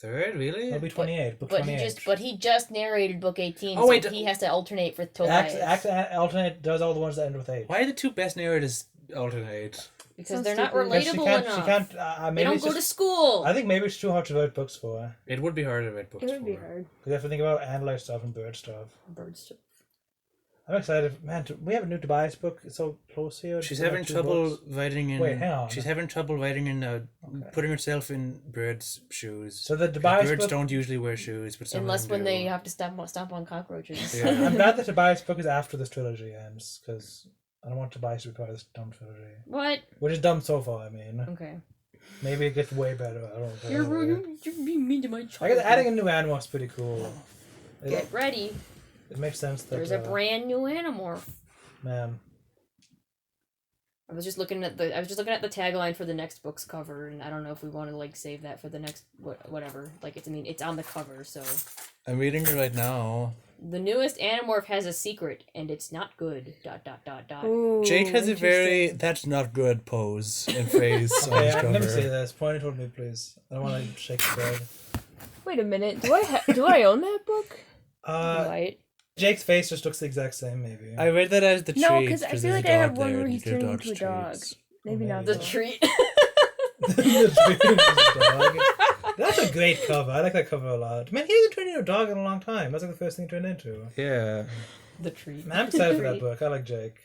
Third? Really? It'll be 28. Book But 28. he just narrated book 18, Oh, so wait, he has to alternate for Tobias. Axe alternate does all the ones that end with H. Why do the two best narrators alternate? Because Sounds they're not stupid. relatable She can't. enough. Maybe They don't it's go to just, school. I think maybe it's too hard to write books for. It would be hard to write books It would be for. hard. Because you have to think about animal stuff and bird stuff. Birds. I'm excited. Man, we have a new Tobias book. It's so close here. She's We're like having 2 trouble books. writing in. Wait, hang on. She's having trouble writing in. Okay. Putting herself in birds' shoes. So the 'Cause Tobias birds book. don't usually wear shoes, but some of Unless them when do. they have to stomp on cockroaches. Yeah. I'm glad the Tobias book is after this trilogy ends, because I don't want Tobias to be part of this dumb trilogy. What? Which is dumb so far, I mean. Okay. Maybe it gets way better. I don't know. You're being mean to my I child. guess adding a new animal is pretty cool. Get ready. It makes sense that There's a brand new Animorph. man. I was just looking at the tagline for the next book's cover, and I don't know if we want to like save that for the next whatever. Like it's on the cover, so I'm reading it right now. the newest Animorph has a secret, and it's not good. ... Ooh, Jake has a very interesting. "that's not good" pose and face on Okay, his let me cover. say this. Point toward me, please. I don't want to shake the bed. Wait a minute. Do I own that book? Right? Jake's face just looks the exact same, maybe. I read that as the treat. No, because I feel there's like a I have dog one there, where and he's you do turning dog's into a dog. treats. Maybe not. The though. treat. That's a great cover. I like that cover a lot. Man, he hasn't turned into a dog in a long time. That's like the first thing he turned into. Yeah. The treat. Man, I'm excited for that Treat. book. I like Jake.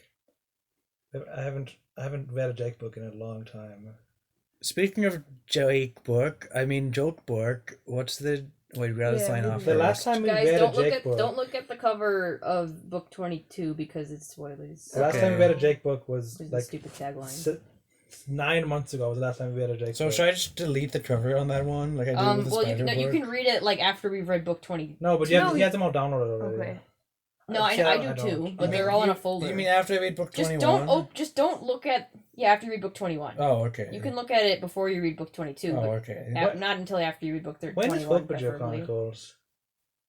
I haven't read a Jake book in a long time. Speaking of joke book, what's the... Wait, we gotta Yeah, sign we off do. The first. last time we Guys, read a don't Jake book. look at the cover of book 22 because it's spoilers. The last Okay. time we read a Jake book was There's the like stupid tagline. 9 months ago was the last time we had a Jake. So should I just delete the cover on that one, like I did with the Well, spider you book? can read it like after we've read book 20. No, but No, he has them all downloaded already. Okay. No, I do too, but they're all in a folder. You mean after I read book 21? Just don't look at after you read book 21. Oh, okay. You can look at it before you read book 22. Oh, but okay. not until after you read book 21. When is Flipperger preferably. Chronicles?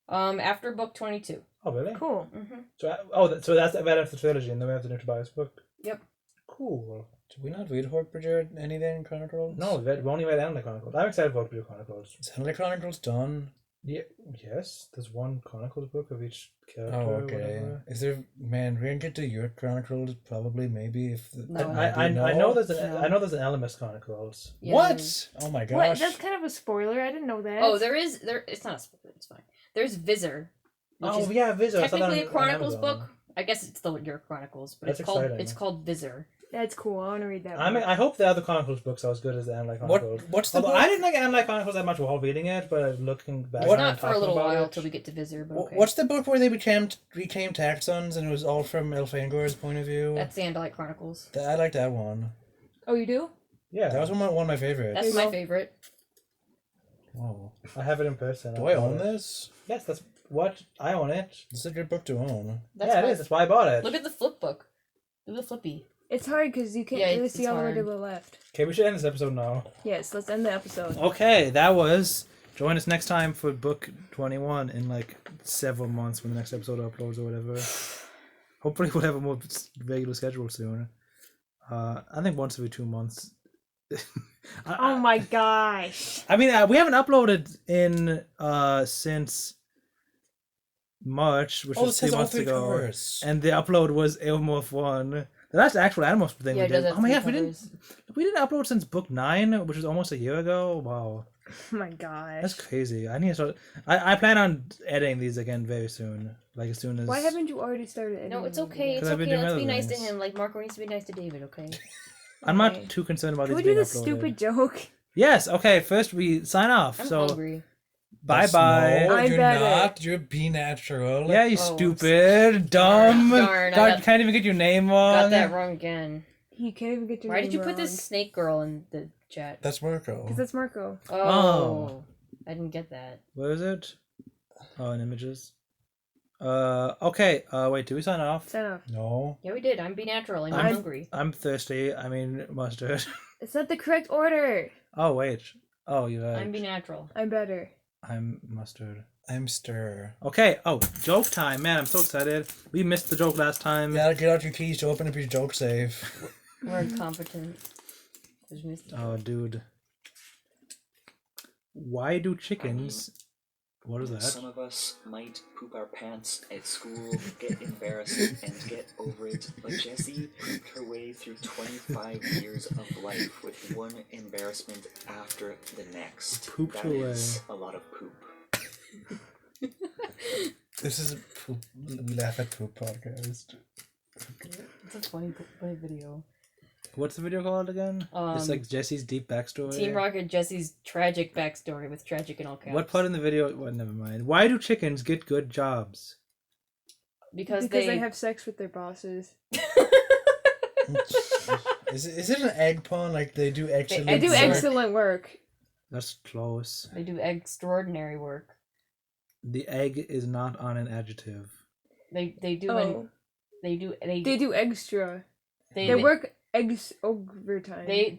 After book 22. Oh, really? Cool. Mm-hmm. So that's right after the trilogy, and then we have the new Tobias book. Yep. Cool. Did we not read Hortbridger anything Chronicles? No, we only read Animal Chronicles. I'm excited for Hortbridger Chronicles. Is Animal Chronicles done? Yeah, yes. There's one Chronicles book of each character. Oh, or okay. whatever. Is there? Man, we're gonna get to Yeerks Chronicles probably, maybe if. No, I know there's No. an Elemis Chronicles. Yeah, What? Oh my gosh. What? That's kind of a spoiler. I didn't know that. Oh, it's not a spoiler, it's fine. There's Visser. Which is yeah, Visser. I saw that technically a on Chronicles Amazon. book. I guess it's still your Chronicles, but That's exciting. it's called Visser. That's cool. I want to read that. I mean, I hope the other Chronicles books are as good as the Animal Chronicles. What's the Although book? I didn't like Animal Chronicles that much while reading it, but looking back, It's and not for a talking little about while it- till we get to Visser, but okay. What's the book where they became Taxons and it was all from Elfangor's point of view? That's the Andalite Chronicles. I like that one. Oh, you do? Yeah, That was one of my favorites. That's you my go. favorite. Whoa. I have it in person. Do I own this? Yes, that's what I own it. This is a good book to own. That's Yeah, it my- is. That's why I bought it. Look at the flip book. Look at the flippy. It's hard because you can't Yeah, really it's see all the way to hard. the left. Okay, we should end this episode now. Yes, let's end the episode. Okay, that was. Join us next time for book 21 in like several months when the next episode uploads or whatever. Hopefully, we'll have a more regular schedule soon. I think once every 2 months. Oh my gosh. I mean, we haven't uploaded in since March, which was 3 months ago, covers. and the upload was Animorph 1. That's the actual Animorph thing Yeah, we it does did. have Oh my three gosh, covers. we didn't upload since book 9, which was almost a year ago. Wow, Oh my gosh. that's crazy. I need to start. I plan on editing these again very soon, like as soon as. Why haven't you already started editing? No, it's okay. It's 'Cause I've been okay. doing Let's other be nice to things. him. Like Marco needs to be nice to David. Okay. I'm Okay. not too concerned about Can we these do being this uploaded. stupid joke? Yes. Okay. First, we sign off. I'm so hungry. bye bye. No, I you're bet not. You're be natural. Yeah, you Oh, stupid, dumb. Darn, I God, got- you can't even get your name wrong. Got that wrong again. You can't even get your Why name did you put wrong. this snake girl in the chat? That's Marco. Because that's Marco. Oh, I didn't get that. Where is it? Oh, in images. Okay. Wait. Do we sign off? Sign off. No. Yeah, we did. I'm be natural. I'm I'm- hungry. I'm thirsty. I mean mustard. It's not the correct order. Oh wait. Oh, you're right. I'm be natural. I'm better. I'm mustard. I'm stir. Okay. Oh, joke time, man! I'm so excited. We missed the joke last time. You gotta get out your keys to open up your joke save. We're incompetent. There's Mr. Oh, dude. Why do chickens? What is that? Some of us might poop our pants at school, get embarrassed, and get over it, but Jessie pooped her way through 25 years of life with one embarrassment after the next. Pooped That her is a lot of poop. This is a poop. We laugh at poop podcast. It's a funny video. What's the video called again? It's Um, like Jesse's deep backstory. Team Rocket Jesse's tragic backstory with tragic in all caps. What part in the video? Well, never mind. Why do chickens get good jobs? Because they have sex with their bosses. Is it an egg pun? Like they do excellent I do work? excellent work. That's close. They do extraordinary work. The egg is not on an adjective. They do Oh, they do they do extra. they They work overtime. they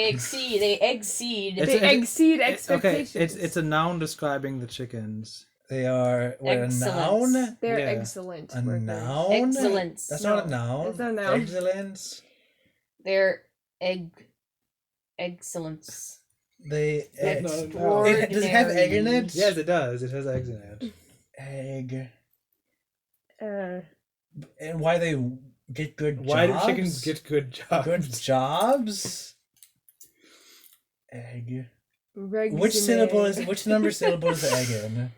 exceed They It's- exceed Okay, expectations. it's a noun describing the chickens. They are what, a Excellence. noun? They're yeah. excellent. A workers. noun? Excellence. That's No, not a noun. it's not a noun. Excellence. They're excellence. They egg. Extraordinary. Does it have egg in it? Yes, it does. It has eggs in it. Egg. Uh, And why they get good Why jobs? do chickens get good jobs? good jobs? Egg. resume. Which number syllable is the egg in?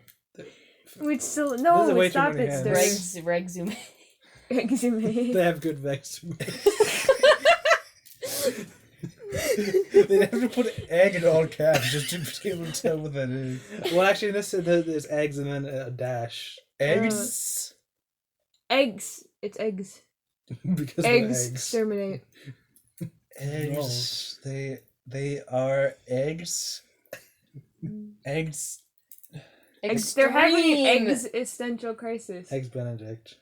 Which still Those no. are way too Stop many it, hands. sir. Resume. Resume. They have good vex. They have to put egg in all caps just to be able to tell what that is. Well, actually, there's eggs and then a dash. Eggs? Eggs. It's eggs. Because Eggs. they're eggs. Exterminate. Eggs. They are eggs. Eggs. They're having an Extreme. existential crisis. Eggs Benedict.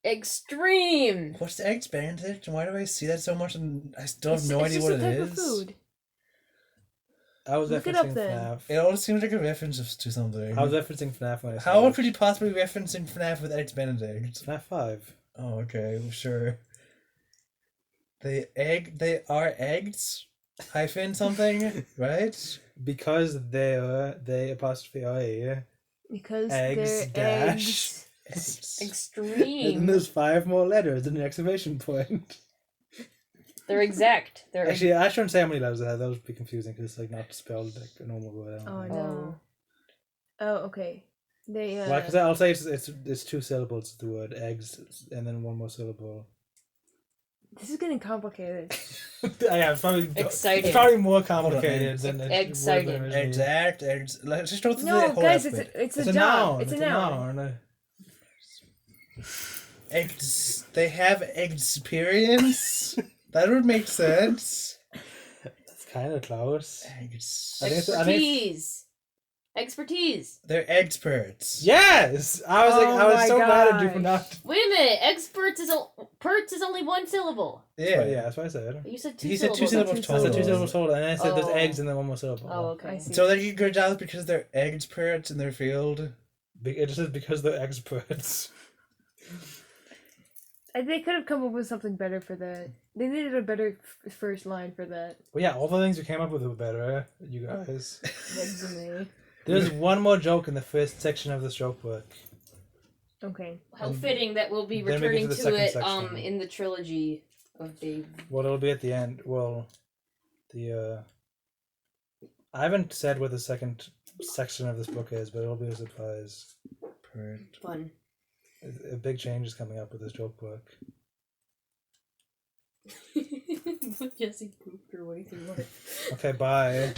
Extreme. What's the Eggs Benedict? And why do I see that so much and I still have It's no idea just what a it type is? of food. I was Look it up referencing then. FNAF. It all seems like a reference to something. I was referencing FNAF when I said How it. could you possibly be referencing FNAF with Eggs Benedict? FNAF 5. Oh, okay, sure. They are eggs? Hyphen something, right? Because they apostrophe I. Because Eggs they're dash. eggs. And Extreme. there's 5 more letters and an exclamation point. They're exact. They're Actually, I shouldn't say how many letters I have. That would be confusing because it's like not spelled like a normal word. I don't Oh think. no. Oh, okay. They Well, because I'll say it's 2 syllables. The word eggs and then 1 more syllable. This is getting complicated. Yeah, it's probably Exciting. It's probably more complicated than it Exciting. was originally. Exact, eggs. Let's just go through the No, whole guys, alphabet. it's It's a a job. noun. It's a noun. noun. Eggs. They have experience? That would make sense. That's kind of close. Eggs. I think it's- expertise. Expertise. They're experts. Yes, I was Oh I was my so mad at you gosh. for not. Wait a minute. Experts is perts is only 1 syllable. Yeah. Yeah, that's what I said. You said 2 He said syllables. 2 syllables I said 2 total. syllables total, and then I said there's Oh. eggs and then 1 more syllable. Oh, okay. I see. So they get good jobs because they're experts in their field. It just says because they're experts. They could have come up with something better for that. They needed a better first line for that. Well, yeah, all the things you came up with were better, you guys. Resume. There's 1 more joke in the first section of this joke book. Okay. How fitting that we'll be Then we get to returning the to second it section. in the trilogy of Dave. Well, it'll be at the end. Well, I haven't said what the second section of this book is, but it'll be a surprise. Fun. A big change is coming up with this joke book. Jesse pooped her way through life. Okay, bye.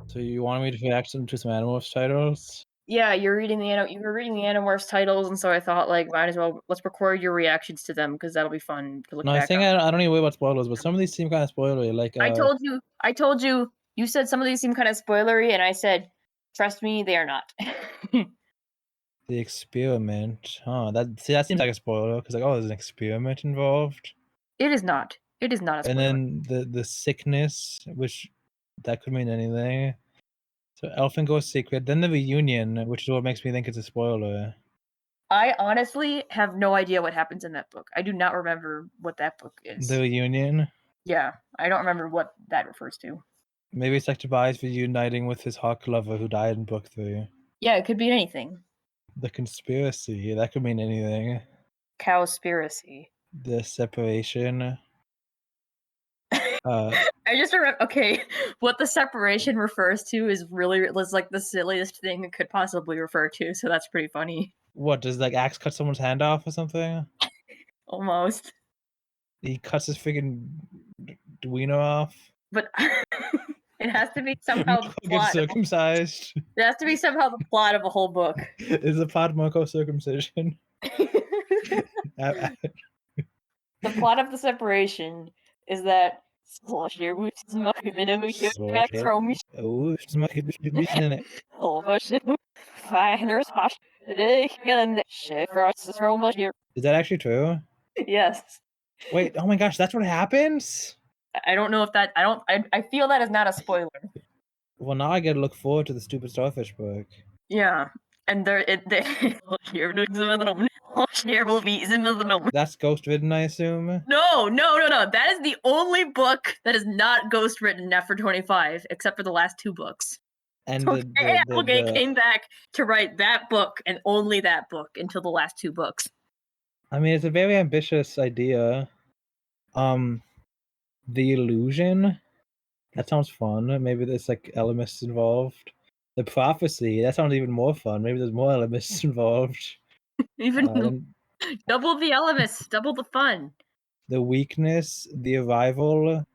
So you wanted me to react to some Animorphs titles? Yeah, you were reading the Animorphs titles, and so I thought, like, might as well let's record your reactions to them because that'll be fun to look No, I back think on. I don't even worry about spoilers, but some of these seem kind of spoilery. Like I told you. You said some of these seem kind of spoilery, and I said, trust me, they are not. the experiment. Huh? That seems like a spoiler because like, oh, there's an experiment involved. It is not. It is not a spoiler. And then the sickness, which that could mean anything. So Elfin goes secret. Then the reunion, which is what makes me think it's a spoiler. I honestly have no idea what happens in that book. I do not remember what that book is. The reunion. Yeah, I don't remember what that refers to. Maybe it's like Tobias reuniting with his hawk lover who died in book 3. Yeah, it could be anything. The conspiracy, that could mean anything. Cowspiracy. The separation. I just remember. Okay, what the separation refers to is like the silliest thing it could possibly refer to. So that's pretty funny. What does like axe cut someone's hand off or something? Almost. He cuts his freaking wiener off. But it has to be somehow the Gets plot. circumcised. It has to be somehow the plot of a whole book. Is the plot Marco circumcision? The plot of the separation is that Is that actually true? Yes. Wait, oh my gosh, that's what happens? I don't know if that I feel that is not a spoiler. Well, now I gotta look forward to the stupid starfish book. Yeah. And That's ghost written, I assume. No. That is the only book that is not ghost written after 25, except for the last 2 books. And So Applegate came back to write that book and only that book until the last 2 books. I mean, it's a very ambitious idea. The illusion. That sounds fun. Maybe there's like elements involved. The prophecy. That sounds even more fun. Maybe there's more elements involved. Even Double the elements, double the fun. The Weakness, The Arrival.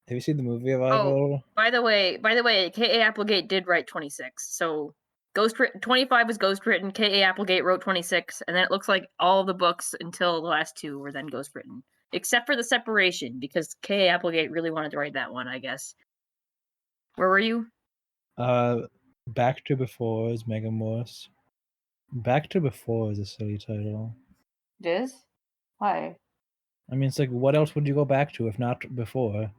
Have you seen the movie Arrival? By the way, K.A. Applegate did write 26. So 25 was ghostwritten. K.A. Applegate wrote 26, and then it looks like all the books until the last 2 were then ghostwritten, except for the separation, because K.A. Applegate really wanted to write that one, I guess. Where were you? Back to Before is Megamorph. Back to Before is a silly title. It is? Why? I mean, it's like, what else would you go back to if not before?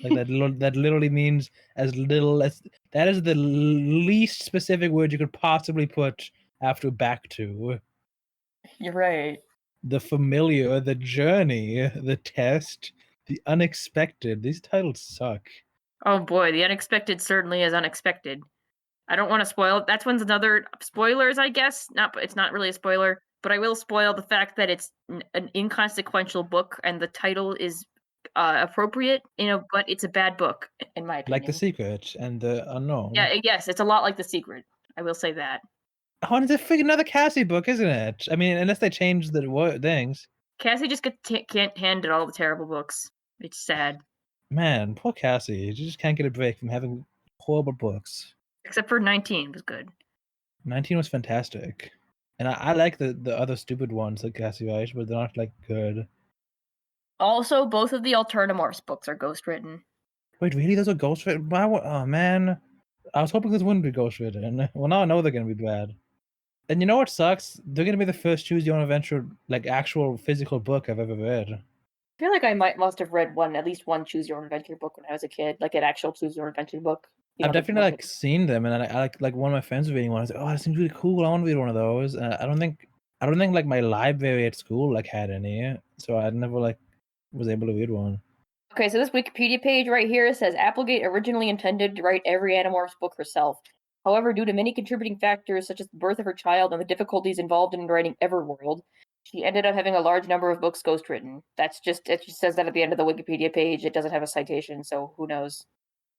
Like that literally means as little as that is the least specific word you could possibly put after back to. You're right. The familiar, the journey, the test, the unexpected. These titles suck. Oh boy, the unexpected certainly is unexpected. I don't want to spoil. That's one's another spoilers, I guess. It's not really a spoiler, but I will spoil the fact that it's an inconsequential book and the title is appropriate, but it's a bad book in my opinion. Like The Secret and The Unknown. Yeah, yes, it's a lot like The Secret. I will say that. Oh, and it's a freaking another Cassie book, isn't it? I mean, unless they change the things. Cassie just can't handle all the terrible books. It's sad. Man, poor Cassie. She just can't get a break from having horrible books. Except for 19 was good. 19 was fantastic. And I like the other stupid ones like Cassie writes, but they're not like good. Also, both of the Alternamorphs books are ghostwritten. Wait, really? Those are ghostwritten? Oh man. I was hoping this wouldn't be ghostwritten. Well, now I know they're gonna be bad. And you know what sucks? They're gonna be the first Choose Your Own Adventure, like actual physical book I've ever read. I feel like I must have read at least one Choose Your Own Adventure book when I was a kid, like an actual Choose Your Own Adventure book. I've definitely like seen them, and I like one of my friends was reading one. I was like, oh, that seems really cool. I want to read one of those. And I don't think like my library at school like had any, so I never like was able to read one. Okay, so this Wikipedia page right here says Applegate originally intended to write every Animorphs book herself. However, due to many contributing factors such as the birth of her child and the difficulties involved in writing Everworld, she ended up having a large number of books ghostwritten. It just says that at the end of the Wikipedia page. It doesn't have a citation, so who knows?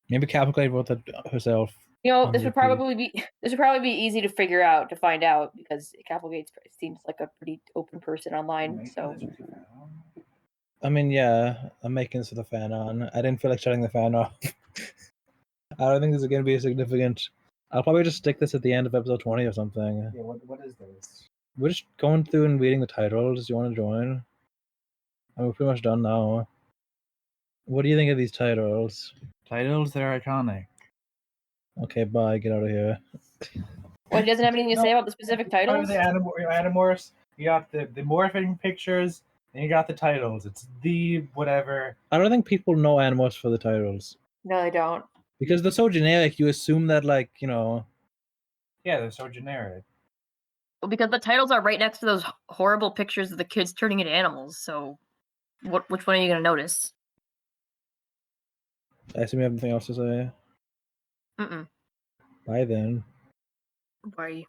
Maybe Applegate wrote that herself. This would probably be easy to figure out, to find out, because Applegate seems like a pretty open person online. So, I mean, yeah, I'm making this with a fan on. I didn't feel like shutting the fan off. I don't think this is going to be a significant. I'll probably just stick this at the end of episode 20 or something. Yeah, what is this? We're just going through and reading the titles. Do you want to join? We're pretty much done now. What do you think of these titles? Titles that are iconic. Okay, bye. Get out of here. Well, he doesn't have anything to say about the specific titles? The Animorphs, you got the morphing pictures, and you got the titles. It's the whatever. I don't think people know Animorphs for the titles. No, they don't. Because they're so generic, you assume that, like, Yeah, they're so generic. Well, because the titles are right next to those horrible pictures of the kids turning into animals, so which one are you going to notice? I assume you have anything else to say. Mm-mm. Bye then. Bye.